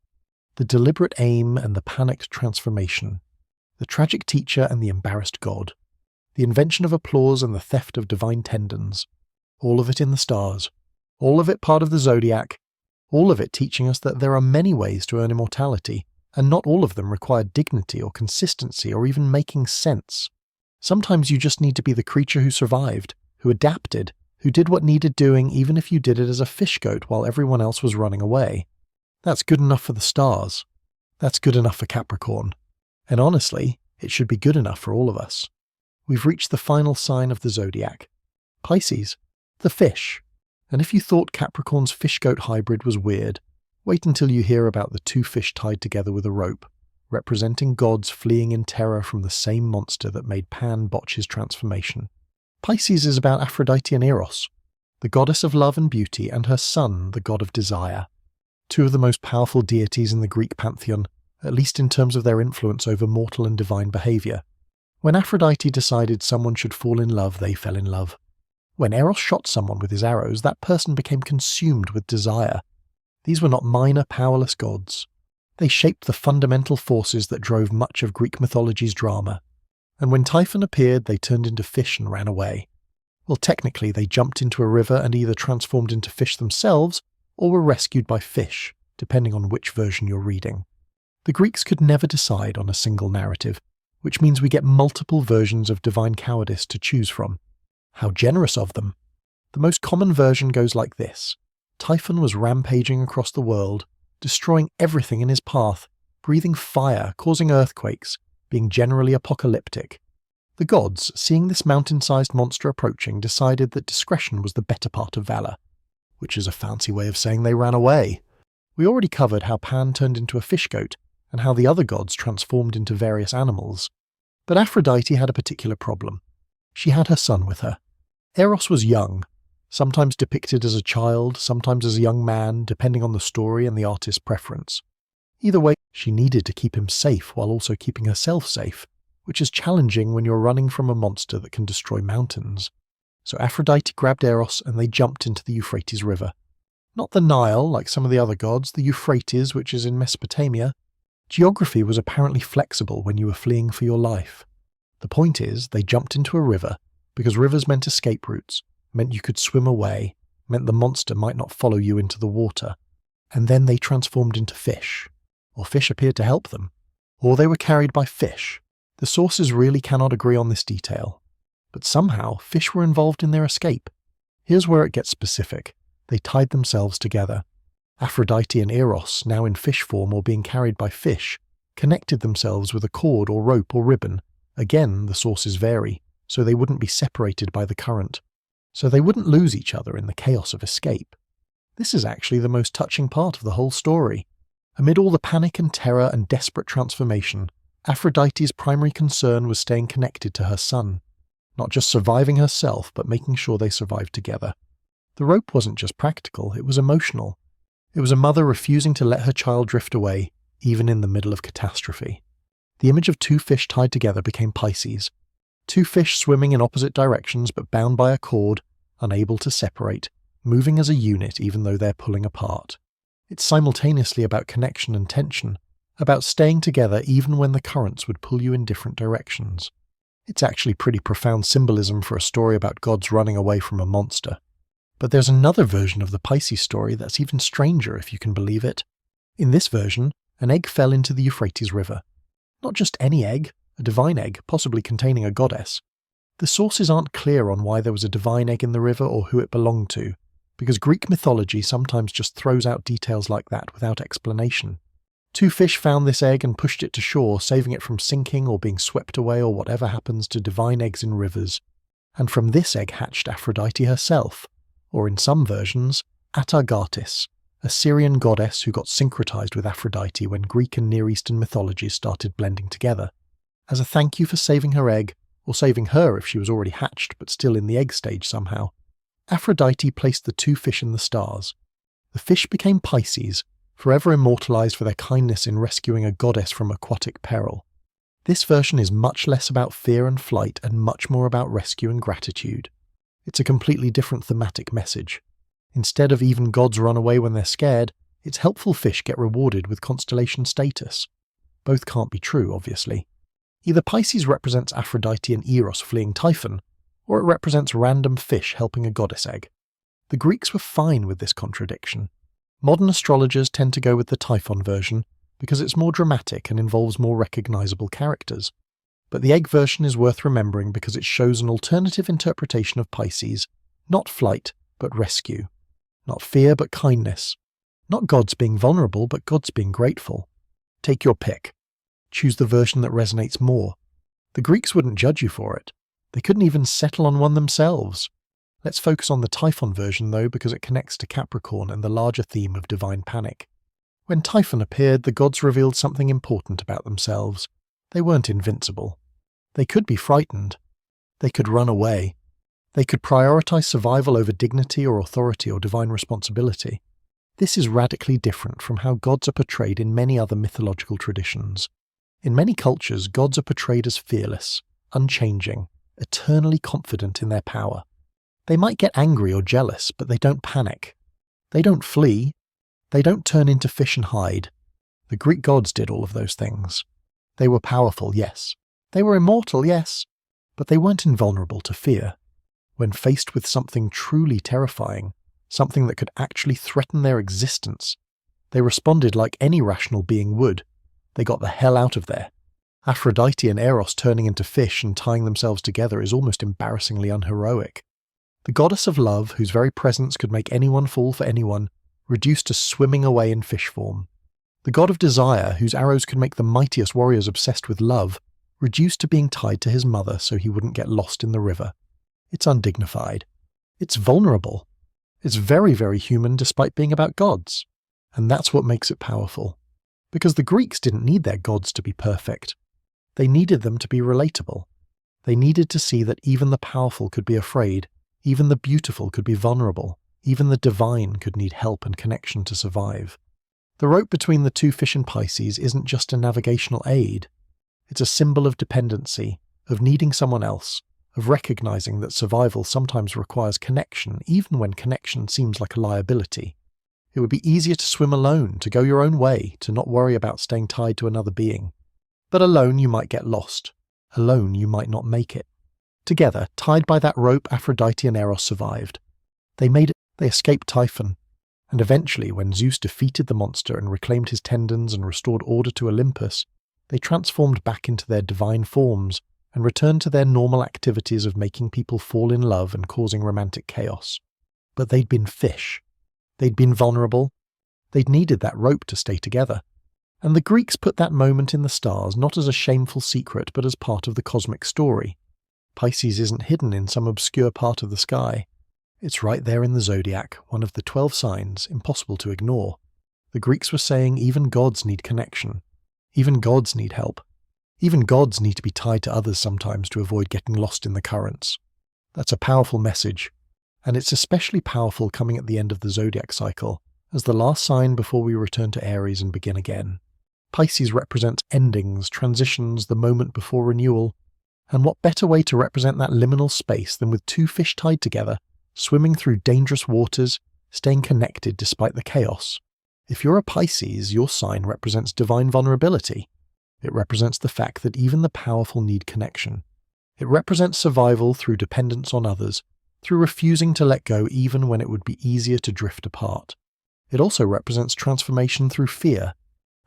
The deliberate aim and the panicked transformation. The tragic teacher and the embarrassed god. The invention of applause and the theft of divine tendons. All of it in the stars. All of it part of the Zodiac. All of it teaching us that there are many ways to earn immortality, and not all of them require dignity or consistency or even making sense. Sometimes you just need to be the creature who survived, who adapted, who did what needed doing even if you did it as a fish goat while everyone else was running away. That's good enough for the stars. That's good enough for Capricorn. And honestly, it should be good enough for all of us. We've reached the final sign of the Zodiac. Pisces, the fish. And if you thought Capricorn's fish-goat hybrid was weird, wait until you hear about the two fish tied together with a rope, representing gods fleeing in terror from the same monster that made Pan botch his transformation. Pisces is about Aphrodite and Eros, the goddess of love and beauty, and her son, the god of desire. Two of the most powerful deities in the Greek pantheon, at least in terms of their influence over mortal and divine behavior. When Aphrodite decided someone should fall in love, they fell in love. When Eros shot someone with his arrows, that person became consumed with desire. These were not minor, powerless gods. They shaped the fundamental forces that drove much of Greek mythology's drama. And when Typhon appeared, they turned into fish and ran away. Well, technically, they jumped into a river and either transformed into fish themselves, or were rescued by fish, depending on which version you're reading. The Greeks could never decide on a single narrative, which means we get multiple versions of divine cowardice to choose from. How generous of them! The most common version goes like this. Typhon was rampaging across the world, destroying everything in his path, breathing fire, causing earthquakes, being generally apocalyptic. The gods, seeing this mountain-sized monster approaching, decided that discretion was the better part of valor, which is a fancy way of saying they ran away. We already covered how Pan turned into a fish goat, and how the other gods transformed into various animals. But Aphrodite had a particular problem. She had her son with her. Eros was young, sometimes depicted as a child, sometimes as a young man, depending on the story and the artist's preference. Either way, she needed to keep him safe while also keeping herself safe, which is challenging when you're running from a monster that can destroy mountains. So Aphrodite grabbed Eros and they jumped into the Euphrates River. Not the Nile, like some of the other gods, the Euphrates, which is in Mesopotamia. Geography was apparently flexible when you were fleeing for your life. The point is, they jumped into a river, because rivers meant escape routes, meant you could swim away, meant the monster might not follow you into the water. And then they transformed into fish. Or fish appeared to help them. Or they were carried by fish. The sources really cannot agree on this detail. But somehow, fish were involved in their escape. Here's where it gets specific. They tied themselves together. Aphrodite and Eros, now in fish form or being carried by fish, connected themselves with a cord or rope or ribbon. Again, the sources vary, so they wouldn't be separated by the current. So they wouldn't lose each other in the chaos of escape. This is actually the most touching part of the whole story. Amid all the panic and terror and desperate transformation, Aphrodite's primary concern was staying connected to her son. Not just surviving herself, but making sure they survived together. The rope wasn't just practical, it was emotional. It was a mother refusing to let her child drift away, even in the middle of catastrophe. The image of two fish tied together became Pisces. Two fish swimming in opposite directions but bound by a cord, unable to separate, moving as a unit even though they're pulling apart. It's simultaneously about connection and tension, about staying together even when the currents would pull you in different directions. It's actually pretty profound symbolism for a story about gods running away from a monster. But there's another version of the Pisces story that's even stranger, if you can believe it. In this version, an egg fell into the Euphrates River. Not just any egg, a divine egg, possibly containing a goddess. The sources aren't clear on why there was a divine egg in the river or who it belonged to, because Greek mythology sometimes just throws out details like that without explanation. Two fish found this egg and pushed it to shore, saving it from sinking or being swept away or whatever happens to divine eggs in rivers. And from this egg hatched Aphrodite herself, or in some versions, Atargatis, a Syrian goddess who got syncretized with Aphrodite when Greek and Near Eastern mythologies started blending together. As a thank you for saving her egg, or saving her if she was already hatched but still in the egg stage somehow, Aphrodite placed the two fish in the stars. The fish became Pisces, forever immortalized for their kindness in rescuing a goddess from aquatic peril. This version is much less about fear and flight and much more about rescue and gratitude. It's a completely different thematic message. Instead of even gods run away when they're scared, it's helpful fish get rewarded with constellation status. Both can't be true, obviously. Either Pisces represents Aphrodite and Eros fleeing Typhon, or it represents random fish helping a goddess egg. The Greeks were fine with this contradiction. Modern astrologers tend to go with the Typhon version because it's more dramatic and involves more recognizable characters. But the egg version is worth remembering because it shows an alternative interpretation of Pisces, not flight, but rescue. Not fear, but kindness. Not gods being vulnerable, but gods being grateful. Take your pick. Choose the version that resonates more. The Greeks wouldn't judge you for it. They couldn't even settle on one themselves. Let's focus on the Typhon version though, because it connects to Capricorn and the larger theme of divine panic. When Typhon appeared, the gods revealed something important about themselves. They weren't invincible. They could be frightened. They could run away. They could prioritize survival over dignity or authority or divine responsibility. This is radically different from how gods are portrayed in many other mythological traditions. In many cultures, gods are portrayed as fearless, unchanging, eternally confident in their power. They might get angry or jealous, but they don't panic. They don't flee. They don't turn into fish and hide. The Greek gods did all of those things. They were powerful, yes. They were immortal, yes. But they weren't invulnerable to fear. When faced with something truly terrifying, something that could actually threaten their existence, they responded like any rational being would. They got the hell out of there. Aphrodite and Eros turning into fish and tying themselves together is almost embarrassingly unheroic. The goddess of love, whose very presence could make anyone fall for anyone, reduced to swimming away in fish form. The god of desire, whose arrows could make the mightiest warriors obsessed with love, reduced to being tied to his mother so he wouldn't get lost in the river. It's undignified. It's vulnerable. It's very, very human despite being about gods. And that's what makes it powerful. Because the Greeks didn't need their gods to be perfect. They needed them to be relatable. They needed to see that even the powerful could be afraid, even the beautiful could be vulnerable, even the divine could need help and connection to survive. The rope between the two fish and Pisces isn't just a navigational aid. It's a symbol of dependency, of needing someone else, of recognizing that survival sometimes requires connection, even when connection seems like a liability. It would be easier to swim alone, to go your own way, to not worry about staying tied to another being. But alone you might get lost. Alone you might not make it. Together, tied by that rope, Aphrodite and Eros survived. They made it. They escaped Typhon. And eventually, when Zeus defeated the monster and reclaimed his tendons and restored order to Olympus, they transformed back into their divine forms and returned to their normal activities of making people fall in love and causing romantic chaos. But they'd been fish. They'd been vulnerable. They'd needed that rope to stay together. And the Greeks put that moment in the stars not as a shameful secret but as part of the cosmic story. Pisces isn't hidden in some obscure part of the sky. It's right there in the Zodiac, one of the 12 signs, impossible to ignore. The Greeks were saying even gods need connection. Even gods need help. Even gods need to be tied to others sometimes to avoid getting lost in the currents. That's a powerful message, and it's especially powerful coming at the end of the Zodiac cycle, as the last sign before we return to Aries and begin again. Pisces represents endings, transitions, the moment before renewal, and what better way to represent that liminal space than with two fish tied together, swimming through dangerous waters, staying connected despite the chaos. If you're a Pisces, your sign represents divine vulnerability. It represents the fact that even the powerful need connection. It represents survival through dependence on others, through refusing to let go even when it would be easier to drift apart. It also represents transformation through fear.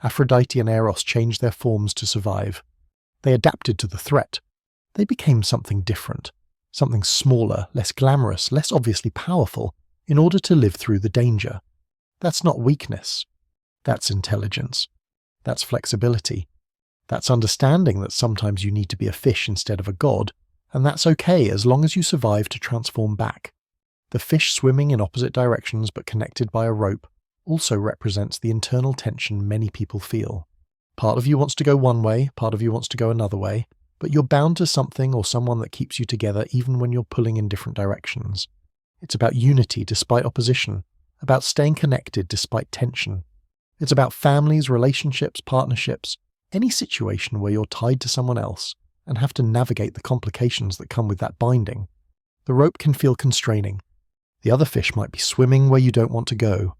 Aphrodite and Eros changed their forms to survive. They adapted to the threat. They became something different, something smaller, less glamorous, less obviously powerful, in order to live through the danger. That's not weakness. That's intelligence. That's flexibility. That's understanding that sometimes you need to be a fish instead of a god, and that's okay as long as you survive to transform back. The fish swimming in opposite directions but connected by a rope also represents the internal tension many people feel. Part of you wants to go one way, part of you wants to go another way, but you're bound to something or someone that keeps you together even when you're pulling in different directions. It's about unity despite opposition, about staying connected despite tension. It's about families, relationships, partnerships, any situation where you're tied to someone else and have to navigate the complications that come with that binding. The rope can feel constraining. The other fish might be swimming where you don't want to go,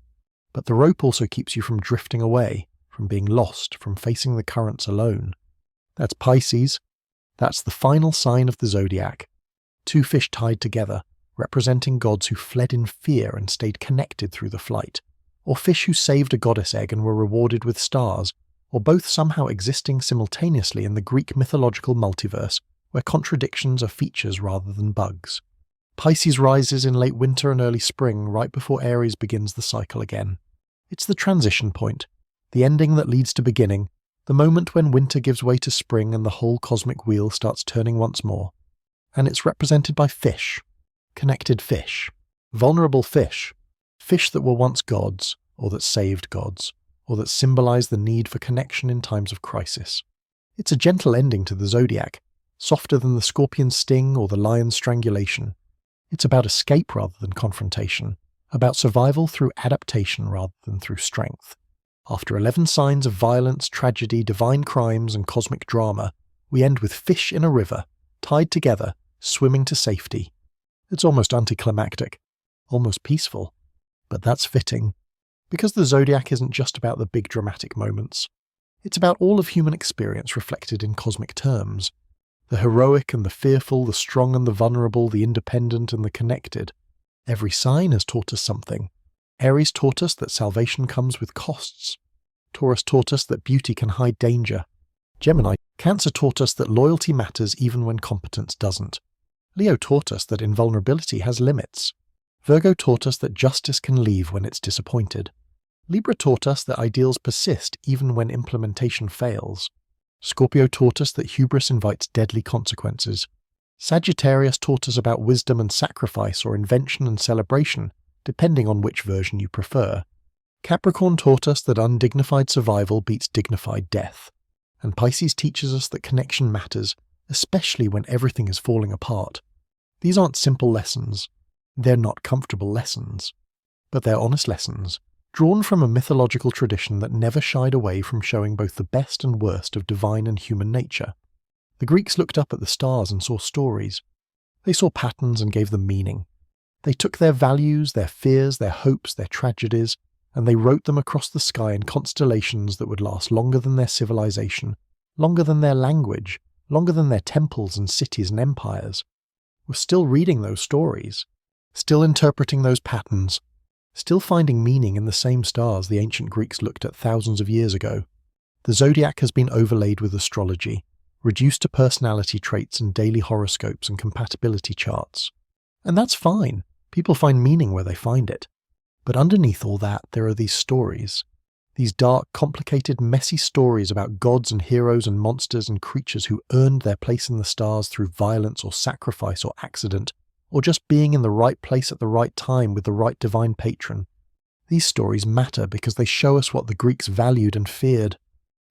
but the rope also keeps you from drifting away, from being lost, from facing the currents alone. That's Pisces. That's the final sign of the zodiac. Two fish tied together, representing gods who fled in fear and stayed connected through the flight, or fish who saved a goddess egg and were rewarded with stars, or both somehow existing simultaneously in the Greek mythological multiverse, where contradictions are features rather than bugs. Pisces rises in late winter and early spring, right before Aries begins the cycle again. It's the transition point, the ending that leads to beginning, the moment when winter gives way to spring and the whole cosmic wheel starts turning once more. And it's represented by fish, connected fish, vulnerable fish, fish that were once gods, or that saved gods, or that symbolize the need for connection in times of crisis. It's a gentle ending to the zodiac, softer than the scorpion's sting or the lion's strangulation. It's about escape rather than confrontation, about survival through adaptation rather than through strength. After 11 signs of violence, tragedy, divine crimes, and cosmic drama, we end with fish in a river, tied together, swimming to safety. It's almost anticlimactic, almost peaceful, but that's fitting. Because the zodiac isn't just about the big dramatic moments. It's about all of human experience reflected in cosmic terms. The heroic and the fearful, the strong and the vulnerable, the independent and the connected. Every sign has taught us something. Aries taught us that salvation comes with costs. Taurus taught us that beauty can hide danger. Gemini, Cancer taught us that loyalty matters even when competence doesn't. Leo taught us that invulnerability has limits. Virgo taught us that justice can leave when it's disappointed. Libra taught us that ideals persist even when implementation fails. Scorpio taught us that hubris invites deadly consequences. Sagittarius taught us about wisdom and sacrifice or invention and celebration, depending on which version you prefer. Capricorn taught us that undignified survival beats dignified death. And Pisces teaches us that connection matters, especially when everything is falling apart. These aren't simple lessons. They're not comfortable lessons. But they're honest lessons, drawn from a mythological tradition that never shied away from showing both the best and worst of divine and human nature. The Greeks looked up at the stars and saw stories. They saw patterns and gave them meaning. They took their values, their fears, their hopes, their tragedies, and they wrote them across the sky in constellations that would last longer than their civilization, longer than their language, longer than their temples and cities and empires. We're still reading those stories, still interpreting those patterns, still finding meaning in the same stars the ancient Greeks looked at thousands of years ago. The zodiac has been overlaid with astrology, reduced to personality traits and daily horoscopes and compatibility charts. And that's fine. People find meaning where they find it. But underneath all that, there are these stories. These dark, complicated, messy stories about gods and heroes and monsters and creatures who earned their place in the stars through violence or sacrifice or accident, or just being in the right place at the right time with the right divine patron. These stories matter because they show us what the Greeks valued and feared.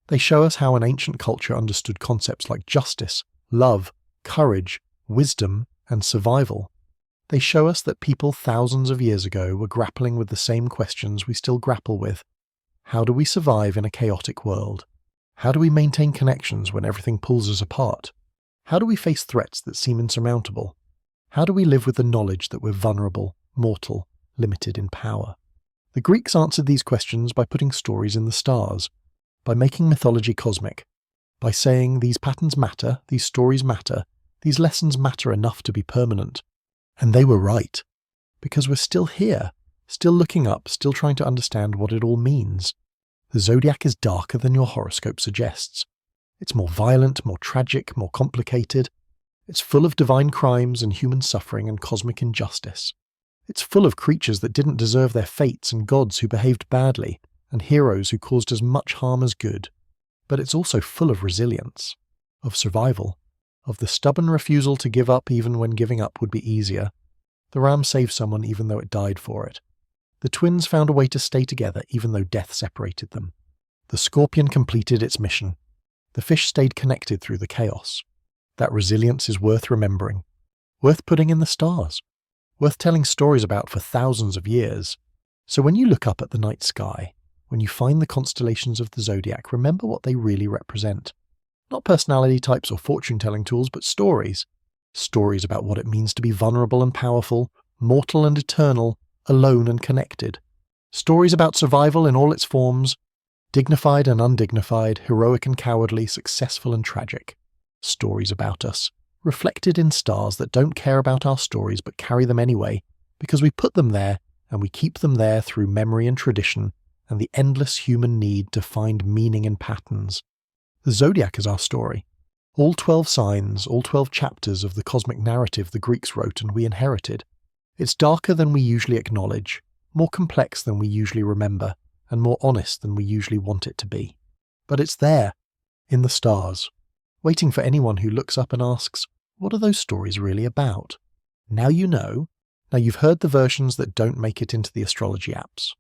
They show us how an ancient culture understood concepts like justice, love, courage, wisdom, and survival. They show us that people thousands of years ago were grappling with the same questions we still grapple with. How do we survive in a chaotic world? How do we maintain connections when everything pulls us apart? How do we face threats that seem insurmountable? How do we live with the knowledge that we're vulnerable, mortal, limited in power? The Greeks answered these questions by putting stories in the stars, by making mythology cosmic, by saying these patterns matter, these stories matter, these lessons matter enough to be permanent. And they were right, because we're still here, still looking up, still trying to understand what it all means. The zodiac is darker than your horoscope suggests. It's more violent, more tragic, more complicated. It's full of divine crimes and human suffering and cosmic injustice. It's full of creatures that didn't deserve their fates and gods who behaved badly and heroes who caused as much harm as good. But it's also full of resilience, of survival, of the stubborn refusal to give up even when giving up would be easier. The ram saved someone even though it died for it. The twins found a way to stay together even though death separated them. The scorpion completed its mission. The fish stayed connected through the chaos. That resilience is worth remembering, worth putting in the stars, worth telling stories about for thousands of years. So when you look up at the night sky, when you find the constellations of the zodiac, remember what they really represent. Not personality types or fortune-telling tools, but stories. Stories about what it means to be vulnerable and powerful, mortal and eternal, alone and connected. Stories about survival in all its forms, dignified and undignified, heroic and cowardly, successful and tragic. Stories about us, reflected in stars that don't care about our stories but carry them anyway, because we put them there and we keep them there through memory and tradition and the endless human need to find meaning in patterns. The zodiac is our story. All 12 signs, all 12 chapters of the cosmic narrative the Greeks wrote and we inherited. It's darker than we usually acknowledge, more complex than we usually remember, and more honest than we usually want it to be. But it's there, in the stars, waiting for anyone who looks up and asks, what are those stories really about? Now you know. Now you've heard the versions that don't make it into the astrology apps.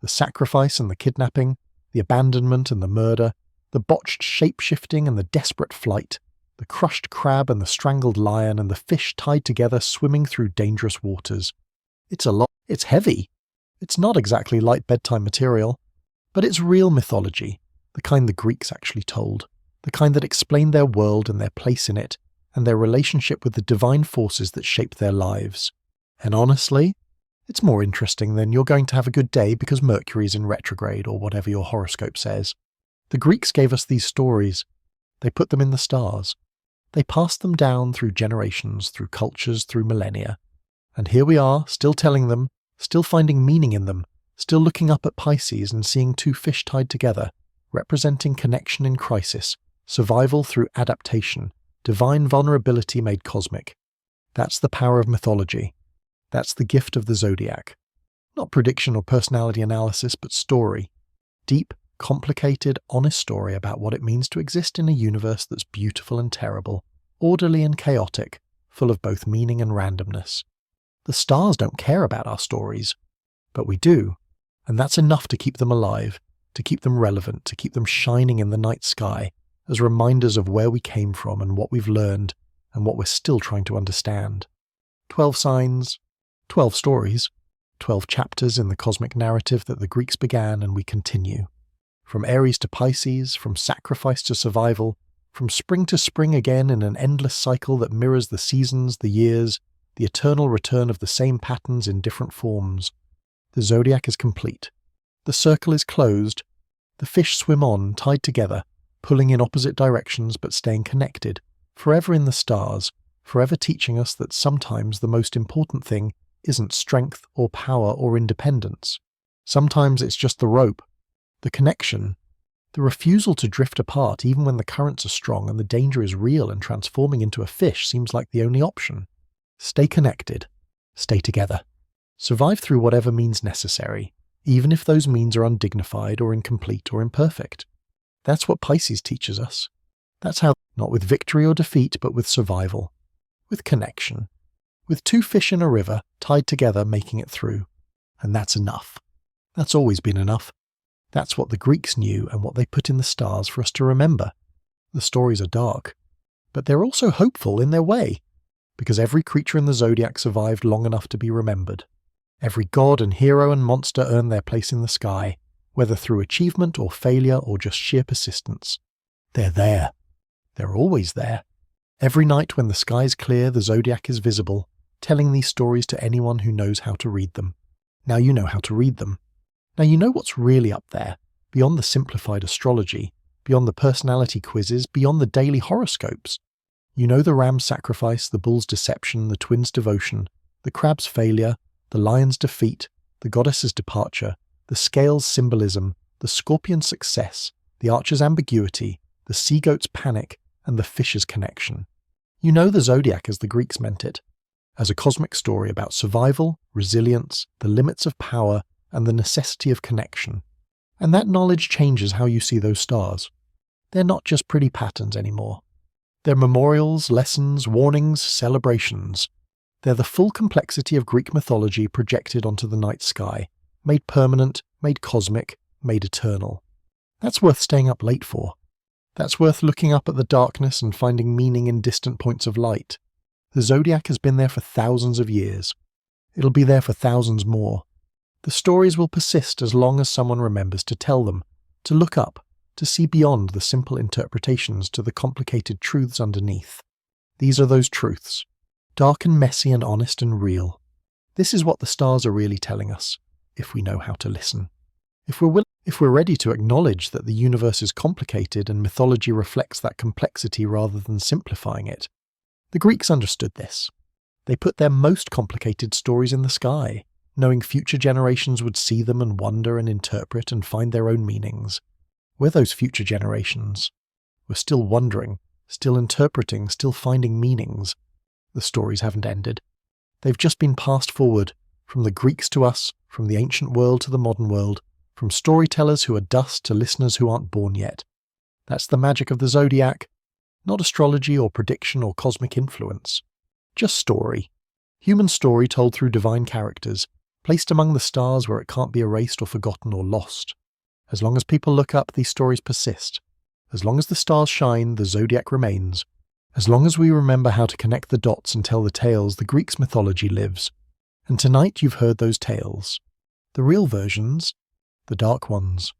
The sacrifice and the kidnapping, the abandonment and the murder, the botched shape-shifting and the desperate flight, the crushed crab and the strangled lion and the fish tied together swimming through dangerous waters. It's a lot. It's heavy. It's not exactly light bedtime material, but it's real mythology, the kind the Greeks actually told, the kind that explained their world and their place in it, and their relationship with the divine forces that shaped their lives. And honestly, it's more interesting than you're going to have a good day because Mercury's in retrograde or whatever your horoscope says. The Greeks gave us these stories. They put them in the stars. They passed them down through generations, through cultures, through millennia. And here we are, still telling them, still finding meaning in them, still looking up at Pisces and seeing two fish tied together, representing connection in crisis, survival through adaptation, divine vulnerability made cosmic. That's the power of mythology. That's the gift of the zodiac. Not prediction or personality analysis, but story. Deep, complicated, honest story about what it means to exist in a universe that's beautiful and terrible, orderly and chaotic, full of both meaning and randomness. The stars don't care about our stories, but we do, and that's enough to keep them alive, to keep them relevant, to keep them shining in the night sky as reminders of where we came from and what we've learned and what we're still trying to understand. 12 signs, 12 stories, 12 chapters in the cosmic narrative that the Greeks began and we continue. From Aries to Pisces, from sacrifice to survival, from spring to spring again in an endless cycle that mirrors the seasons, the years, the eternal return of the same patterns in different forms. The zodiac is complete. The circle is closed. The fish swim on, tied together, pulling in opposite directions but staying connected, forever in the stars, forever teaching us that sometimes the most important thing isn't strength or power or independence. Sometimes it's just the rope, the connection, the refusal to drift apart even when the currents are strong and the danger is real and transforming into a fish seems like the only option. Stay connected. Stay together. Survive through whatever means necessary, even if those means are undignified or incomplete or imperfect. That's what Pisces teaches us. That's how, not with victory or defeat, but with survival, with connection, with two fish in a river tied together making it through. And that's enough. That's always been enough. That's what the Greeks knew and what they put in the stars for us to remember. The stories are dark, but they're also hopeful in their way, because every creature in the zodiac survived long enough to be remembered. Every god and hero and monster earned their place in the sky, whether through achievement or failure or just sheer persistence. They're there. They're always there. Every night when the sky's clear, the zodiac is visible, telling these stories to anyone who knows how to read them. Now you know how to read them. Now you know what's really up there, beyond the simplified astrology, beyond the personality quizzes, beyond the daily horoscopes. You know the ram's sacrifice, the bull's deception, the twin's devotion, the crab's failure, the lion's defeat, the goddess's departure, the scale's symbolism, the scorpion's success, the archer's ambiguity, the sea goat's panic, and the fish's connection. You know the Zodiac as the Greeks meant it, as a cosmic story about survival, resilience, the limits of power, and the necessity of connection. And that knowledge changes how you see those stars. They're not just pretty patterns anymore. They're memorials, lessons, warnings, celebrations. They're the full complexity of Greek mythology projected onto the night sky, made permanent, made cosmic, made eternal. That's worth staying up late for. That's worth looking up at the darkness and finding meaning in distant points of light. The Zodiac has been there for thousands of years. It'll be there for thousands more. The stories will persist as long as someone remembers to tell them, to look up, to see beyond the simple interpretations to the complicated truths underneath. These are those truths, dark and messy and honest and real. This is what the stars are really telling us, if we know how to listen. If we're ready to acknowledge that the universe is complicated and mythology reflects that complexity rather than simplifying it. The Greeks understood this. They put their most complicated stories in the sky, knowing future generations would see them and wonder and interpret and find their own meanings. We're those future generations. We're still wondering, still interpreting, still finding meanings. The stories haven't ended. They've just been passed forward, from the Greeks to us, from the ancient world to the modern world, from storytellers who are dust to listeners who aren't born yet. That's the magic of the Zodiac. Not astrology or prediction or cosmic influence. Just story. Human story told through divine characters, placed among the stars where it can't be erased or forgotten or lost. As long as people look up, these stories persist. As long as the stars shine, the Zodiac remains. As long as we remember how to connect the dots and tell the tales, the Greeks' mythology lives. And tonight you've heard those tales. The real versions, the dark ones.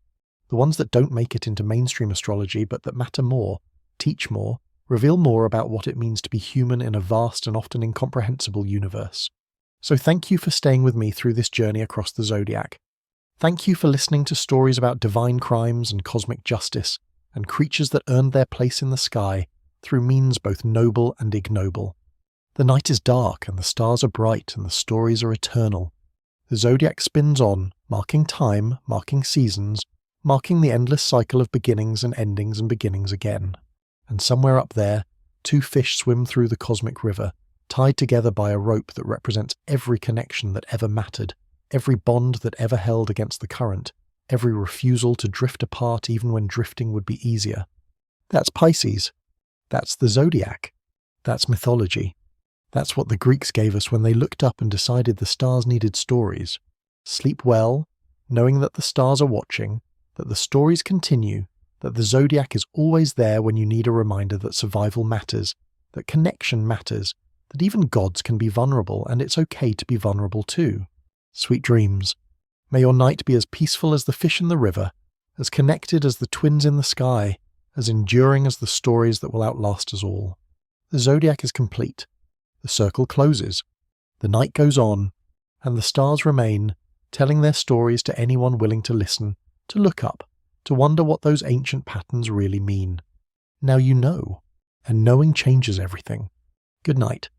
The ones that don't make it into mainstream astrology but that matter more, teach more, reveal more about what it means to be human in a vast and often incomprehensible universe. So thank you for staying with me through this journey across the Zodiac. Thank you for listening to stories about divine crimes and cosmic justice, and creatures that earned their place in the sky through means both noble and ignoble. The night is dark and the stars are bright and the stories are eternal. The Zodiac spins on, marking time, marking seasons, marking the endless cycle of beginnings and endings and beginnings again. And somewhere up there, two fish swim through the cosmic river, tied together by a rope that represents every connection that ever mattered, every bond that ever held against the current, every refusal to drift apart even when drifting would be easier. That's Pisces. That's the Zodiac. That's mythology. That's what the Greeks gave us when they looked up and decided the stars needed stories. Sleep well, knowing that the stars are watching, that the stories continue, that the Zodiac is always there when you need a reminder that survival matters, that connection matters, that even gods can be vulnerable and it's okay to be vulnerable too. Sweet dreams. May your night be as peaceful as the fish in the river, as connected as the twins in the sky, as enduring as the stories that will outlast us all. The Zodiac is complete. The circle closes. The night goes on, and the stars remain, telling their stories to anyone willing to listen, to look up, to wonder what those ancient patterns really mean. Now you know, and knowing changes everything. Good night.